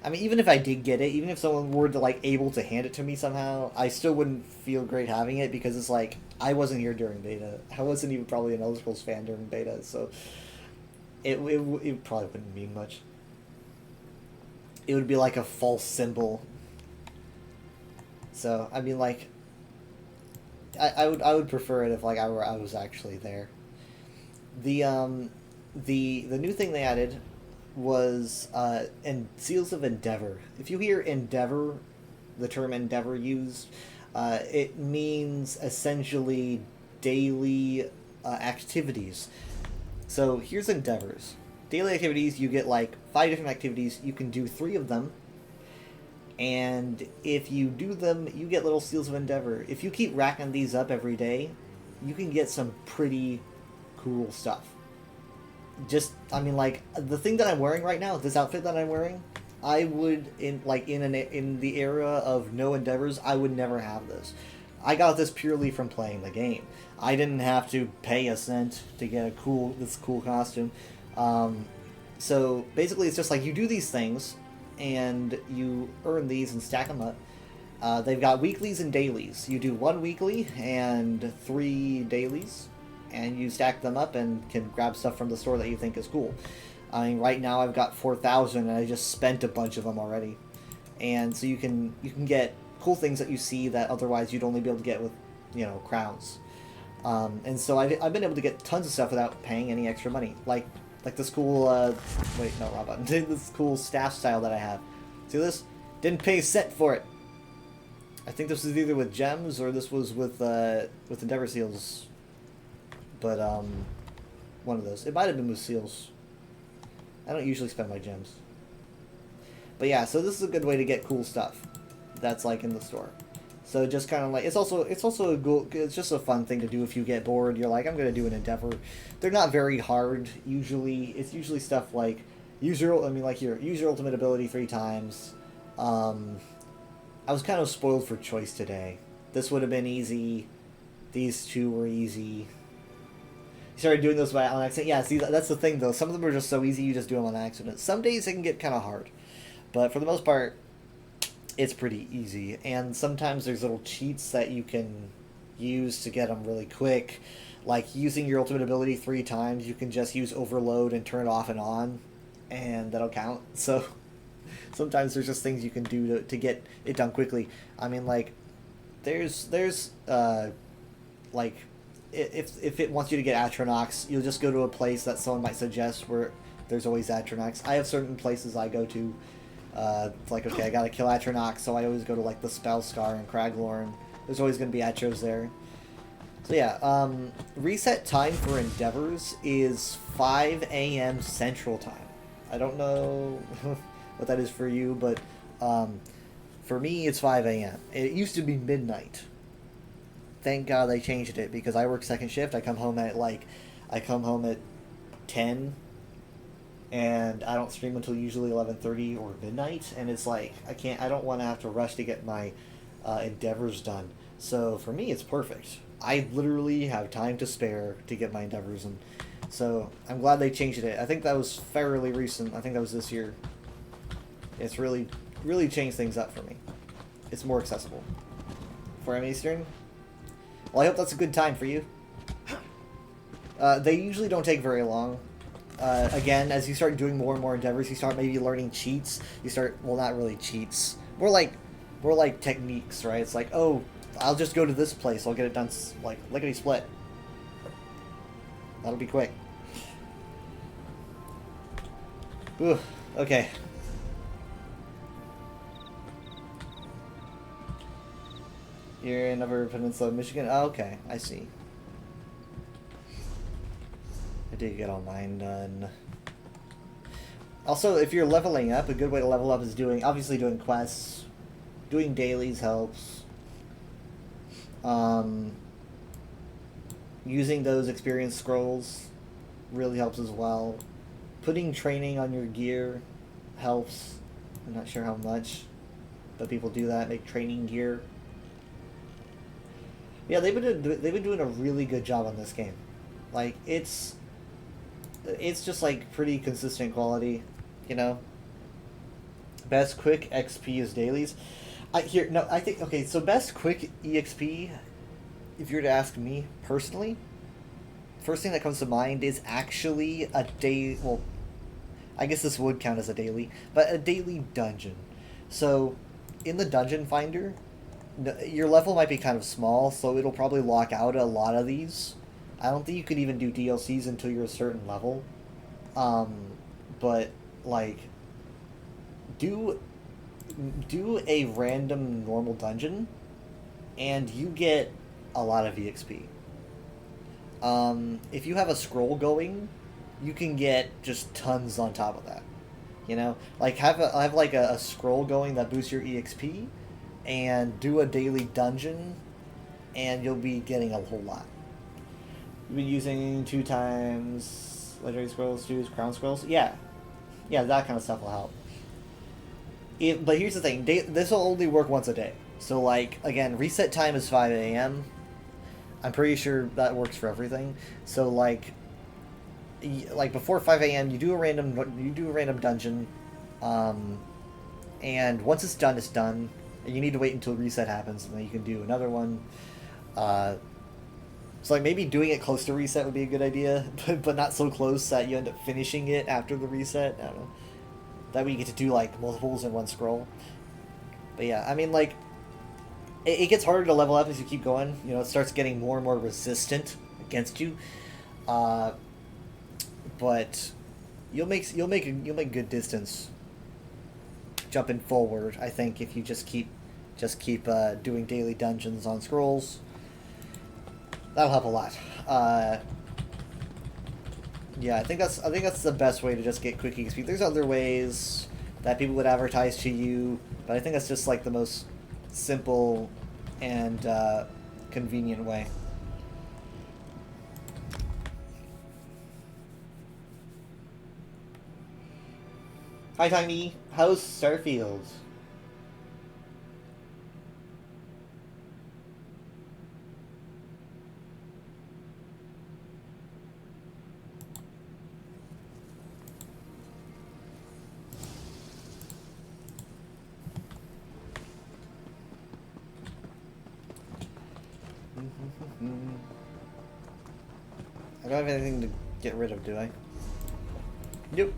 I mean, even if I did get it, even if someone were to like able to hand it to me somehow, I still wouldn't feel great having it because it's like I wasn't here during beta. I wasn't even probably an Elder Scrolls fan during beta, so it probably wouldn't mean much. It would be like a false symbol. So I mean, like, I would prefer it if like I was actually there. The new thing they added was and Seals of Endeavor. If you hear Endeavor, the term endeavor used. It means essentially daily activities. So here's endeavors. Daily activities, you get like 5 different activities. You can do 3 of them. And if you do them, you get little seals of endeavor. If you keep racking these up every day, you can get some pretty cool stuff. Just, I mean, like, the thing that I'm wearing right now, this outfit that I'm wearing, I would, in the era of no endeavors, I would never have this. I got this purely from playing the game. I didn't have to pay a cent to get this cool costume. So basically, it's just like you do these things, and you earn these and stack them up. They've got weeklies and dailies. You do 1 weekly and 3 dailies, and you stack them up and can grab stuff from the store that you think is cool. I mean, right now I've got 4,000, and I just spent a bunch of them already. And so you can get cool things that you see that otherwise you'd only be able to get with, you know, crowns. And so I've been able to get tons of stuff without paying any extra money. Like this cool, wait, no, wrong button. This cool staff style that I have. See this? Didn't pay a cent for it. I think this was either with gems or this was with Endeavor Seals. But, one of those. It might have been with Seals. I don't usually spend my gems. But yeah, so this is a good way to get cool stuff that's like in the store. So just kind of like, it's also it's just a fun thing to do if you get bored. You're like, I'm going to do an endeavor. They're not very hard usually. It's usually stuff like use your ultimate ability 3 times. I was kind of spoiled for choice today. This would have been easy. These 2 were easy. You started doing those on accident. Yeah, see, that's the thing though. Some of them are just so easy you just do them on accident. Some days they can get kind of hard. But for the most part, it's pretty easy. And sometimes there's little cheats that you can use to get them really quick. Like using your ultimate ability 3 times, you can just use overload and turn it off and on, and that'll count. So sometimes there's just things you can do to get it done quickly. I mean, like, there's like, if it wants you to get Atronox, you'll just go to a place that someone might suggest where there's always Atronox. I have certain places I go to. It's like, okay, I gotta kill Atronox, so I always go to, like, the Spellscar and Craglorn. There's always gonna be Atros there. So yeah, reset time for Endeavors is 5 a.m. Central Time. I don't know what that is for you, but for me, it's 5 a.m. It used to be midnight. Thank God they changed it, because I work second shift. I come home at 10, and I don't stream until usually 11:30 or midnight, and it's like, I don't want to have to rush to get my endeavors done. So for me, it's perfect. I literally have time to spare to get my endeavors, and so I'm glad they changed it. I think that was fairly recent. I think that was this year. It's really changed things up for me. It's more accessible. 4 a.m. Eastern? Well, I hope that's a good time for you. They usually don't take very long. Again, as you start doing more and more endeavors, you start maybe learning cheats. You start, well, not really cheats. More like techniques, right? It's like, oh, I'll just go to this place. I'll get it done, like, lickety-split. That'll be quick. Ooh, okay. You're in Upper Peninsula, Michigan? Oh, okay, I see. I did get all mine done. Also, if you're leveling up, a good way to level up is obviously doing quests. Doing dailies helps. Using those experience scrolls really helps as well. Putting training on your gear helps. I'm not sure how much, but people do that, make training gear. Yeah, they've been doing a really good job on this game. Like, it's just like pretty consistent quality, you know. Best quick XP is dailies. I think, okay, so best quick EXP, if you were to ask me personally, first thing that comes to mind is actually a day. Well, I guess this would count as a daily, but a daily dungeon. So in the dungeon finder, your level might be kind of small, so it'll probably lock out a lot of these. I don't think you could even do DLCs until you're a certain level. But, like, do do a random normal dungeon, and you get a lot of EXP. If you have a scroll going, you can get just tons on top of that. You know, like have a scroll going that boosts your EXP, and do a daily dungeon, and you'll be getting a whole lot. You've been using 2 times legendary scrolls, 2 crown scrolls. Yeah, that kind of stuff will help. But here's the thing: this will only work once a day. So like again, reset time is 5 a.m. I'm pretty sure that works for everything. So like before 5 a.m. you do a random dungeon, and once it's done, it's done. You need to wait until reset happens, and then you can do another one. So like maybe doing it close to reset would be a good idea, but not so close that you end up finishing it after the reset. I don't know. That way you get to do like multiples in one scroll. But yeah, I mean like it gets harder to level up as you keep going. You know, it starts getting more and more resistant against you. But you'll make good distance jumping forward, I think, if you just keep doing daily dungeons on scrolls. That'll help a lot. Yeah, I think that's the best way to just get quick XP. There's other ways that people would advertise to you, but I think that's just like the most simple and convenient way. Hi, Tiny. How's Starfield? I don't have anything to get rid of, do I? Nope.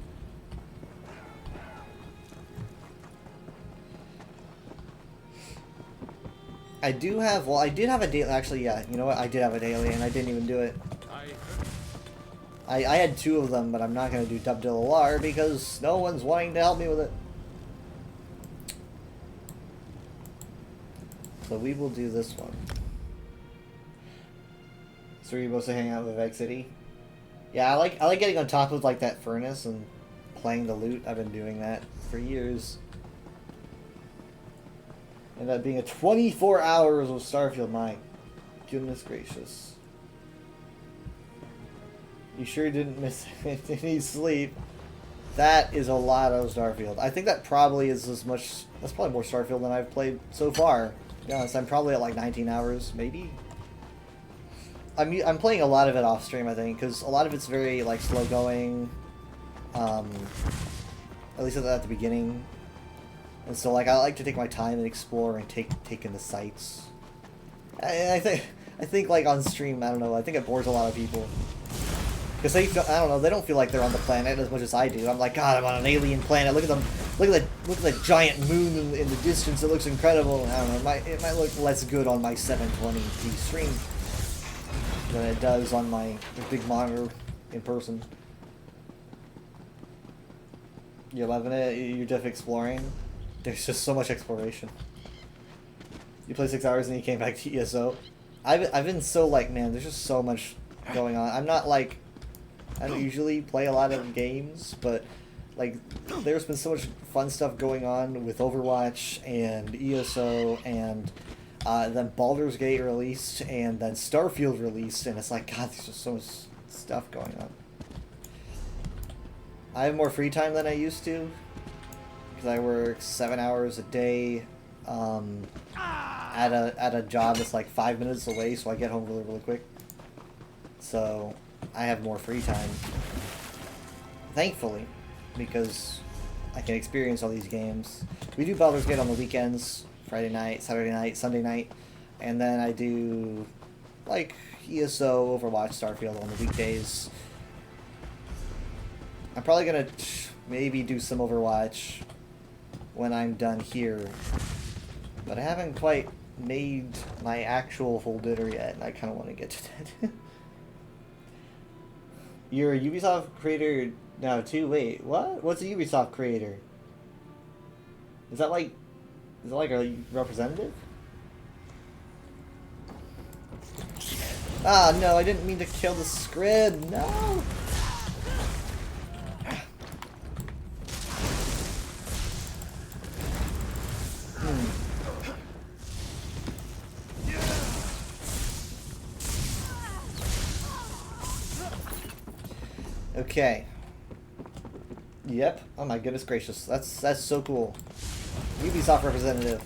I did have a daily, actually, yeah, you know what, I did have a daily, and I didn't even do it. I had 2 of them, but I'm not going to do Dubdil Alar, because no one's wanting to help me with it. So we will do this one. So you're supposed to hang out with Vex City? Yeah, I like getting on top of, like, that furnace and playing the loot. I've been doing that for years. Ended up being a 24 hours of Starfield. My goodness gracious. You sure didn't miss any sleep. That is a lot of Starfield. I think that probably is as much... That's probably more Starfield than I've played so far. To be honest, I'm probably at like 19 hours, maybe? I'm playing a lot of it off stream, I think, because a lot of it's very like slow going. At least at the beginning. And so, like, I like to take my time and explore and take in the sights. I think, like, on stream, I don't know, I think it bores a lot of people. Because they, I don't know, they don't feel like they're on the planet as much as I do. I'm like, God, I'm on an alien planet. Look at the giant moon in the distance. It looks incredible. I don't know, it might look less good on my 720p stream than it does on my big monitor in person. You're loving it? You're just exploring? There's just so much exploration. You play 6 hours and you came back to ESO. I've been so like, man, there's just so much going on. I'm not like, I don't usually play a lot of games, but like there's been so much fun stuff going on with Overwatch and ESO, and then Baldur's Gate released, and then Starfield released, and it's like, God, there's just so much stuff going on. I have more free time than I used to, because I work 7 hours a day at a job that's like 5 minutes away, so I get home really, really quick. So I have more free time, thankfully, because I can experience all these games. We do Baldur's Gate on the weekends, Friday night, Saturday night, Sunday night, and then I do like ESO, Overwatch, Starfield on the weekdays. I'm probably gonna maybe do some Overwatch when I'm done here, but I haven't quite made my actual full dinner yet, and I kind of want to get to that. You're a Ubisoft creator now too? Wait, what? What's a Ubisoft creator? Is that like a representative? Ah, no, I didn't mean to kill the squid. No. Okay. Yep. Oh my goodness gracious. That's so cool. Ubisoft representative.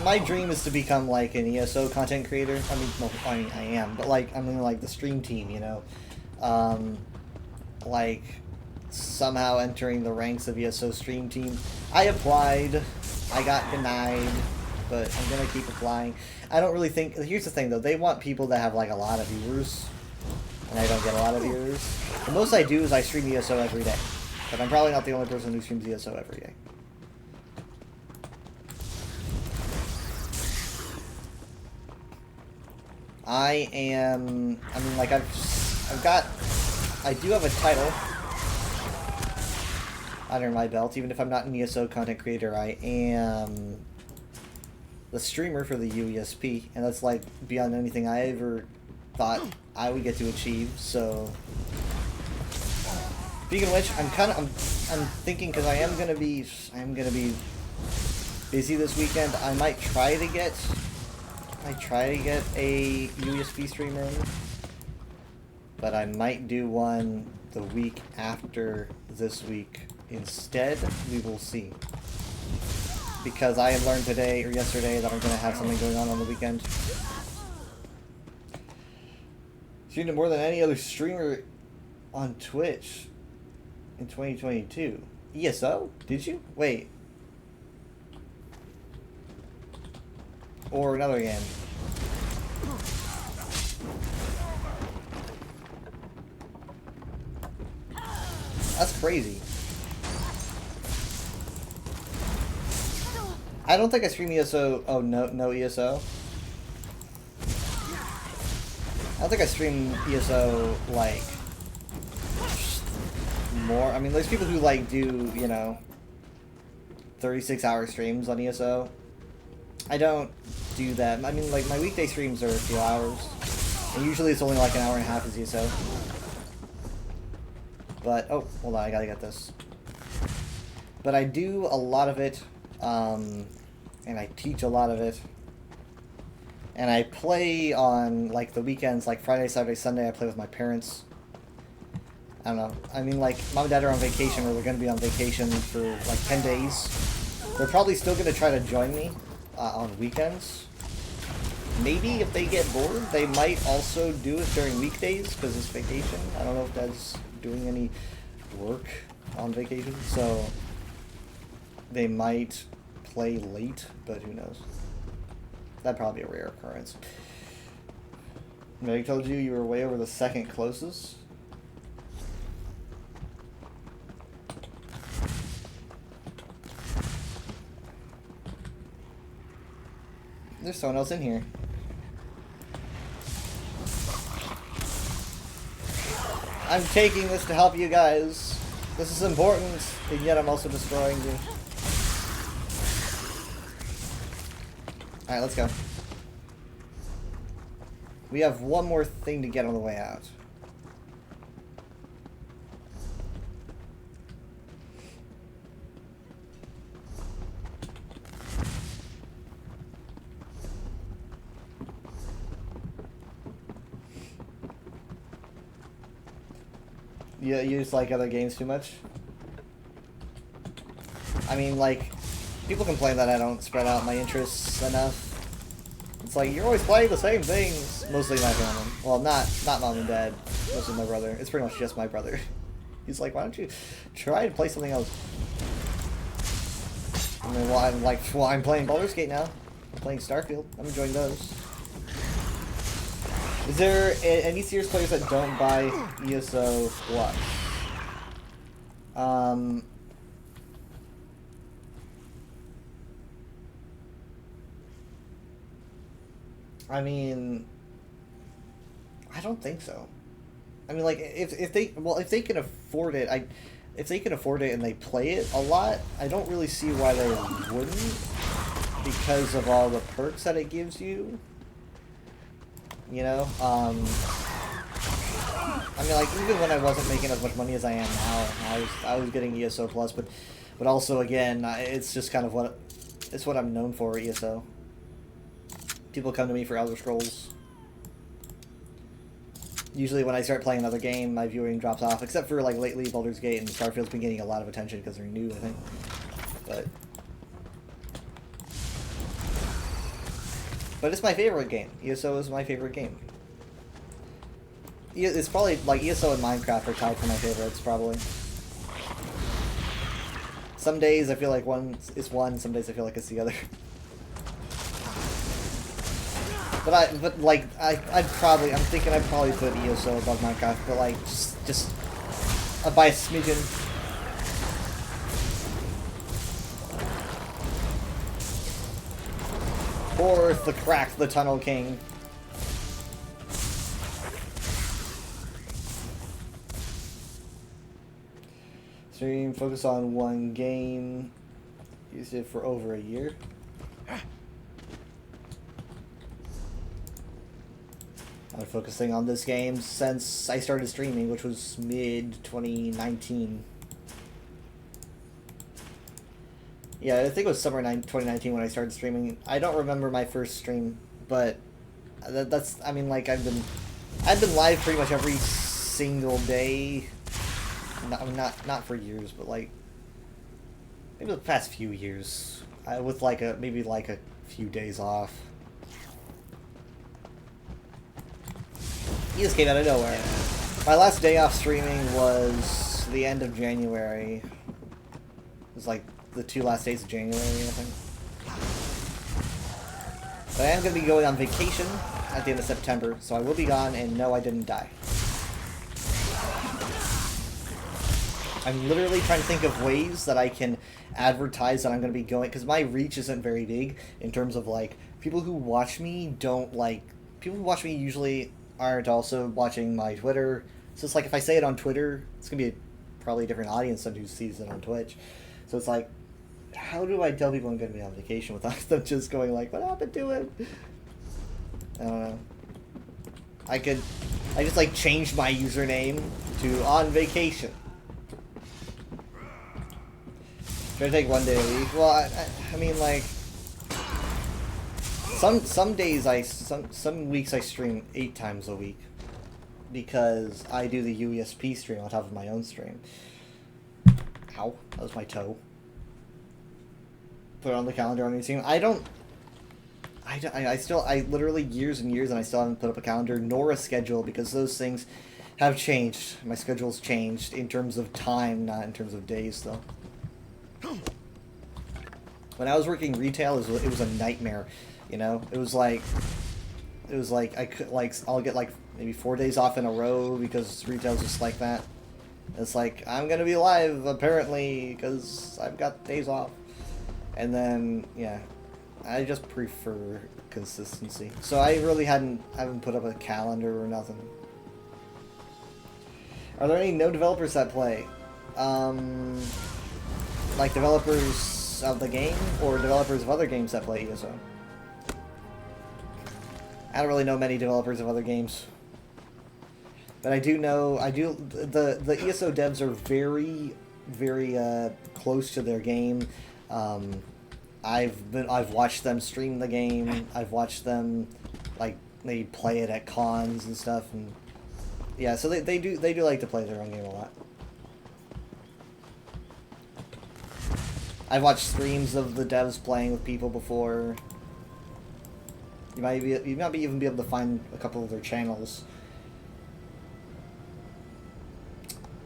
My dream is to become like an ESO content creator. I mean, well, I am, but like, I mean, like the stream team, you know, like somehow entering the ranks of ESO stream team. I applied, I got denied, but I'm gonna keep applying. I don't really think. Here's the thing, though. They want people that have like a lot of viewers, and I don't get a lot of viewers. The most I do is I stream ESO every day, but I'm probably not the only person who streams ESO every day. I mean, like, I do have a title under my belt, even if I'm not an ESO content creator. I am the streamer for the UESP, and that's, like, beyond anything I ever thought I would get to achieve, so... Speaking of which, I'm thinking, because I am gonna be busy this weekend, I might try to get a UESP stream in, but I might do one the week after this week instead. We will see. Because I had learned today or yesterday that I'm going to have something going on the weekend. Streamed more than any other streamer on Twitch in 2022. ESO? Did you? Wait. Or another game. That's crazy. I don't think I stream ESO. Oh, no ESO. I don't think I stream ESO, like, more. I mean, there's people who, like, do, you know, 36-hour streams on ESO. I don't do that. I mean, like, my weekday streams are a few hours. And usually it's only like an hour and a half as ESO. But, oh, hold on, I gotta get this. But I do a lot of it, and I teach a lot of it. And I play on, like, the weekends, like Friday, Saturday, Sunday, I play with my parents. I don't know. I mean, like, Mom and Dad are on vacation, or they're gonna be on vacation for, like, 10 days. They're probably still gonna try to join me. On weekends. Maybe if they get bored, they might also do it during weekdays because it's vacation. I don't know if Dad's doing any work on vacation, so they might play late, but who knows. That'd probably be a rare occurrence. Meg told you were way over the second closest. There's someone else in here. I'm taking this to help you guys. This is important, and yet I'm also destroying you. Alright, let's go. We have one more thing to get on the way out. You just like other games too much? I mean, like, people complain that I don't spread out my interests enough. It's like, you're always playing the same things. Mostly my family. Well, not Mom and Dad. Mostly my brother. It's pretty much just my brother. He's like, why don't you try to play something else? I mean, well, I'm playing Baldur's Gate now. I'm playing Starfield. I'm enjoying those. Is there any serious players that don't buy ESO Plus? Um, I mean, I don't think so. I mean, like, if they can afford it, if they can afford it and they play it a lot, I don't really see why they wouldn't, because of all the perks that it gives you. You know, I mean, like, even when I wasn't making as much money as I am now, I was getting ESO plus, but also again, it's just kind of what I'm known for, ESO. People come to me for Elder Scrolls. Usually when I start playing another game, my viewing drops off, except for, like, lately Baldur's Gate and Starfield's been getting a lot of attention because they're new, I think. But it's my favorite game. ESO is my favorite game. It's probably, like, ESO and Minecraft are tied for my favorites, probably. Some days I feel like one is one, some days I feel like it's the other. I'm thinking I'd probably put ESO above Minecraft, but like, just by a smidgen. Forth the crack, the Tunnel King. Stream, focus on one game. Used it for over a year. I've been focusing on this game since I started streaming, which was mid-2019. Yeah, I think it was summer 2019 when I started streaming. I don't remember my first stream, but that's, I mean, like, I've been live pretty much every single day. Not for years, but like maybe the past few years, with like maybe a few days off. He just came out of nowhere. My last day off streaming was the end of January. It was like the 2 last days of January, I think. But I am going to be going on vacation at the end of September, so I will be gone, and no, I didn't die. I'm literally trying to think of ways that I can advertise that I'm going to be going, because my reach isn't very big in terms of, like, people who watch me people who watch me usually aren't also watching my Twitter. So it's like, if I say it on Twitter, it's going to be probably a different audience than who sees it on Twitch. So it's like, how do I tell people I'm going to be on vacation without them just going like, what happened to it? I don't know. I just like changed my username to on vacation. Try to take one day a week. Well, I mean, like, some days some weeks I stream 8 times a week because I do the UESP stream on top of my own stream. Ow, that was my toe. Put it on the calendar on your team. I literally years and years and I still haven't put up a calendar nor a schedule because those things have changed. My schedule's changed in terms of time, not in terms of days, though. When I was working retail, it was a nightmare, you know? It was like I could, like, I'll get like maybe 4 days off in a row because retail's just like that. It's like, I'm gonna be live, apparently, because I've got days off. And then, yeah, I just prefer consistency. So I really haven't put up a calendar or nothing. Are there any no developers that play? Like developers of the game or developers of other games that play ESO? I don't really know many developers of other games. But I do know, the ESO devs are very, very close to their game. I've watched them stream the game. I've watched them, like, they play it at cons and stuff, and yeah, so they do like to play their own game a lot. I've watched streams of the devs playing with people before. You might even be able to find a couple of their channels.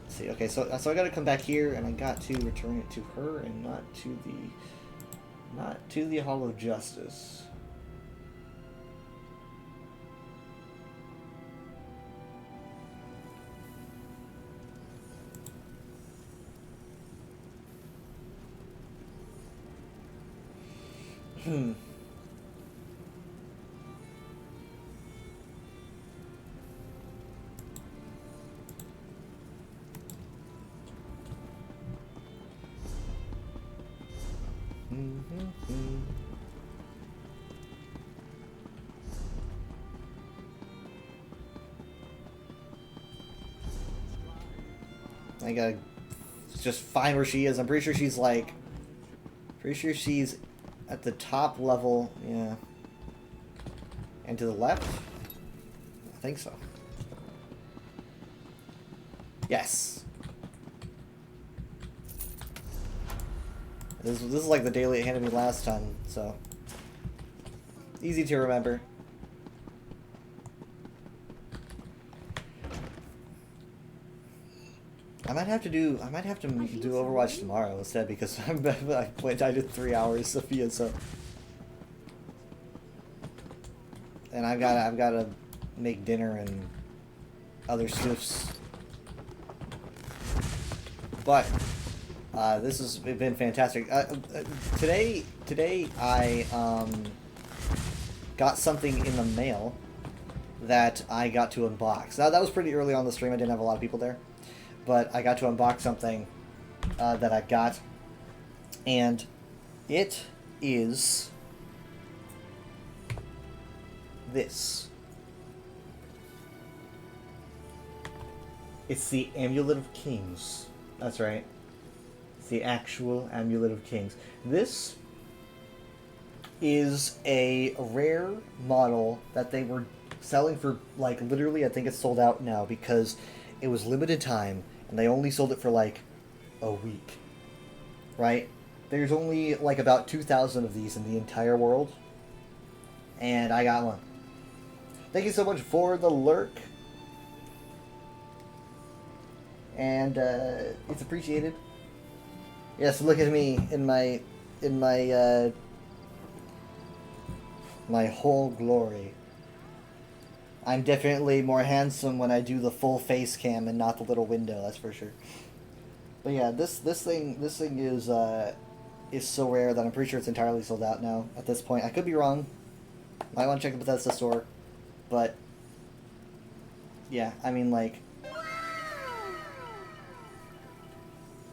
Let's see, okay, so I got to come back here, and I got to return it to her, and not to the Hall of Justice. Hmm. I gotta just find where she is. I'm pretty sure she's like... Pretty sure she's at the top level. Yeah. And to the left? I think so. Yes. This is like the daily it handed me last time, so... Easy to remember. I might have to do Overwatch tomorrow instead because I did 3 hours, Sophia. So, and I've gotta make dinner and other stuffs. But this has been fantastic. Today I got something in the mail that I got to unbox. Now that was pretty early on the stream. I didn't have a lot of people there. But I got to unbox something that I got, and it is this. It's the Amulet of Kings. That's right. It's the actual Amulet of Kings. This is a rare model that they were selling for, like, literally, I think it's sold out now because it was limited time. And they only sold it for like a week, right? There's only like about 2,000 of these in the entire world, and I got one. Thank you so much for the lurk, and it's appreciated. Yes, look at me in my my whole glory. I'm definitely more handsome when I do the full face cam and not the little window, that's for sure. But yeah, this thing is so rare that I'm pretty sure it's entirely sold out now at this point. I could be wrong. Might want to check the Bethesda store. But yeah, I mean, like,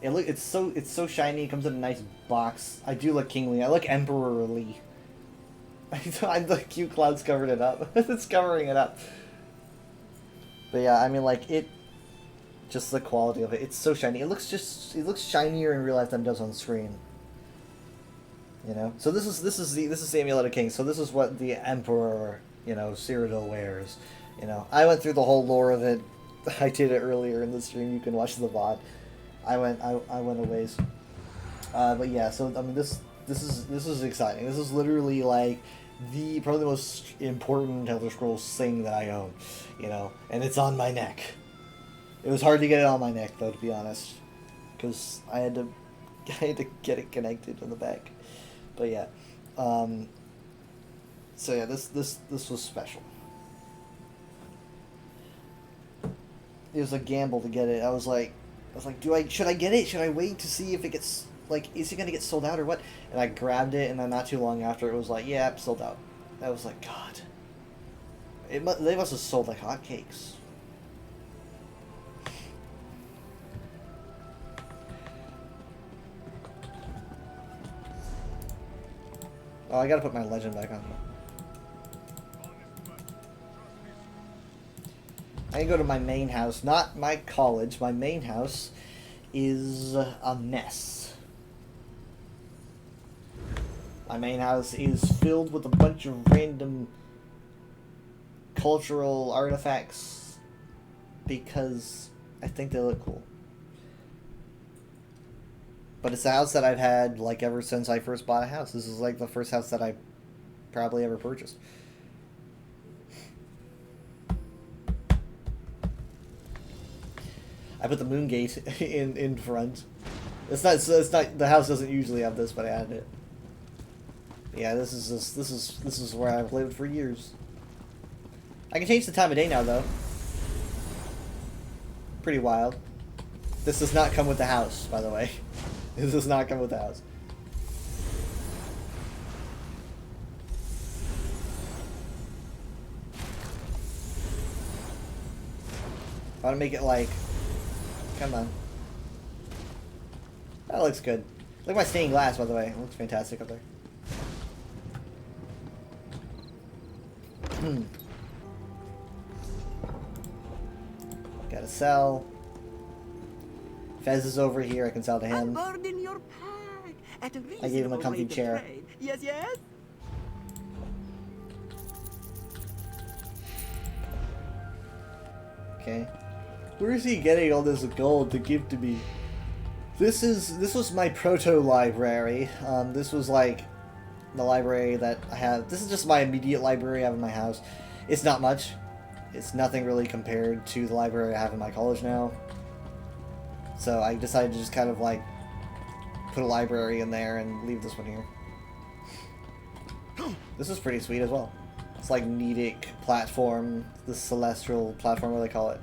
it's so shiny, it comes in a nice box. I do look kingly. I look emperorly. The cute cloud's covered it up. It's covering it up. But yeah, I mean, like, just the quality of it. It's so shiny. It looks shinier in real life than it does on screen. You know. So this is the Amulet of Kings. So this is what the Emperor, Cyrodiil wears. You know. I went through the whole lore of it. I did it earlier in the stream. You can watch the VOD. I went a ways. But yeah. So I mean, this is exciting. This is literally like probably the most important Elder Scrolls thing that I own, and it's on my neck. It was hard to get it on my neck though, to be honest, because I had to get it connected in the back. But yeah, so yeah, this was special. It was a gamble to get it. I was like, should I get it? Should I wait to see if it gets, like, is it gonna get sold out or what? And I grabbed it, and then not too long after, it was like, yeah, sold out. I was like, God, they must have sold like hotcakes. Oh, I gotta put my legend back on. I can go to my main house, not my college. My main house is a mess. My main house is filled with a bunch of random cultural artifacts because I think they look cool. But it's a house that I've had, like, ever since I first bought a house. This is, like, the first house that I probably ever purchased. I put the moon gate in front. It's not the house doesn't usually have this, but I added it. Yeah, this is where I've lived for years. I can change the time of day now, though. Pretty wild. This does not come with the house, by the way. This does not come with the house. I want to make it like... Come on. That looks good. Look at my stained glass, by the way. It looks fantastic up there. Gotta sell. Fez is over here. I can sell to him. Unburden your pack at a I gave him a reasonable comfy rate of chair. trade. Yes, yes. Okay. Where is he getting all this gold to give to me? This was my proto library. This was like the library that I have. This is just my immediate library I have in my house. It's not much. It's nothing really compared to the library I have in my college now. So I decided to just kind of like put a library in there and leave this one here. This is pretty sweet as well. It's like Nedic platform, the celestial platform, what do they call it?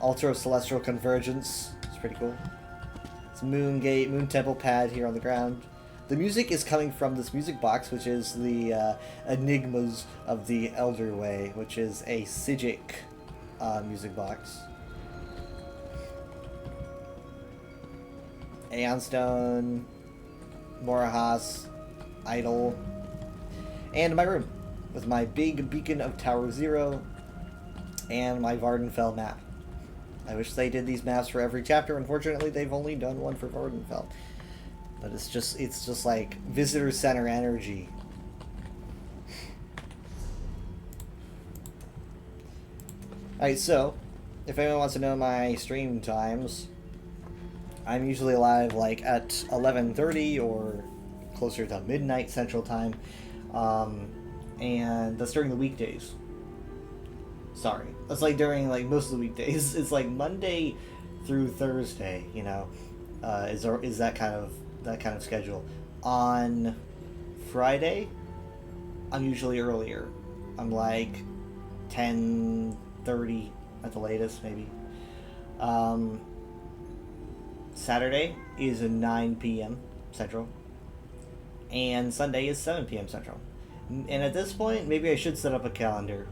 Altar of Celestial Convergence. It's pretty cool. It's Moon Gate, Moon Temple pad here on the ground. The music is coming from this music box, which is the Enigmas of the Elder Way, which is a Psijic music box. Aeon Stone, Morahas, Idol, and my room with my big beacon of Tower Zero and my Vardenfell map. I wish they did these maps for every chapter. Unfortunately, they've only done one for Vardenfell. But it's just like visitor center energy. Alright, so if anyone wants to know my stream times, I'm usually live like at 11:30 or closer to midnight Central Time, and that's during the weekdays. Sorry, that's like during like most of the weekdays. It's like Monday through Thursday, you know, is that kind of schedule. On Friday, I'm usually earlier. I'm like 10:30 at the latest, maybe. Saturday is a 9 p.m. Central, and Sunday is 7 p.m. Central. And at this point, maybe I should set up a calendar.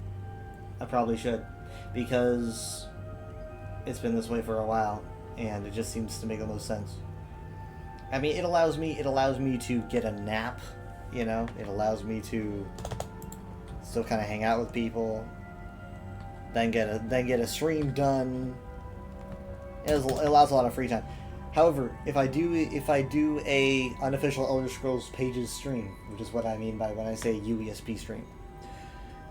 I probably should, because it's been this way for a while, and it just seems to make the most sense. I mean, it allows me to get a nap, you know. It allows me to still kind of hang out with people, then get a stream done. It allows a lot of free time. However, if I do a unofficial Elder Scrolls Pages stream, which is what I mean by when I say UESP stream,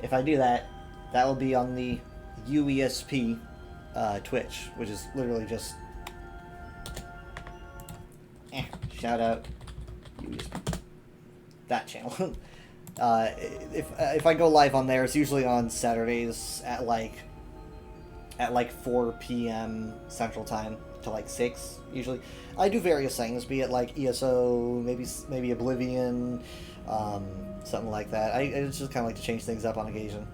if I do that, that will be on the UESP Twitch, which is literally just shout out UESP, that channel. If I go live on there, it's usually on Saturdays at like 4 p.m. Central Time to like 6 usually. I do various things, be it like ESO, maybe Oblivion, something like that. I just kind of like to change things up on occasion.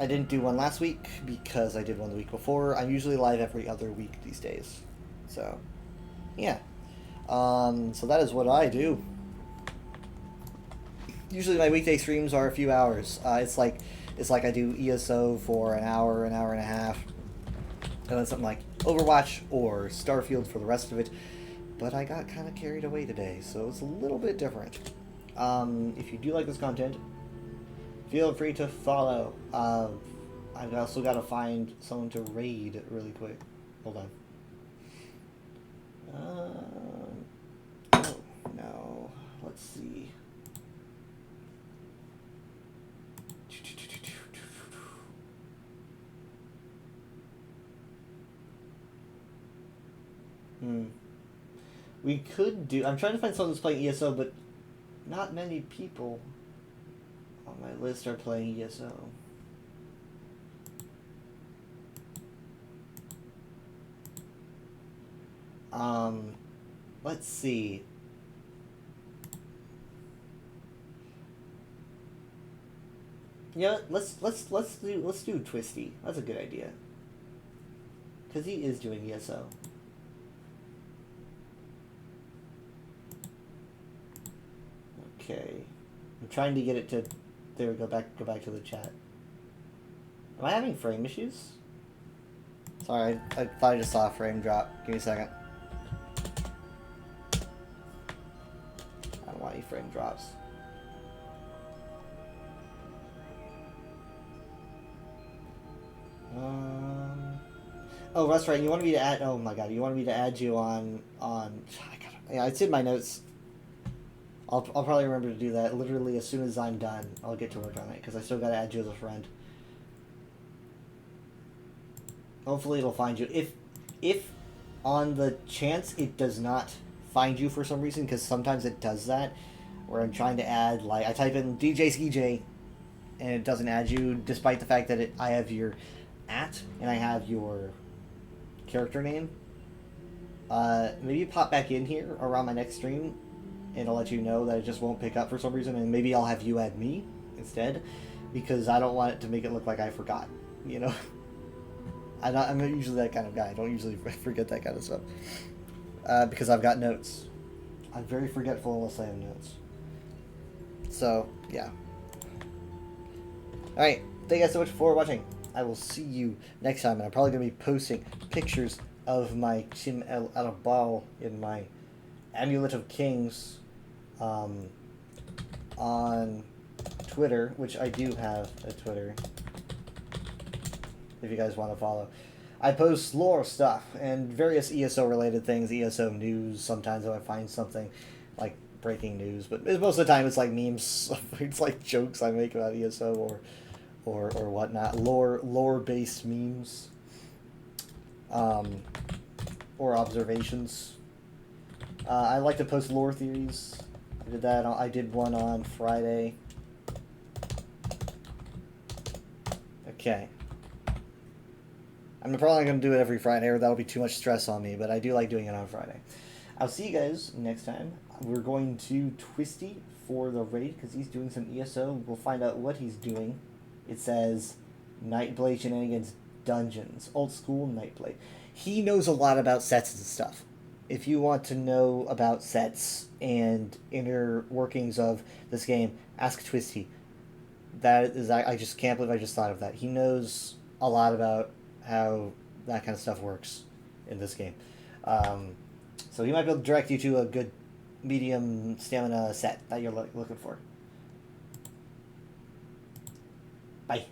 I didn't do one last week because I did one the week before. I'm usually live every other week these days. So, yeah. So that is what I do. Usually my weekday streams are a few hours. It's like I do ESO for an hour and a half, and then something like Overwatch or Starfield for the rest of it. But I got kind of carried away today, so it's a little bit different. If you do like this content, feel free to follow. I've also got to find someone to raid really quick. Hold on. Oh, no. Let's see. We could do... I'm trying to find someone who's playing ESO, but not many people on my list are playing ESO. Let's see. Yeah, let's do Twisty. That's a good idea. Cause he is doing ESO. Okay. I'm trying to get it to... There we go. Go back to the chat. Am I having frame issues? Sorry, I thought I just saw a frame drop. Give me a second. I don't want any frame drops. Oh, that's right. You wanted me to add. Oh my god, you wanted me to add you on. Yeah, it's in my notes. I'll probably remember to do that literally as soon as I'm done. I'll get to work on it because I still gotta add you as a friend. Hopefully it'll find you. If on the chance it does not find you for some reason, because sometimes it does that, where I'm trying to add, like, I type in DJ SkiJ and it doesn't add you, despite the fact that I have your @ and I have your character name. Maybe you pop back in here around my next stream and I'll let you know that it just won't pick up for some reason, and maybe I'll have you add me instead, because I don't want it to make it look like I forgot, you know? I'm not usually that kind of guy. I don't usually forget that kind of stuff. Because I've got notes. I'm very forgetful unless I have notes. So, yeah. Alright, thank you guys so much for watching. I will see you next time, and I'm probably going to be posting pictures of my Chim El Arabal in my Amulet of Kings on Twitter, which I do have a Twitter, if you guys want to follow. I post lore stuff and various ESO related things, ESO news. Sometimes if I find something like breaking news, but most of the time it's like memes. It's like jokes I make about ESO or whatnot, lore based memes, or observations. I like to post lore theories. I did that. I did one on Friday. Okay. I'm probably not going to do it every Friday, or that'll be too much stress on me, but I do like doing it on Friday. I'll see you guys next time. We're going to Twisty for the raid, because he's doing some ESO. We'll find out what he's doing. It says Nightblade Shenanigans Dungeons. Old school Nightblade. He knows a lot about sets and stuff. If you want to know about sets and inner workings of this game, ask Twisty. That is, I just can't believe I just thought of that. He knows a lot about how that kind of stuff works in this game. So he might be able to direct you to a good medium stamina set that you're looking for. Bye.